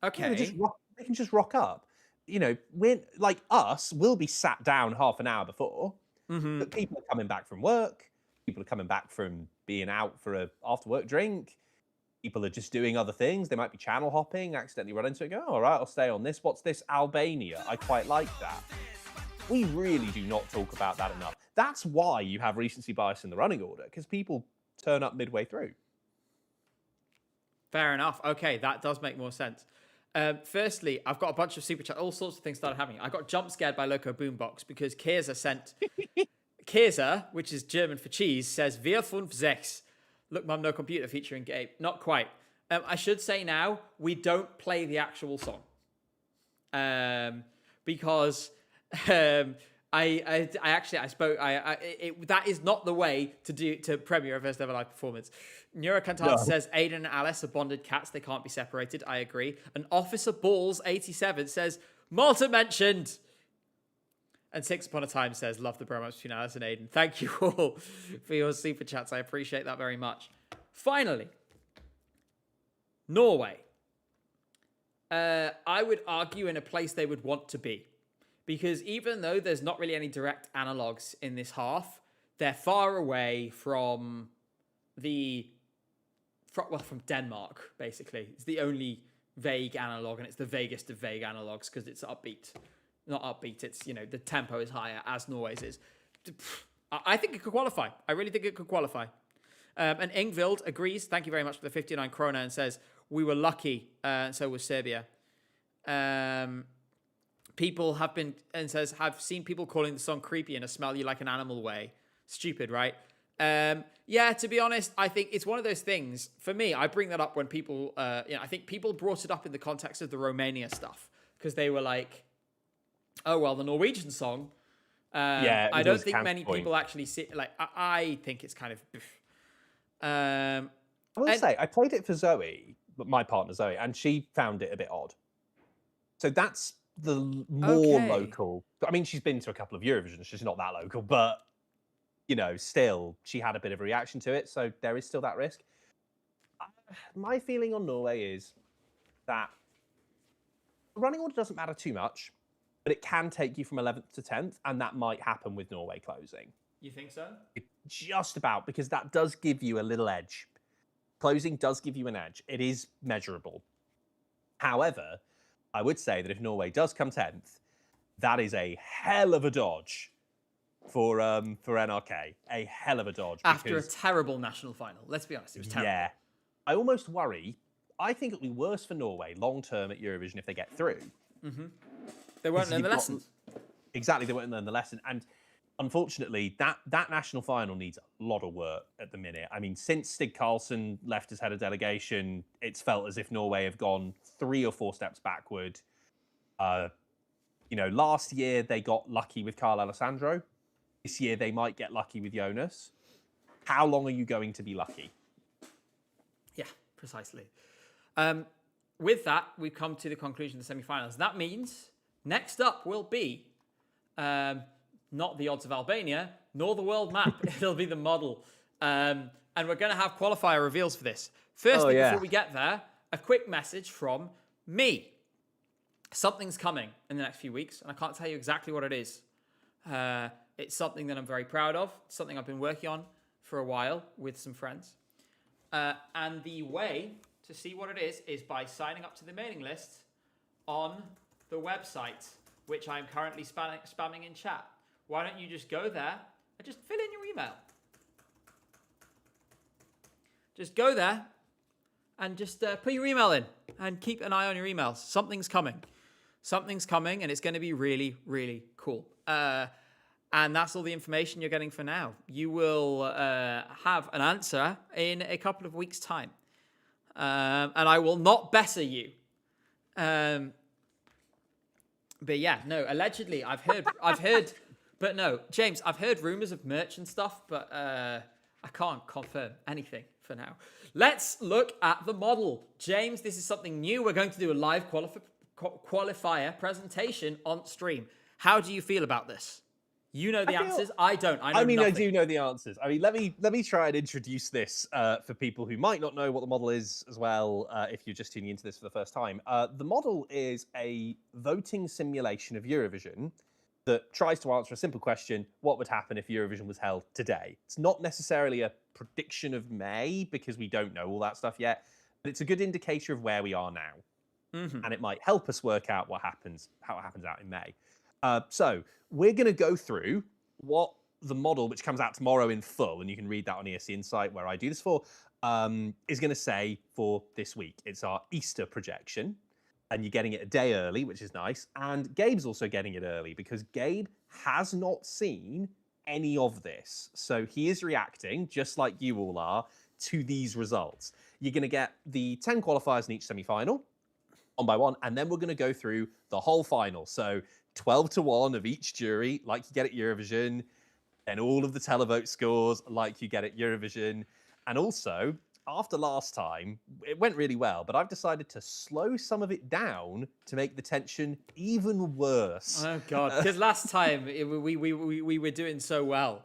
Okay. They can just rock up. You know, we're like us, we'll be sat down half an hour before, but people are coming back from work. People are coming back from being out for a after work drink. People are just doing other things. They might be channel hopping, accidentally run into it, go, all right, I'll stay on this. What's this? Albania. I quite like that. We really do not talk about that enough. That's why you have recency bias in the running order, because people turn up midway through. Fair enough. Okay, that does make more sense. Firstly, I've got a bunch of super chat. All sorts of things started happening. I got jump scared by Loco Boombox because Käse sent... Käse, which is German for cheese, says Wir 5-6. Look, Mum, no computer featuring Gabe. Not quite. I should say now, we don't play the actual song. Because that is not the way to premiere a first ever live performance. Neurocantat says Aiden and Alice are bonded cats. They can't be separated. I agree. And Officer Balls 87 says Malta mentioned. And Six Upon a Time says, love the bromance between Alice and Aiden. Thank you all for your super chats. I appreciate that very much. Finally, Norway. I would argue in a place they would want to be. Because even though there's not really any direct analogues in this half, they're far away from from Denmark, basically. It's the only vague analogue, and it's the vaguest of vague analogues because it's upbeat. Not upbeat, it's, you know, the tempo is higher, as Norway's is. I think it could qualify. I really think it could qualify. And Ingvild agrees. Thank you very much for the 59 krona, and says, we were lucky, and so was Serbia. People have been, and says, have seen people calling the song creepy in a smell you like an animal way. Stupid, right? Yeah, to be honest, I think it's one of those things. For me, I bring that up when people, I think people brought it up in the context of the Romania stuff. Because they were like, oh, well, the Norwegian song. I don't think many people actually see, like, I think it's kind of, I will say, I played it for Zoe, my partner Zoe, and she found it a bit odd. So that's the more local. I mean, she's been to a couple of Eurovisions. She's not that local, but, you know, still, she had a bit of a reaction to it. So there is still that risk. My feeling on Norway is that the running order doesn't matter too much, but it can take you from 11th to 10th, and that might happen with Norway closing. You think so? Just about, because that does give you a little edge. Closing does give you an edge. It is measurable. However, I would say that if Norway does come 10th, that is a hell of a dodge for NRK. A hell of a dodge. After a terrible national final. Let's be honest, it was terrible. Yeah. I almost worry. I think it'll be worse for Norway long-term at Eurovision if they get through. Mm-hmm. They won't learn the lessons. Exactly, they won't learn the lesson. And unfortunately, that national final needs a lot of work at the minute. I mean, since Stig Karlsson left as head of delegation, it's felt as if Norway have gone 3 or 4 steps backward. Last year they got lucky with Carl Alessandro. This year they might get lucky with Jonas. How long are you going to be lucky? Yeah, precisely. With that, we've come to the conclusion of the semi-finals. That means next up will be not the odds of Albania, nor the world map. It'll be the model. and we're going to have qualifier reveals for this. Firstly, before we get there, a quick message from me. Something's coming in the next few weeks, and I can't tell you exactly what it is. It's something that I'm very proud of, something I've been working on for a while with some friends. And the way to see what it is by signing up to the mailing list on the website, which I'm currently spamming in chat. Why don't you just go there and just fill in your email? Just go there and just put your email in and keep an eye on your emails. Something's coming. Something's coming, and it's going to be really, really cool. And that's all the information you're getting for now. You will have an answer in a couple of weeks' time. And I will not besser you. But yeah, no, allegedly, I've heard, but no, James, I've heard rumors of merch and stuff, but I can't confirm anything for now. Let's look at the model. James, this is something new. We're going to do a live qualifier presentation on stream. How do you feel about this? You know the answers. I don't. I know nothing. I do know the answers. I mean, let me try and introduce this for people who might not know what the model is as well, if you're just tuning into this for the first time. The model is a voting simulation of Eurovision that tries to answer a simple question: what would happen if Eurovision was held today? It's not necessarily a prediction of May, because we don't know all that stuff yet, but it's a good indicator of where we are now. Mm-hmm. And it might help us work out how it happens out in May. So we're going to go through what the model, which comes out tomorrow in full, and you can read that on ESC Insight, where I do this for, is going to say for this week. It's our Easter projection, and you're getting it a day early, which is nice. And Gabe's also getting it early, because Gabe has not seen any of this. So he is reacting, just like you all are, to these results. You're going to get the 10 qualifiers in each semi-final, one by one, and then we're going to go through the whole final. So 12-1 of each jury, like you get at Eurovision, and all of the televote scores, like you get at Eurovision. And also, after last time, it went really well, but I've decided to slow some of it down to make the tension even worse. Oh God! Because last time we were doing so well.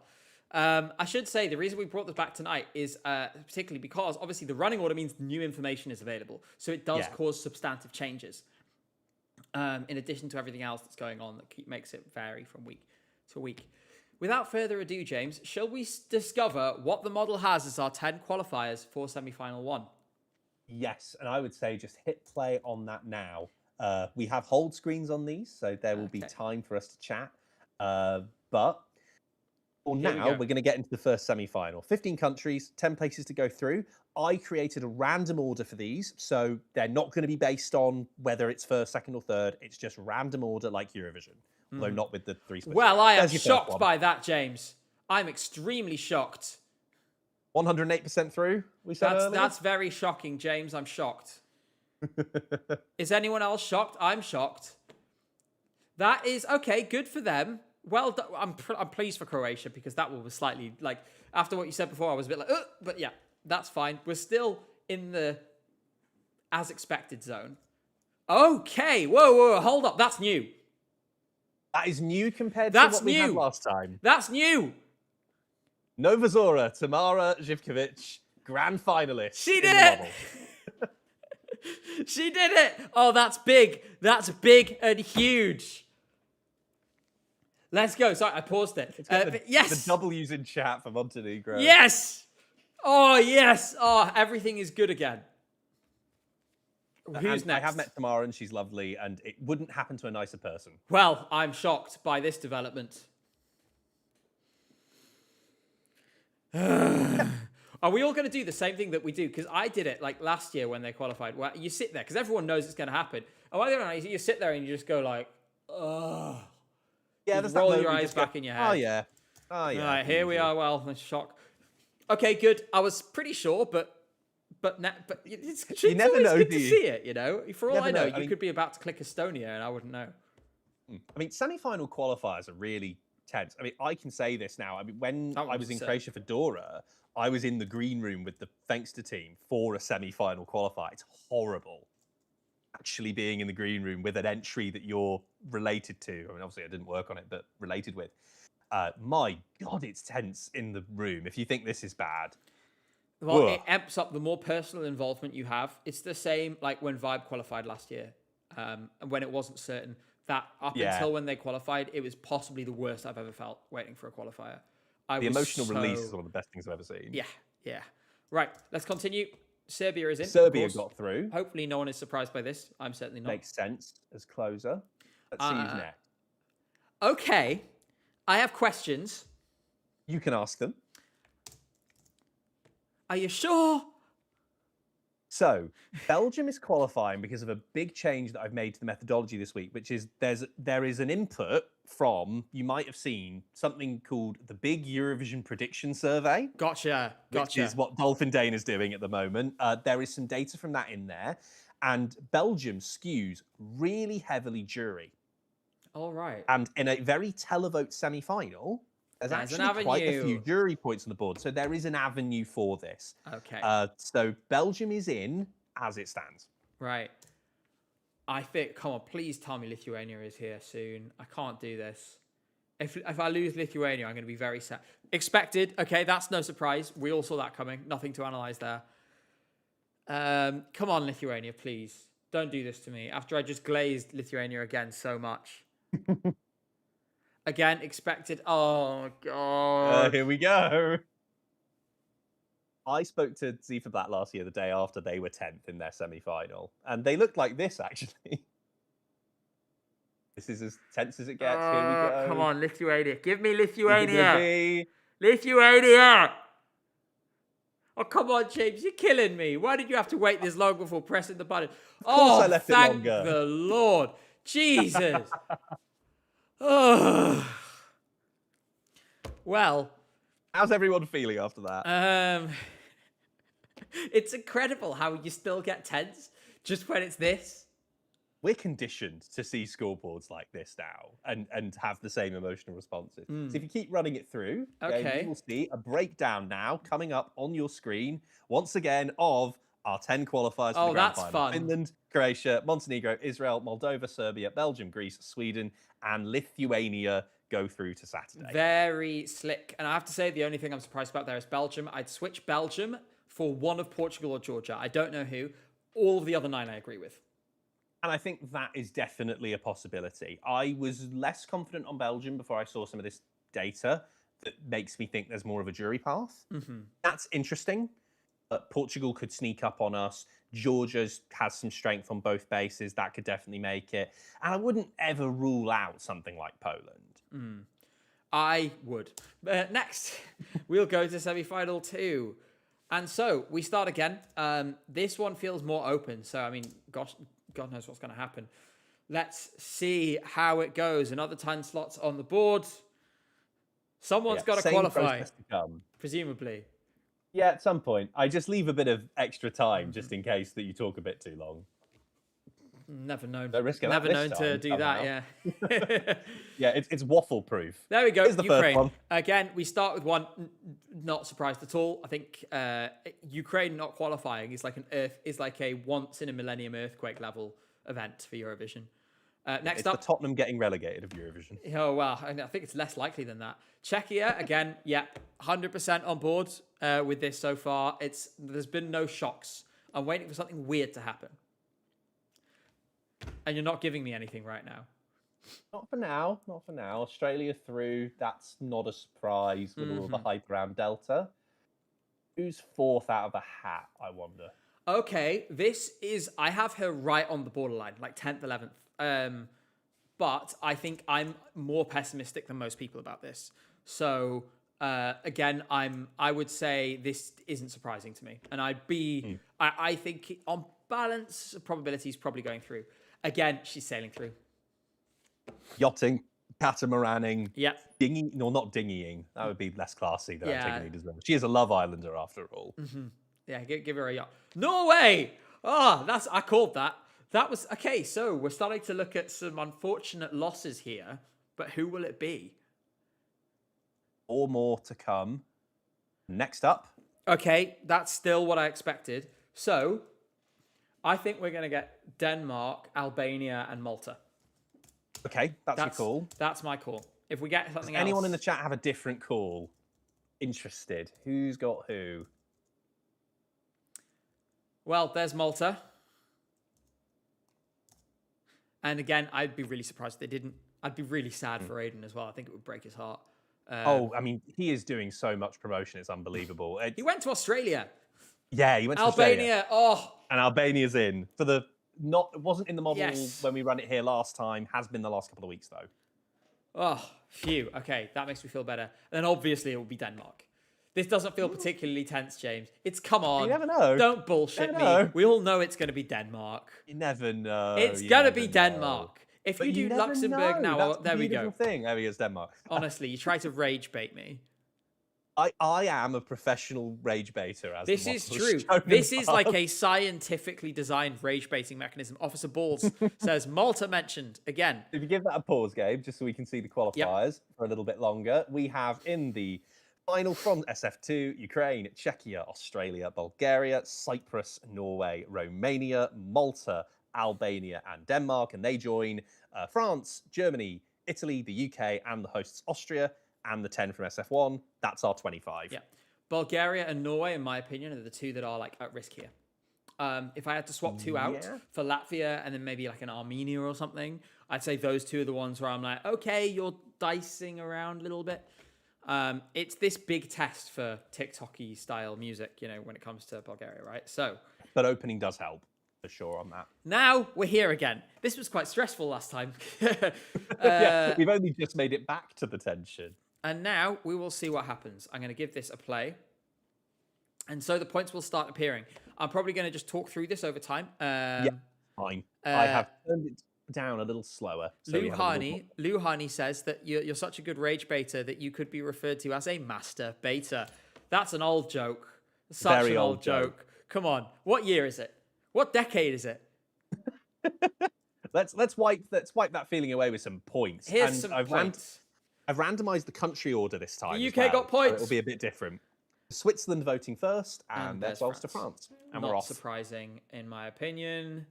I should say the reason we brought this back tonight is particularly because obviously the running order means new information is available, so it does cause substantive changes. In addition to everything else that's going on that makes it vary from week to week. Without further ado, James, shall we discover what the model has as our 10 qualifiers for semi-final 1? Yes, and I would say just hit play on that now. We have hold screens on these, so there will be time for us to chat. But for now, we're going to get into the first semi-final. 15 countries, 10 places to go through. I created a random order for these, so they're not going to be based on whether it's first, second, or third. It's just random order like Eurovision, although not with the three specific. Well, I am shocked by that, James. I'm extremely shocked. 108% through, we said earlier? That's very shocking, James. I'm shocked. Is anyone else shocked? I'm shocked. That is, okay, good for them. Well, I'm pleased for Croatia, because that was slightly, like, after what you said before, I was a bit like, but yeah, that's fine. We're still in the as expected zone. Okay, whoa, hold up. That's new. That is new compared to what we had last time. That's new. Nova Zora, Tamara Zivkovic, grand finalist. She did it! She did it! Oh, that's big. That's big and huge. Let's go. Sorry, I paused it. Yes. The W's in chat for Montenegro. Yes. Oh, yes. Oh, everything is good again. Who's next? I have met Tamara, and she's lovely, and it wouldn't happen to a nicer person. Well, I'm shocked by this development. Are we all going to do the same thing that we do? Because I did it like last year when they qualified. Well, you sit there, because everyone knows it's going to happen. Oh, I don't know. You sit there and you just go like, ugh. Yeah, just roll your eyes back in your head. Oh, yeah. All right, here we are. Well, that's shock. Okay, good. I was pretty sure, but it's you never know, good to see it, you know? For all I know, you mean, could be about to click Estonia and I wouldn't know. I mean, semi-final qualifiers are really tense. I mean, I can say this now. I mean, when I was in Croatia for Dora, I was in the green room with the Thankster team for a semi-final qualifier. It's horrible actually being in the green room with an entry that you're related to. I mean, obviously I didn't work on it, but related with. My God, it's tense in the room if you think this is bad. Well, Whoa. it amps up the more personal involvement you have. It's the same like when Vibe qualified last year, and when it wasn't certain that up Yeah. until when they qualified, it was possibly the worst I've ever felt waiting for a qualifier. I The was emotional release is so one of the best things I've ever seen. yeah. Right, let's continue. Serbia is in. Of Serbia course. got through. Hopefully, no one is surprised by this. I'm certainly not. Makes sense as closer. Let's see who's next. Okay, I have questions. You can ask them. Are you sure? So, Belgium is qualifying because of a big change that I've made to the methodology this week, which is there is an input from, you might have seen, something called the Big Eurovision Prediction Survey. Gotcha. Which is what Dolphin Dane is doing at the moment. There is some data from that in there. And Belgium skews really heavily jury. All right. And in a very televote semi-final, there's actually quite a few jury points on the board. So there is an avenue for this. Okay. So Belgium is in as it stands. Right. I think, come on, please tell me Lithuania is here soon. I can't do this. If I lose Lithuania, I'm going to be very sad. Expected. Okay, that's no surprise. We all saw that coming. Nothing to analyze there. Come on, Lithuania, please. Don't do this to me. After I just glazed Lithuania again so much. Again, expected. Oh, God. Here we go. I spoke to Zifa Black last year, the day after they were 10th in their semi-final. And they looked like this, actually. This is as tense as it gets. Here we go. Come on, Lithuania. Give me Lithuania. Lithuania. Lithuania. Oh, come on, James. You're killing me. Why did you have to wait this long before pressing the button? Of course I left it thank longer. the Lord. Jesus. Oh. Well. How's everyone feeling after that? It's incredible how you still get tense just when it's this. We're conditioned to see scoreboards like this now and have the same emotional responses. So if you keep running it through, Okay. you will see a breakdown now coming up on your screen once again of our 10 qualifiers for the grand final. Fun. Finland, Croatia, Montenegro, Israel, Moldova, Serbia, Belgium, Greece, Sweden, and Lithuania go through to Saturday. Very slick. And I have to say, the only thing I'm surprised about there is Belgium. I'd switch Belgium for one of Portugal or Georgia. I don't know who. All of the other 9 I agree with. And I think that is definitely a possibility. I was less confident on Belgium before I saw some of this data that makes me think there's more of a jury path. That's interesting. Portugal could sneak up on us. Georgia has some strength on both bases. That could definitely make it. And I wouldn't ever rule out something like Poland. I would. Next, we'll go to semi-final 2. And so we start again. This one feels more open. So, I mean, gosh, God knows what's going to happen. Let's see how it goes. Another 10 slots on the board. Someone's got to qualify, presumably. Yeah, at some point. I just leave a bit of extra time just in case that you talk a bit too long. Never known. No risk of Never that known this to time, do somehow. that, yeah. Yeah, it's waffle proof. There we go. Here's the Ukraine. first one. Again, we start with one. Not surprised at all. I think Ukraine not qualifying is like a once in a millennium earthquake level event for Eurovision. Next it's up, the Tottenham getting relegated of Eurovision. Oh well, I think it's less likely than that. Czechia again, yeah, 100% on board with this so far. There's been no shocks. I'm waiting for something weird to happen, and you're not giving me anything right now. Not for now. Not for now. Australia through. That's not a surprise with all the hype around Delta. Who's fourth out of the hat, I wonder? Okay, I have her right on the borderline, like 10th, 11th. But I think I'm more pessimistic than most people about this. So again, I would say this isn't surprising to me. And I think on balance, probability is probably going through. Again, she's sailing through. Yachting, catamaraning, Yep. dinghy. No, not dinghying. That would be less classy than Antigone does. She is a Love Islander after all. Yeah, give her a yacht. Norway! I called that. That was, okay, so we're starting to look at some unfortunate losses here, but who will it be? 4 more to come. Next up. Okay, that's still what I expected. So, I think we're going to get Denmark, Albania, and Malta. Okay, that's your call. That's my call. If we get something else... Anyone in the chat have a different call? Interested. Who's got who? Well, there's Malta. And again, I'd be really surprised if they didn't. I'd be really sad for Aiden as well. I think it would break his heart. Oh, I mean, he is doing so much promotion. It's unbelievable. He went to Australia. Yeah, he went to Australia. Albania. Oh, And Albania's in for the not. It wasn't in the model Yes. when we ran it here last time. Has been the last couple of weeks though. oh, phew. Okay, that makes me feel better. And then obviously it will be Denmark. This doesn't feel particularly tense, James. It's come on. You never know. Don't bullshit Never me. know. We all know it's going to be Denmark. You never know. It's You going to never be know. Denmark. If But you do never Luxembourg know. now, That's well, there the we beautiful go. thing. There we go. It's Denmark. Honestly, you try to rage bait me. I am a professional rage baiter. As This the is model has true. shown This in is the like past. a scientifically designed rage baiting mechanism. Officer Balls says Malta mentioned again. If you give that a pause, Gabe, just so we can see the qualifiers for a little bit longer, we have in the final from SF2, Ukraine, Czechia, Australia, Bulgaria, Cyprus, Norway, Romania, Malta, Albania, and Denmark. And they join France, Germany, Italy, the UK, and the hosts Austria, and the 10 from SF1. That's our 25. Yeah. Bulgaria and Norway, in my opinion, are the two that are like at risk here. If I had to swap two out Yeah. for Latvia and then maybe like an Armenia or something, I'd say those two are the ones where I'm like, okay, you're dicing around a little bit. It's this big test for TikTok-y style music, you know, when it comes to Bulgaria, right? So, But opening does help, for sure, on that. now we're here again. This was quite stressful last time. Yeah, we've only just made it back to the tension. And now we will see what happens. I'm going to give this a play. And so the points will start appearing. I'm probably going to just talk through this over time. Fine. I have turned it down a little slower. So we have a little Lou Harney says that you're such a good rage baiter that you could be referred to as a master baiter. That's an old joke. Such Very an old old joke. Come on. What year is it? What decade is it? Let's wipe that feeling away with some points. Here's And some I've points. I've randomized the country order this time. The as UK got well, so points. it'll be a bit different. Switzerland voting first, and there's there's Wales to France. And Not we're off. surprising, in my opinion.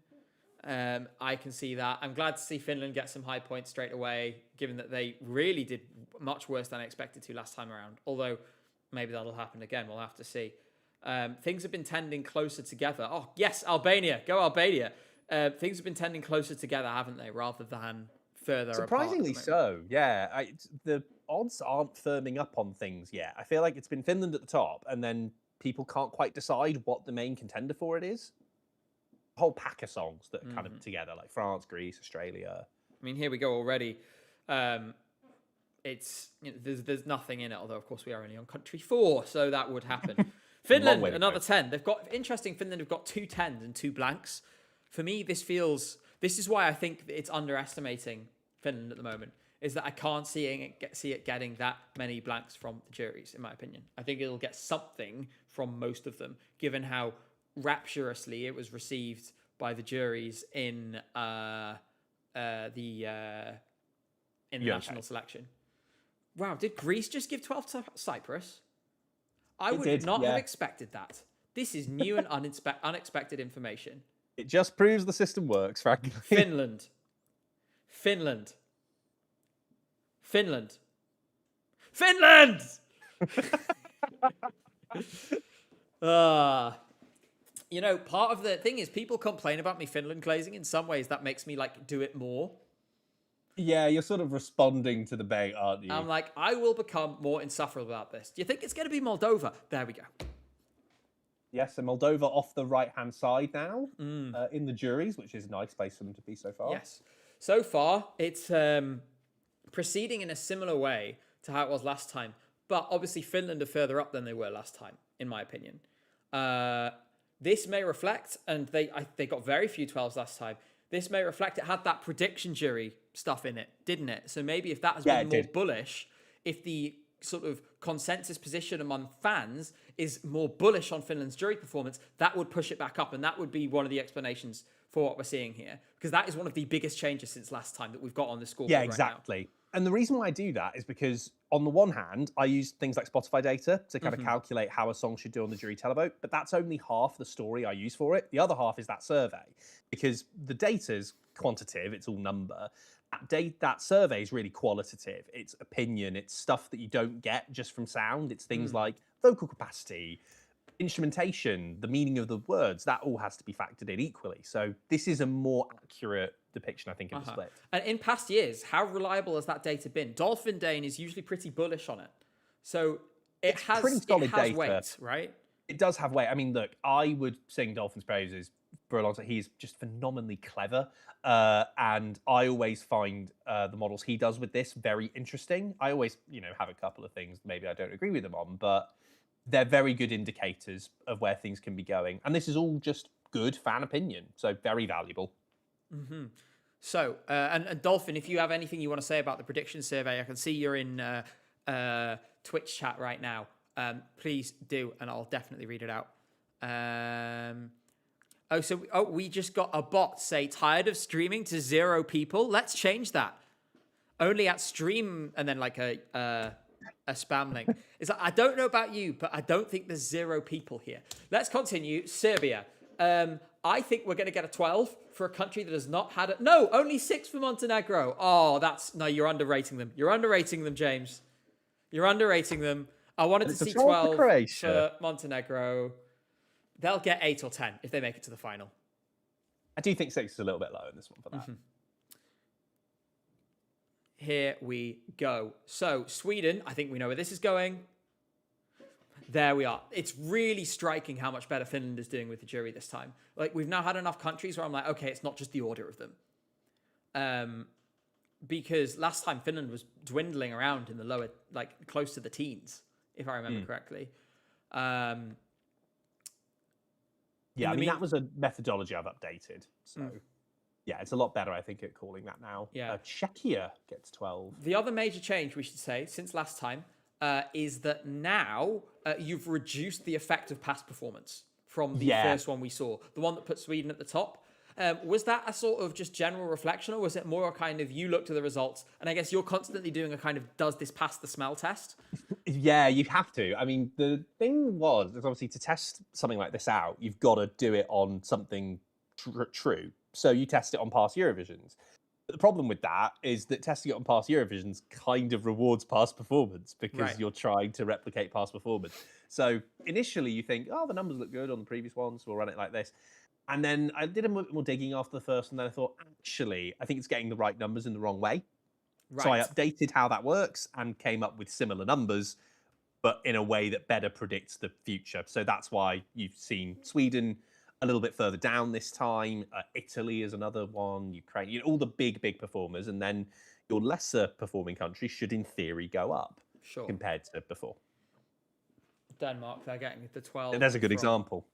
I can see that. I'm glad to see Finland get some high points straight away, given that they really did much worse than I expected to last time around. Although, maybe that'll happen again. We'll have to see. Things have been tending closer together. Oh, yes, Albania. Go Albania. Things have been tending closer together, haven't they, rather than further apart. Surprisingly so, yeah. The odds aren't firming up on things yet. I feel like it's been Finland at the top, and then people can't quite decide what the main contender for it is. A whole pack of songs that are kind of together, like France, Greece, Australia. I mean, here we go already. It's there's nothing in it, although of course we are only on country 4, so that would happen. Finland, way to another go. 10. They've got interesting. Finland have got 2 10s and 2 blanks. For me, this is why I think it's underestimating Finland at the moment. Is that I can't see it getting that many blanks from the juries, in my opinion. I think it'll get something from most of them, given how rapturously it was received by the juries in the national selection. Wow, did Greece just give 12 to Cyprus? I would not have expected that. This is new and unexpected information. It just proves the system works, frankly. Finland. You know, part of the thing is people complain about me Finland glazing. In some ways, that makes me like do it more. Yeah, you're sort of responding to the bait, aren't you? I'm like, I will become more insufferable about this. Do you think it's going to be Moldova? There we go. Yes, and Moldova off the right-hand side now in the juries, which is a nice place for them to be so far. Yes. So far, it's proceeding in a similar way to how it was last time. But obviously, Finland are further up than they were last time, in my opinion. This may reflect, and they got very few 12s last time. This may reflect it had that prediction jury stuff in it, didn't it? So maybe if that has been more bullish, if the sort of consensus position among fans is more bullish on Finland's jury performance, that would push it back up. And that would be one of the explanations for what we're seeing here. Because that is one of the biggest changes since last time that we've got on the scoreboard. Yeah, exactly. Right now. And the reason why I do that is because, on the one hand, I use things like Spotify data to kind of calculate how a song should do on the jury televote, but that's only half the story I use for it. The other half is that survey, because the data's quantitative, it's all number. That survey is really qualitative. It's opinion, it's stuff that you don't get just from sound. It's things like vocal capacity, instrumentation, the meaning of the words, that all has to be factored in equally. So this is a more accurate depiction, I think, of the split. And in past years, how reliable has that data been? Dolphin Dane is usually pretty bullish on it. So It's pretty solid data. weight, right? It does have weight. I mean, look, I would sing Dolphin's praises for a long time. He's just phenomenally clever. And I always find the models he does with this very interesting. I always, have a couple of things maybe I don't agree with him on, but they're very good indicators of where things can be going. And this is all just good fan opinion. So very valuable. Mm-hmm. So, and Dolphin, if you have anything you want to say about the prediction survey, I can see you're in Twitch chat right now. Please do, and I'll definitely read it out. We just got a bot say, tired of streaming to 0 people. Let's change that. Only at stream, and then like a spam link. It's like, I don't know about you, but I don't think there's 0 people here. Let's continue. Serbia. I think we're going to get a 12 for a country that has not had no, only 6 for Montenegro. Oh, you're underrating them. You're underrating them, James. You're underrating them. I wanted to see 12 for Montenegro. They'll get 8 or 10 if they make it to the final. I do think 6 is a little bit low in this one for that. Mm-hmm. Here we go. So, Sweden, I think we know where this is going. There we are. It's really striking how much better Finland is doing with the jury this time. Like, we've now had enough countries where I'm like, okay, it's not just the order of them. Because last time Finland was dwindling around in the lower, like, close to the teens, if I remember correctly. Yeah, that was a methodology I've updated. So, yeah, it's a lot better, I think, at calling that now. Yeah. Czechia gets 12. The other major change, we should say, since last time, is that now you've reduced the effect of past performance from the first one we saw, the one that put Sweden at the top. Was that a sort of just general reflection, or was it more a kind of you looked at the results, and I guess you're constantly doing a kind of does this pass the smell test? Yeah, you have to. I mean, the thing is obviously to test something like this out, you've got to do it on something true. So you test it on past Eurovisions. But the problem with that is that testing it on past Eurovisions kind of rewards past performance because you're trying to replicate past performance. So initially you think, oh, the numbers look good on the previous ones, so we'll run it like this. And then I did a bit more digging after the first, and then I thought, actually, I think it's getting the right numbers in the wrong way. Right. So I updated how that works and came up with similar numbers, but in a way that better predicts the future. So that's why you've seen Sweden a little bit further down this time. Italy is another one, Ukraine, all the big performers. And then your lesser performing countries should, in theory, go up compared to before. Denmark, they're getting the 12. And there's a good example.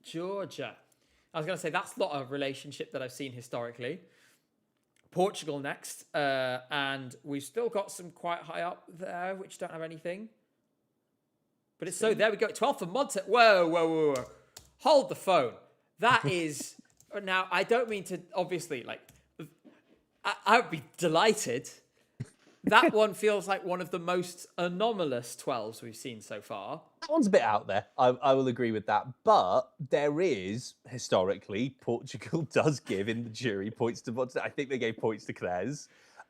Georgia. I was going to say, that's not a relationship that I've seen historically. Portugal next. And we've still got some quite high up there, which don't have anything. But it's there we go. 12 for Monte. Whoa. Hold the phone. That is... Now, I don't mean to... Obviously, like... I would be delighted. That one feels like one of the most anomalous 12s we've seen so far. That one's a bit out there. I will agree with that. But there is, historically, Portugal does give in the jury points to Montenegro. I think they gave points to Claire's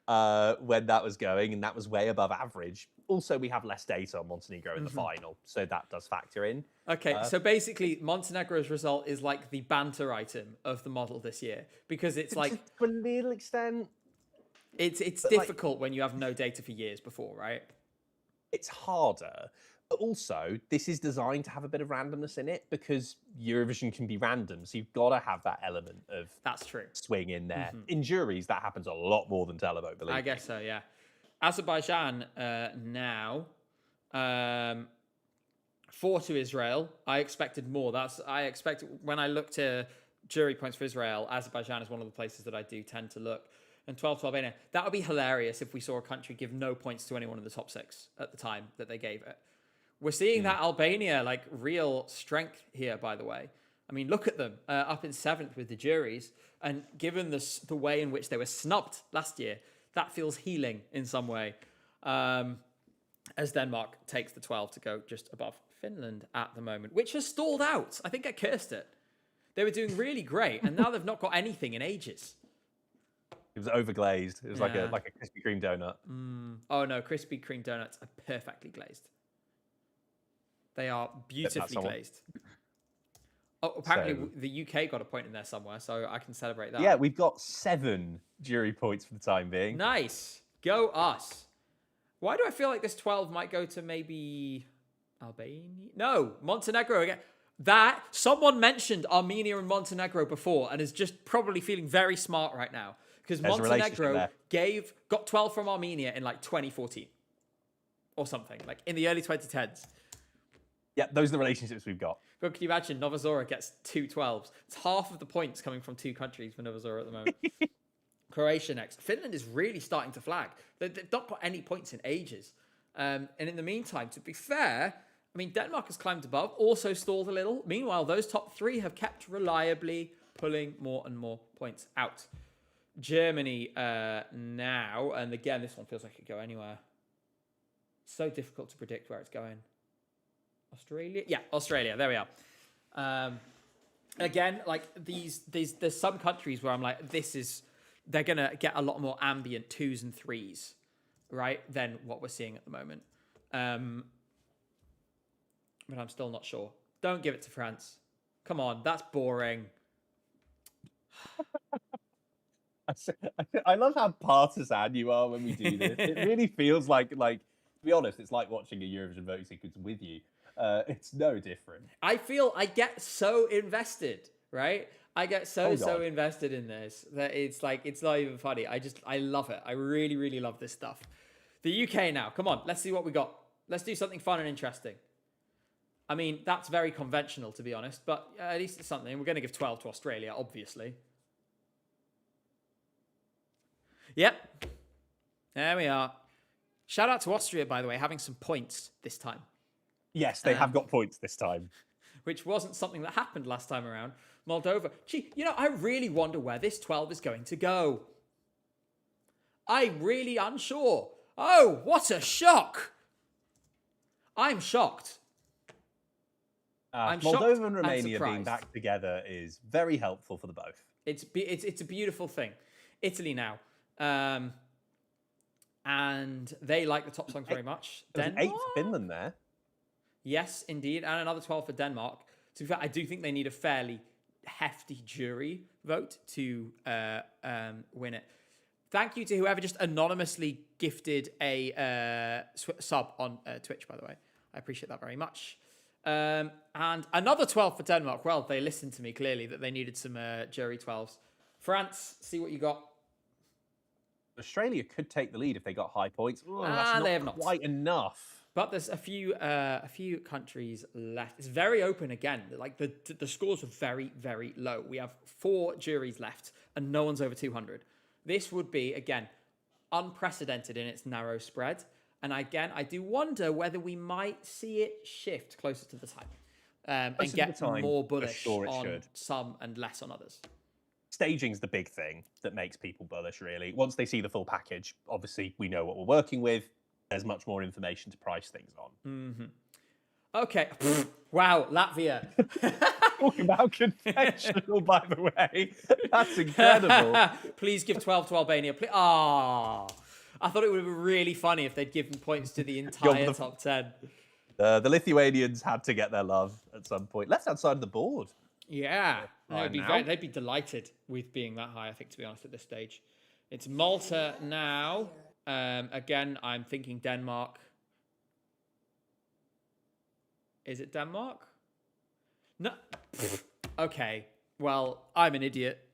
when that was going, and that was way above average. Also, we have less data on Montenegro in the final, so that does factor in. Okay, so basically, Montenegro's result is like the banter item of the model this year, because it's like... To a little extent... It's difficult when you have no data for years before, right? It's harder. But also, this is designed to have a bit of randomness in it because Eurovision can be random. So you've got to have that element of swing in there. In juries, that happens a lot more than televote, believe me. I guess so, yeah. Azerbaijan now. 4 to Israel. I expected more. When I looked at jury points for Israel, Azerbaijan is one of the places that I do tend to look. And 12 to Albania. That would be hilarious if we saw a country give no points to anyone in the top 6 at the time that they gave it. We're seeing that Albania, like, real strength here, by the way. I mean, look at them up in 7th with the juries. And given the way in which they were snubbed last year, that feels healing in some way. As Denmark takes the 12 to go just above Finland at the moment, which has stalled out. I think I cursed it. They were doing really great, and now they've not got anything in ages. It was overglazed. It was like a Krispy Kreme donut. Oh no, Krispy Kreme donuts are perfectly glazed. They are beautifully someone. glazed. Oh, apparently So- the UK got a point in there somewhere, so I can celebrate that. Yeah, we've got 7 jury points for the time being. Nice. Go us. Why do I feel like this 12 might go to maybe Albania? No, Montenegro again. That someone mentioned Armenia and Montenegro before and is just probably feeling very smart right now because There's a relationship Montenegro there. got 12 from Armenia in like 2014 or something, like in the early 2010s. Yeah, those are the relationships we've got. But can you imagine Novozora gets 2 12s? It's half of the points coming from 2 countries for Novozora at the moment. Croatia next. Finland is really starting to flag. They've not got any points in ages. And in the meantime, to be fair, I mean, Denmark has climbed above, also stalled a little. Meanwhile, those top 3 have kept reliably pulling more and more points out. Germany now, and again, this one feels like it could go anywhere. So difficult to predict where it's going. Australia? Yeah, Australia. There we are. Again, like there's some countries where I'm like, they're going to get a lot more ambient 2s and 3s, right, than what we're seeing at the moment. But I'm still not sure. Don't give it to France. Come on, that's boring. I love how partisan you are when we do this. It really feels like, to be honest, it's like watching a Eurovision voting sequence with you. It's no different. I get so invested, right? I get so invested in this that it's not even funny. I love it. I really, really love this stuff. The UK now. Come on, let's see what we got. Let's do something fun and interesting. I mean, that's very conventional, to be honest, but at least it's something. We're going to give 12 to Australia, obviously. Yep. There we are. Shout out to Austria, by the way, having some points this time. Yes, they have got points this time. Which wasn't something that happened last time around. Moldova. Gee, I really wonder where this 12 is going to go. I'm really unsure. Oh, what a shock. I'm shocked. I'm Moldova shocked and Romania being surprised. back together is very helpful for the both. It's a beautiful thing. Italy now. And they like the top songs very much. There's an 8 for Finland there. Yes, indeed. And another 12 for Denmark. To be fair, I do think they need a fairly hefty jury vote to win it. Thank you to whoever just anonymously gifted a sub on Twitch, by the way. I appreciate that very much. And another 12 for Denmark. Well, they listened to me clearly that they needed some jury 12s. France, see what you got. Australia could take the lead if they got high points. That's they have not quite enough. But there's a few countries left. It's very open again. Like the scores are very, very low. We have 4 juries left, and no one's over 200. This would be again unprecedented in its narrow spread. And again, I do wonder whether we might see it shift closer to the time and get more bullish on some and less on others. Staging's the big thing that makes people bullish, really. Once they see the full package, obviously we know what we're working with. There's much more information to price things on. Mm-hmm. Okay. Wow, Latvia. Talking about conventional, by the way. That's incredible. Please give 12 to Albania. I thought it would have been really funny if they'd given points to the entire top 10. The Lithuanians had to get their love at some point. Left outside of the board. Yeah. They'd be delighted with being that high, I think, to be honest, at this stage. It's Malta now. Again, I'm thinking Denmark. Is it Denmark? No. Okay. Well, I'm an idiot.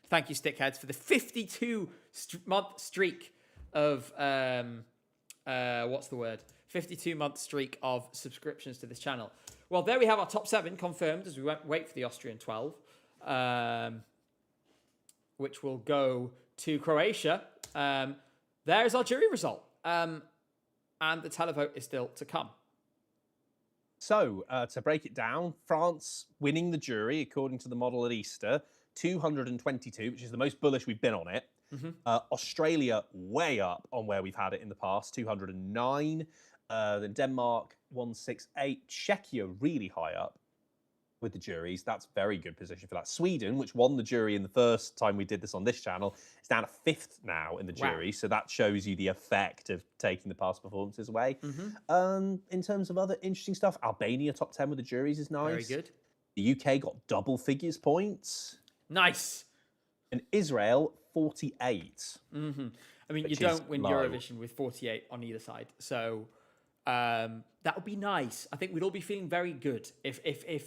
Thank you, Stickheads, for the 52-month streak of 52-month streak of subscriptions to this channel. Well, there we have our top 7 confirmed as we wait for the Austrian 12, which will go to Croatia. There's our jury result. And the televote is still to come. So, to break it down, France winning the jury, according to the model at Easter, 222, which is the most bullish we've been on it. Mm-hmm. Australia way up on where we've had it in the past, 209. Then Denmark, 168. Czechia really high up. with the juries. That's very good position for that. Sweden, which won the jury in the first time we did this on this channel, is down to 5th now in the jury. So that shows you the effect of taking the past performances away. In terms of other interesting stuff, Albania top 10 with the juries is nice. Very good. The UK got double figures points. Nice. And Israel, 48. I mean, you Which don't is win low. Eurovision with 48 on either side. So that would be nice. I think we'd all be feeling very good if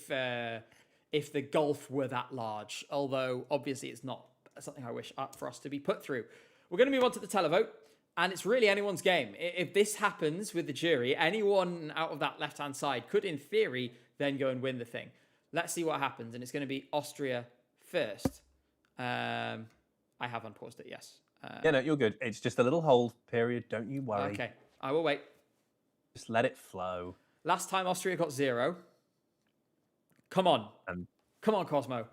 the gulf were that large. Although, obviously, it's not something I wish for us to be put through. We're going to move on to the televote. And it's really anyone's game. If this happens with the jury, anyone out of that left-hand side could, in theory, then go and win the thing. Let's see what happens. And it's going to be Austria first. I have unpaused it, yes. Yeah, no, you're good. It's just a little hold period. Don't you worry. Okay, I will wait. Just let it flow. Last time Austria got 0. Come on. Come on, Cosmo.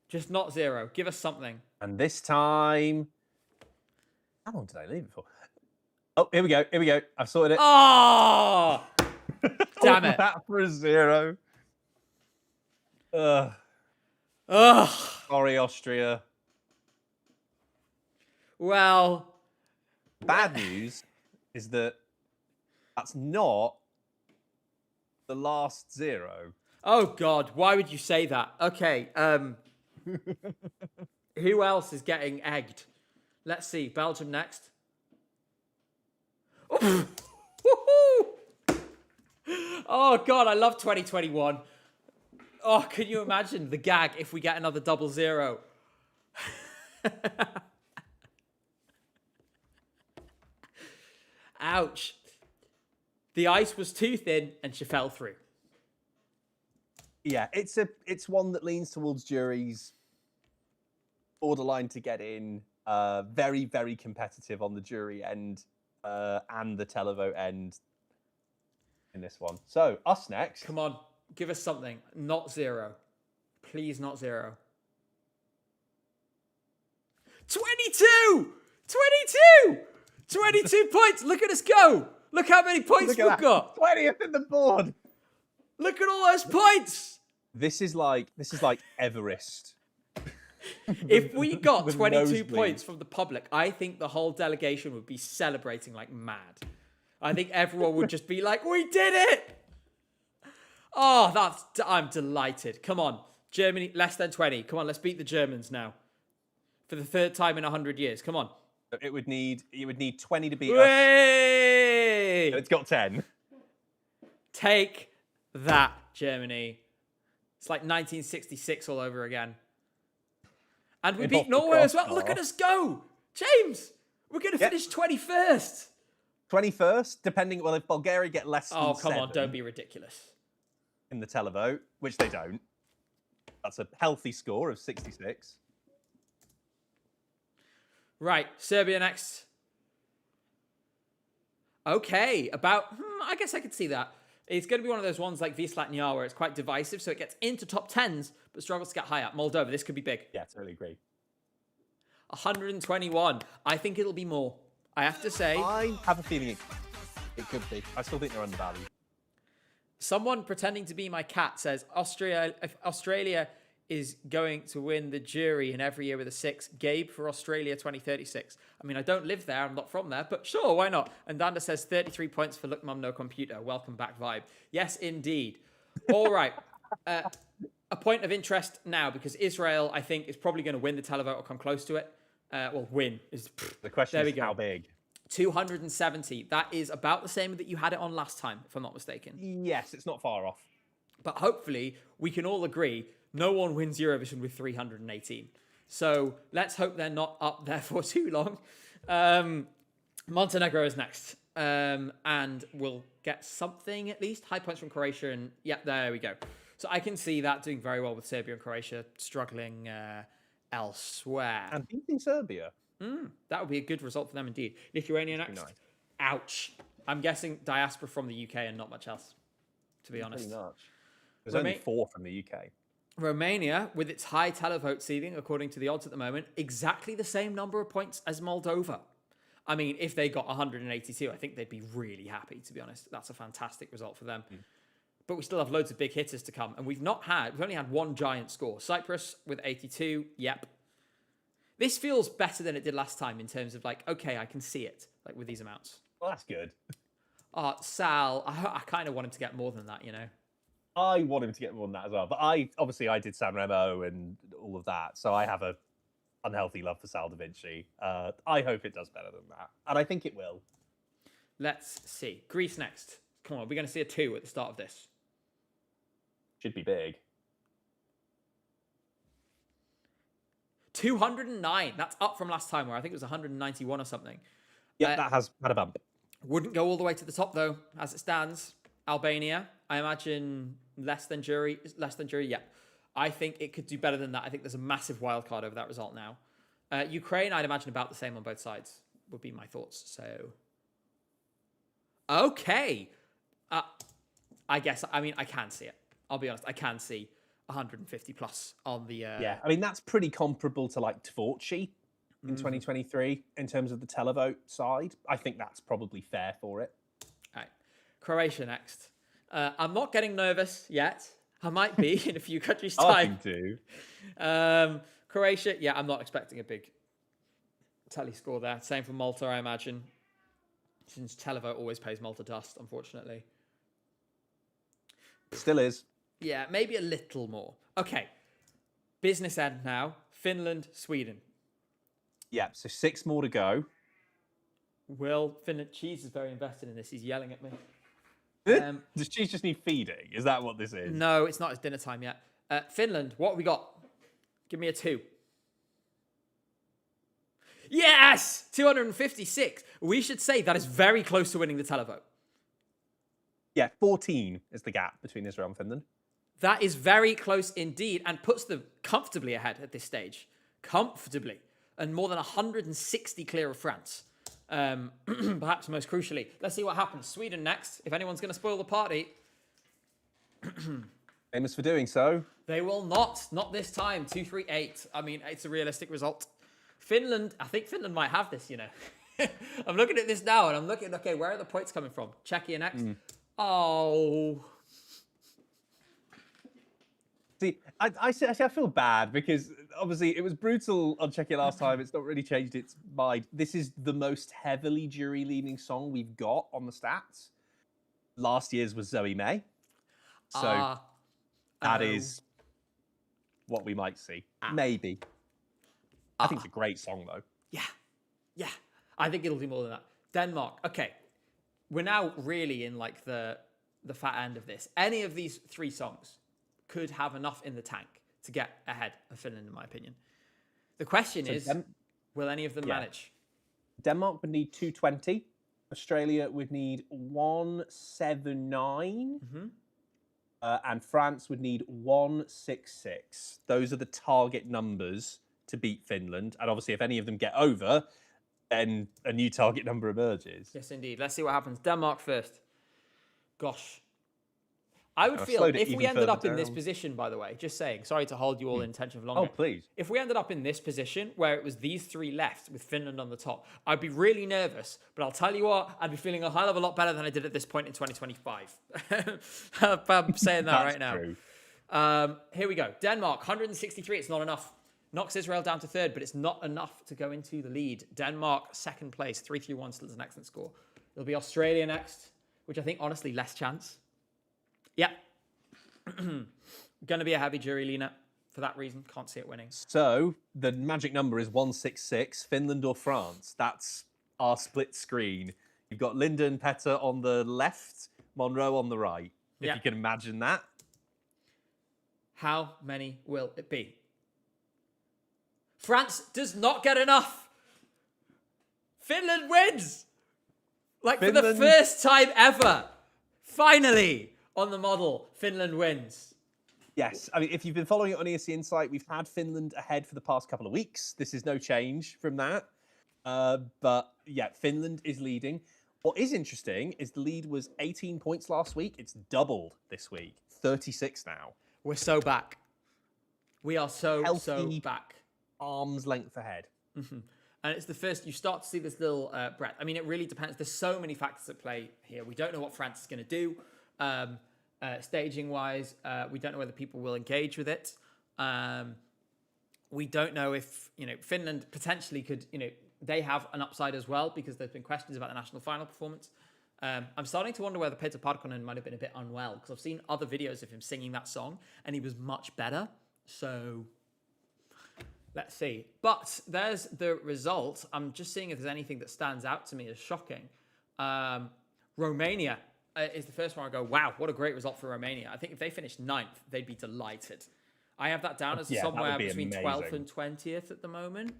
Just not 0. Give us something. And this time... How long did I leave it for? Oh, here we go. Here we go. I've sorted it. Oh! Damn it. That for a 0. Ugh. Sorry, Austria. Well... Bad news is that that's not the last 0. Oh, God. Why would you say that? Okay. Who else is getting egged? Let's see. Belgium next. Oh, God. I love 2021. Oh, can you imagine the gag if we get another 0-0? Ouch. The ice was too thin and she fell through. Yeah, it's one that leans towards juries, borderline to get in, very, very competitive on the jury end and the televote end in this one. So, us next. Come on, give us something. Not 0. Please, not 0. 22! 22! 22 points. Look at us go. Look how many points we've got. 20th in the board. Look at all those points. This is like Everest. If we got With 22 nosebleeds. points from the public, I think the whole delegation would be celebrating like mad. I think everyone would just be like, we did it. Oh, I'm delighted. Come on. Germany, less than 20. Come on, let's beat the Germans now. For the 3rd time in 100 years. Come on. You would need 20 to beat us. Way! It's got 10. Take that, Germany. It's like 1966 all over again. And we Off beat the Norway as well. crossbar. Look at us go. James, we're going to finish 21st. 21st, depending, well, if Bulgaria get less than Oh, come 7 on. Don't be ridiculous. in the televote, which they don't. That's a healthy score of 66. Right, Serbia next. Okay, I guess I could see that. It's going to be one of those ones like Wisla where it's quite divisive, so it gets into top 10s, but struggles to get high up. Moldova, this could be big. Yeah, totally agree. 121. I think it'll be more. I have to say. I have a feeling it could be. I still think they're undervalued. Someone pretending to be my cat says Australia is going to win the jury in every year with a 6. Gabe for Australia 2036. I mean, I don't live there. I'm not from there, but sure, why not? And Danda says 33 points for Look Mum No Computer. Welcome back vibe. Yes, indeed. All right. A point of interest now, because Israel, I think, is probably going to win the televote or come close to it. Win. The question there is we go. how big? 270. That is about the same that you had it on last time, if I'm not mistaken. Yes, it's not far off. But hopefully, we can all agree no one wins Eurovision with 318. So let's hope they're not up there for too long. Montenegro is next. And we'll get something at least. High points from Croatia. And yeah, there we go. So I can see that doing very well with Serbia and Croatia struggling elsewhere. And beating Serbia. That would be a good result for them indeed. Lithuania next. Nice. Ouch. I'm guessing diaspora from the UK and not much else, to be honest. Pretty much. There's only 4 from the UK. Romania, with its high televote seeding, according to the odds at the moment, exactly the same number of points as Moldova. I mean, if they got 182, I think they'd be really happy, to be honest. That's a fantastic result for them. but we still have loads of big hitters to come. And we've only had one giant score. Cyprus with 82. Yep. This feels better than it did last time in terms of like, okay, I can see it like with these amounts. Well, that's good. Sal, I kind of want him to get more than that, you know? I want him to get more than that as well. But I did San Remo and all of that. So I have a unhealthy love for Sal Da Vinci. I hope it does better than that. And I think it will. Let's see. Greece next. Come on, we're going to see a 2 at the start of this. Should be big. 209. That's up from last time where I think it was 191 or something. Yeah, that has had a bump. Wouldn't go all the way to the top though, as it stands. Albania, I imagine less than jury. Yeah, I think it could do better than that. I think there's a massive wild card over that result now. Ukraine, I'd imagine about the same on both sides. Would be my thoughts. So, okay. I guess. I mean, I can see it. I'll be honest. I can see 150 plus on the. Yeah, I mean that's pretty comparable to like Tvorchi in 2023 in terms of the televote side. I think that's probably fair for it. All right, Croatia next. I'm not getting nervous yet. I might be in a few countries' time. I do. Croatia, yeah, I'm not expecting a big tally score there. Same for Malta, I imagine. Since televote always pays Malta dust, unfortunately. Still is. Yeah, maybe a little more. Okay. Business end now. Finland, Sweden. Yeah, so 6 more to go. Finland, Cheese is very invested in this. He's yelling at me. Does Cheese just need feeding? Is that what this is? No, it's not his dinner time yet. Finland, what have we got? Give me a 2. Yes! 256. We should say that is very close to winning the televote. Yeah, 14 is the gap between Israel and Finland. That is very close indeed and puts them comfortably ahead at this stage. Comfortably. And more than 160 clear of France. Perhaps most crucially. Let's see what happens. Sweden next. If anyone's going to spoil the party. Famous for doing so. They will not. Not this time. 2-3-8. I mean, it's a realistic result. Finland, I think Finland might have this, you know. I'm looking at this now and I'm looking, okay, where are the points coming from? Czechia next. Oh. See, I feel bad because obviously it was brutal on Czechia last time. It's not really changed its mind. This is the most heavily jury-leaning song we've got on the stats. Last year's was Zoe May. So that is what we might see. Maybe. I think it's a great song, though. Yeah. I think it'll do more than that. Denmark. Okay. We're now really in like the fat end of this. Any of these 3 songs could have enough in the tank to get ahead of Finland, in my opinion. The question is, will any of them manage? Denmark would need 220. Australia would need 179. And France would need 166. Those are the target numbers to beat Finland. And obviously, if any of them get over, then a new target number emerges. Yes, indeed. Let's see what happens. Denmark first. Gosh. I would feel, if we ended up in this position, by the way, just saying, sorry to hold you all in tension for longer. Oh, please. If we ended up in this position where it was these 3 left with Finland on the top, I'd be really nervous. But I'll tell you what, I'd be feeling a hell of a lot better than I did at this point in 2025. I'm saying that right now. True. Here we go. Denmark, 163. It's not enough. Knocks Israel down to 3rd, but it's not enough to go into the lead. Denmark, 2nd place. 3-3-1 still is an excellent score. It'll be Australia next, which I think, honestly, less chance. Yeah. Going to be a heavy jury, Lena. For that reason, can't see it winning. So the magic number is 166, Finland or France. That's our split screen. You've got Lyndon Petter on the left, Monroe on the right. If you can imagine that. How many will it be? France does not get enough. Finland wins. For the first time ever. Finally. On the model, Finland wins. Yes, I mean, if you've been following it on ESC Insight, we've had Finland ahead for the past couple of weeks. This is no change from that. But yeah, Finland is leading. What is interesting is the lead was 18 points last week. It's doubled this week, 36 now. We're so back. We are so back. Arm's length ahead. And it's the first, you start to see this little breadth. I mean, it really depends. There's so many factors at play here. We don't know what France is going to do. Staging wise, we don't know whether people will engage with it. We don't know if, Finland potentially could, they have an upside as well, because there's been questions about the national final performance. I'm starting to wonder whether Peter Parkkonen might have been a bit unwell, because I've seen other videos of him singing that song and he was much better. So let's see. But there's the result. I'm just seeing if there's anything that stands out to me as shocking. Romania is the first one I go, wow, what a great result for Romania. I think if they finished 9th, they'd be delighted. I have that down as somewhere between amazing. 12th and 20th at the moment.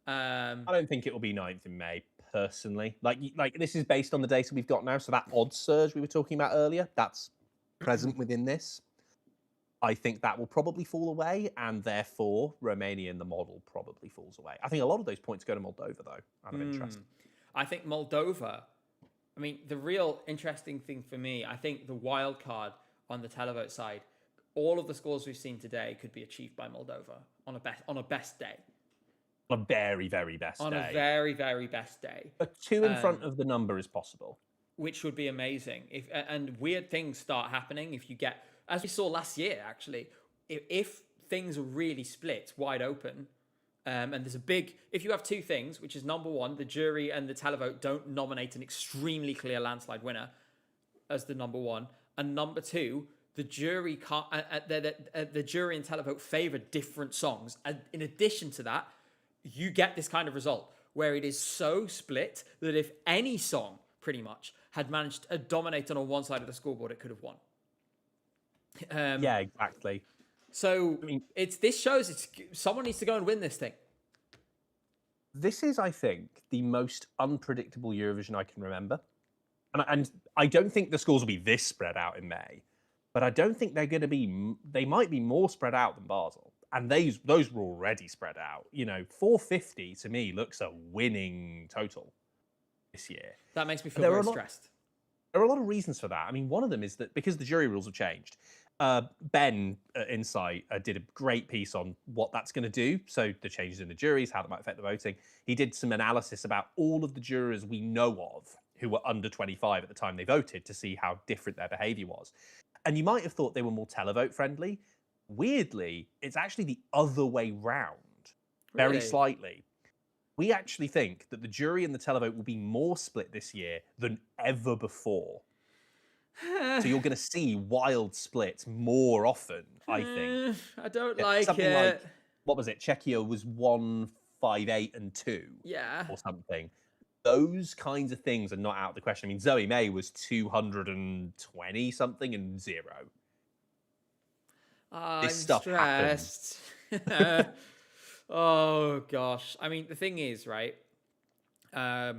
I don't think it will be 9th in May, personally. Like this is based on the data we've got now, so that odds surge we were talking about earlier, that's present within this. I think that will probably fall away, and therefore Romania in the model probably falls away. I think a lot of those points go to Moldova, though, out of interest. I think Moldova, the real interesting thing for me, I think the wild card on the televote side, all of the scores we've seen today could be achieved by Moldova on a best day. On a very, very best day. On a very, very best day. A 2 in front of the number is possible. Which would be amazing. And weird things start happening if you get, as we saw last year, actually, if things are really split wide open, and there's a big, if you have two things, which is number one, the jury and the televote don't nominate an extremely clear landslide winner as the number one, and number two, the jury can't, the jury and televote favor different songs. And in addition to that, you get this kind of result where it is so split that if any song pretty much had managed to dominate on one side of the scoreboard, it could have won. Yeah, exactly. So this shows someone needs to go and win this thing. This is, I think, the most unpredictable Eurovision I can remember. And I don't think the scores will be this spread out in May, but I don't think they're going to be, they might be more spread out than Basel. And those were already spread out. 450 to me looks a winning total this year. That makes me feel very stressed. There are a lot of reasons for that. One of them is that because the jury rules have changed, Ben at Insight did a great piece on what that's going to do. So the changes in the juries, how that might affect the voting. He did some analysis about all of the jurors we know of who were under 25 at the time they voted to see how different their behaviour was. And you might have thought they were more televote friendly. Weirdly, it's actually the other way round, very slightly. We actually think that the jury and the televote will be more split this year than ever before. So you're going to see wild splits more often, I think. I don't like something it. Like, what was it? Czechia was 158 and 2. Yeah. Or something. Those kinds of things are not out of the question. Zoe May was 220 something and 0. I'm stressed. Oh gosh. The thing is, right? I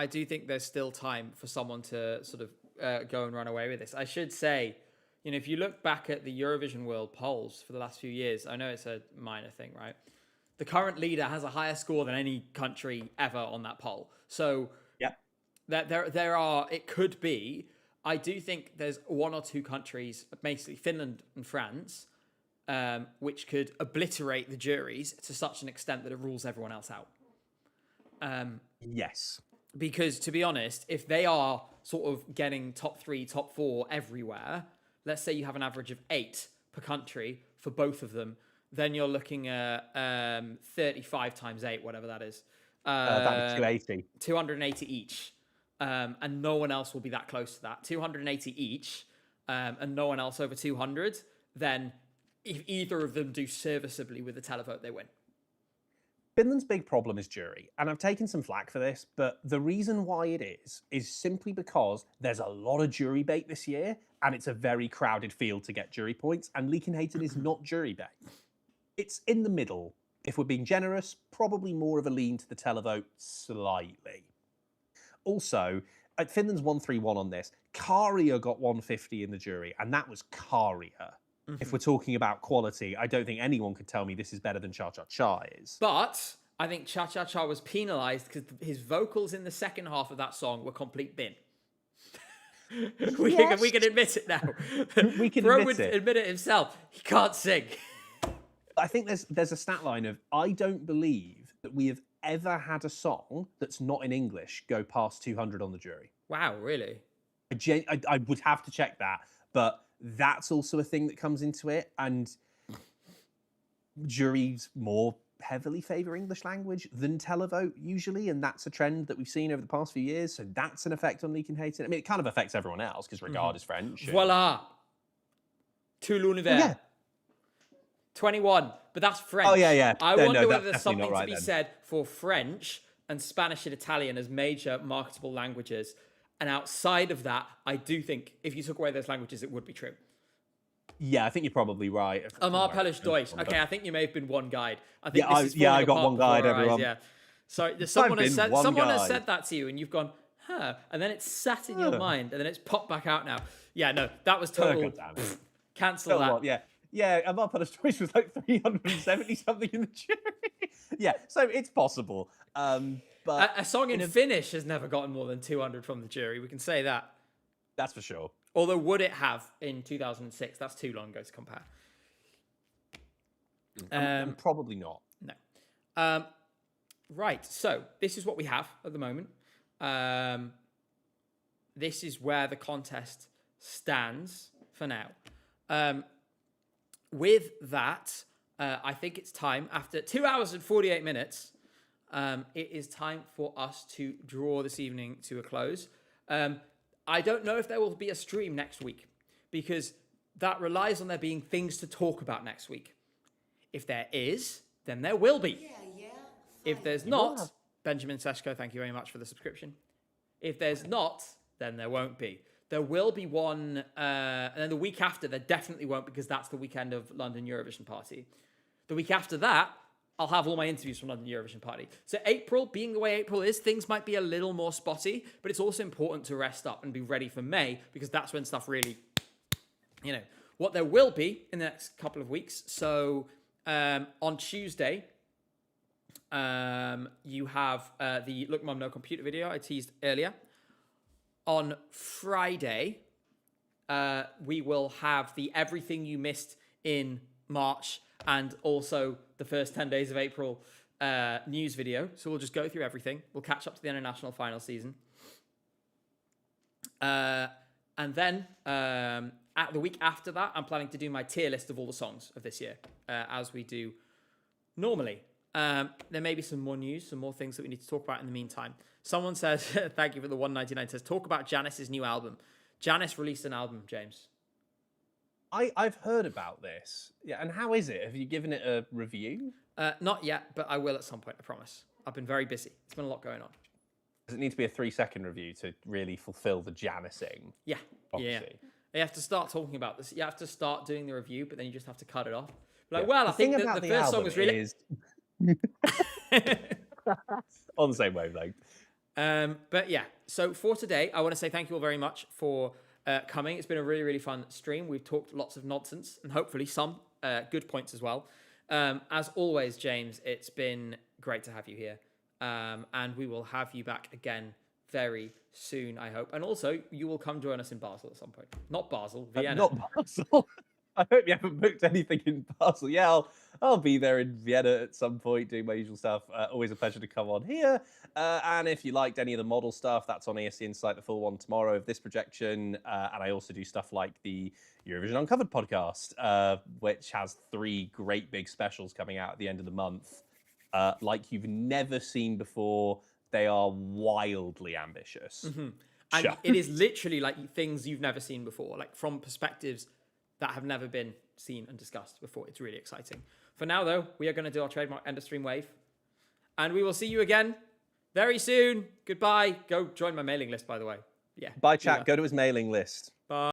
do think there's still time for someone to sort of go and run away with this. I should say, if you look back at the Eurovision World polls for the last few years, I know it's a minor thing, right? The current leader has a higher score than any country ever on that poll. So yeah, there are, it could be, I do think there's one or two countries, basically Finland and France, which could obliterate the juries to such an extent that it rules everyone else out. Yes. Because to be honest, if they are sort of getting top 3, top 4 everywhere, let's say you have an average of 8 per country for both of them, then you're looking at 35 times 8, whatever that is. That'd be 280. 280 each. And no one else will be that close to that. 280 each, and no one else over 200, then if either of them do serviceably with the televote, they win. Finland's big problem is jury, and I've taken some flack for this, but the reason why it is simply because there's a lot of jury bait this year, and it's a very crowded field to get jury points, and Leakin Hayton is not jury bait. It's in the middle. If we're being generous, probably more of a lean to the televote slightly. Also, Finland's 131 on this. Karia got 150 in the jury, and that was Karia. If we're talking about quality, I don't think anyone could tell me this is better than Cha Cha Cha is. But I think Cha Cha Cha was penalised because his vocals in the second half of that song were complete bin. We can admit it now. We can Bro admit would admit it himself. He can't sing. I think there's a stat line of, I don't believe that we have ever had a song that's not in English go past 200 on the jury. Wow, really? I would have to check that, but that's also a thing that comes into it, and juries more heavily favour English language than televote usually, and that's a trend that we've seen over the past few years. So that's an effect on Leaking Hating. I mean, it kind of affects everyone else because Regard is French. Voila. Tout l'univers. Yeah. 21, but that's French. Oh, yeah. I No, wonder whether that's there's definitely something not to right be then. said for French and Spanish and Italian as major marketable languages. And outside of that, I do think if you took away those languages, it would be true. Yeah, I think you're probably right. Amar Pellish Deutsch. Okay, I think you may have been one guide. I think this is I falling got apart one guide, before our eyes, everyone. Yeah. So someone has guide. said that to you, and you've gone, huh, and then it's sat in your mind, and then it's popped back out now. Yeah, no, that was total. Cancel that. Yeah, Amar Pellish Deutsch was like 370 something in the jury. Yeah, so it's possible. But a song in Finnish has never gotten more than 200 from the jury. We can say that. That's for sure. Although would it have in 2006? That's too long ago to compare. Probably not. No. Right. So this is what we have at the moment. This is where the contest stands for now. With that, I think it's time, after 2 hours and 48 minutes, it is time for us to draw this evening to a close. I don't know if there will be a stream next week, because that relies on there being things to talk about next week. If there is, then there will be. If there's not, Benjamin Seshko, thank you very much for the subscription. If there's not, then there won't be. There will be one, and then the week after, there definitely won't, because that's the weekend of London Eurovision Party. The week after that, I'll have all my interviews from London Eurovision Party. So April, being the way April is, things might be a little more spotty, but it's also important to rest up and be ready for May, because that's when stuff really, what there will be in the next couple of weeks. So on Tuesday, you have the Look Mum No Computer video I teased earlier. On Friday, we will have the Everything You Missed in March and also the first 10 days of April news video. So we'll just go through everything. We'll catch up to the international final season. And then at the week after that, I'm planning to do my tier list of all the songs of this year, as we do normally. There may be some more news, some more things that we need to talk about in the meantime. Someone says, thank you for the 199, says, talk about Janice's new album. Janice released an album, James. I've heard about this. Yeah, and how is it? Have you given it a review? Not yet, but I will at some point, I promise. I've been very busy. It's been a lot going on. Does it need to be a 3-second review to really fulfill the Janicing? Yeah. You have to start talking about this. You have to start doing the review, but then you just have to cut it off. I think the first song was really... on the same wavelength. But yeah, so for today, I want to say thank you all very much for coming. It's been a really, really fun stream. We've talked lots of nonsense and hopefully some good points as well. As always, James, it's been great to have you here. And we will have you back again very soon, I hope. And also, you will come join us in Basel at some point. Not Basel, Vienna. Not Basel. I hope you haven't booked anything in Basel. Yeah, I'll be there in Vienna at some point doing my usual stuff. Always a pleasure to come on here. And if you liked any of the model stuff, that's on ESC Insight, the full one tomorrow of this projection. And I also do stuff like the Eurovision Uncovered podcast, which has 3 great big specials coming out at the end of the month. Like you've never seen before. They are wildly ambitious. Mm-hmm. And it is literally like things you've never seen before, like from perspectives that have never been seen and discussed before. It's really exciting. For now, though, we are going to do our trademark end of stream wave. And we will see you again very soon. Goodbye. Go join my mailing list, by the way. Yeah. Bye, chat. Go to his mailing list.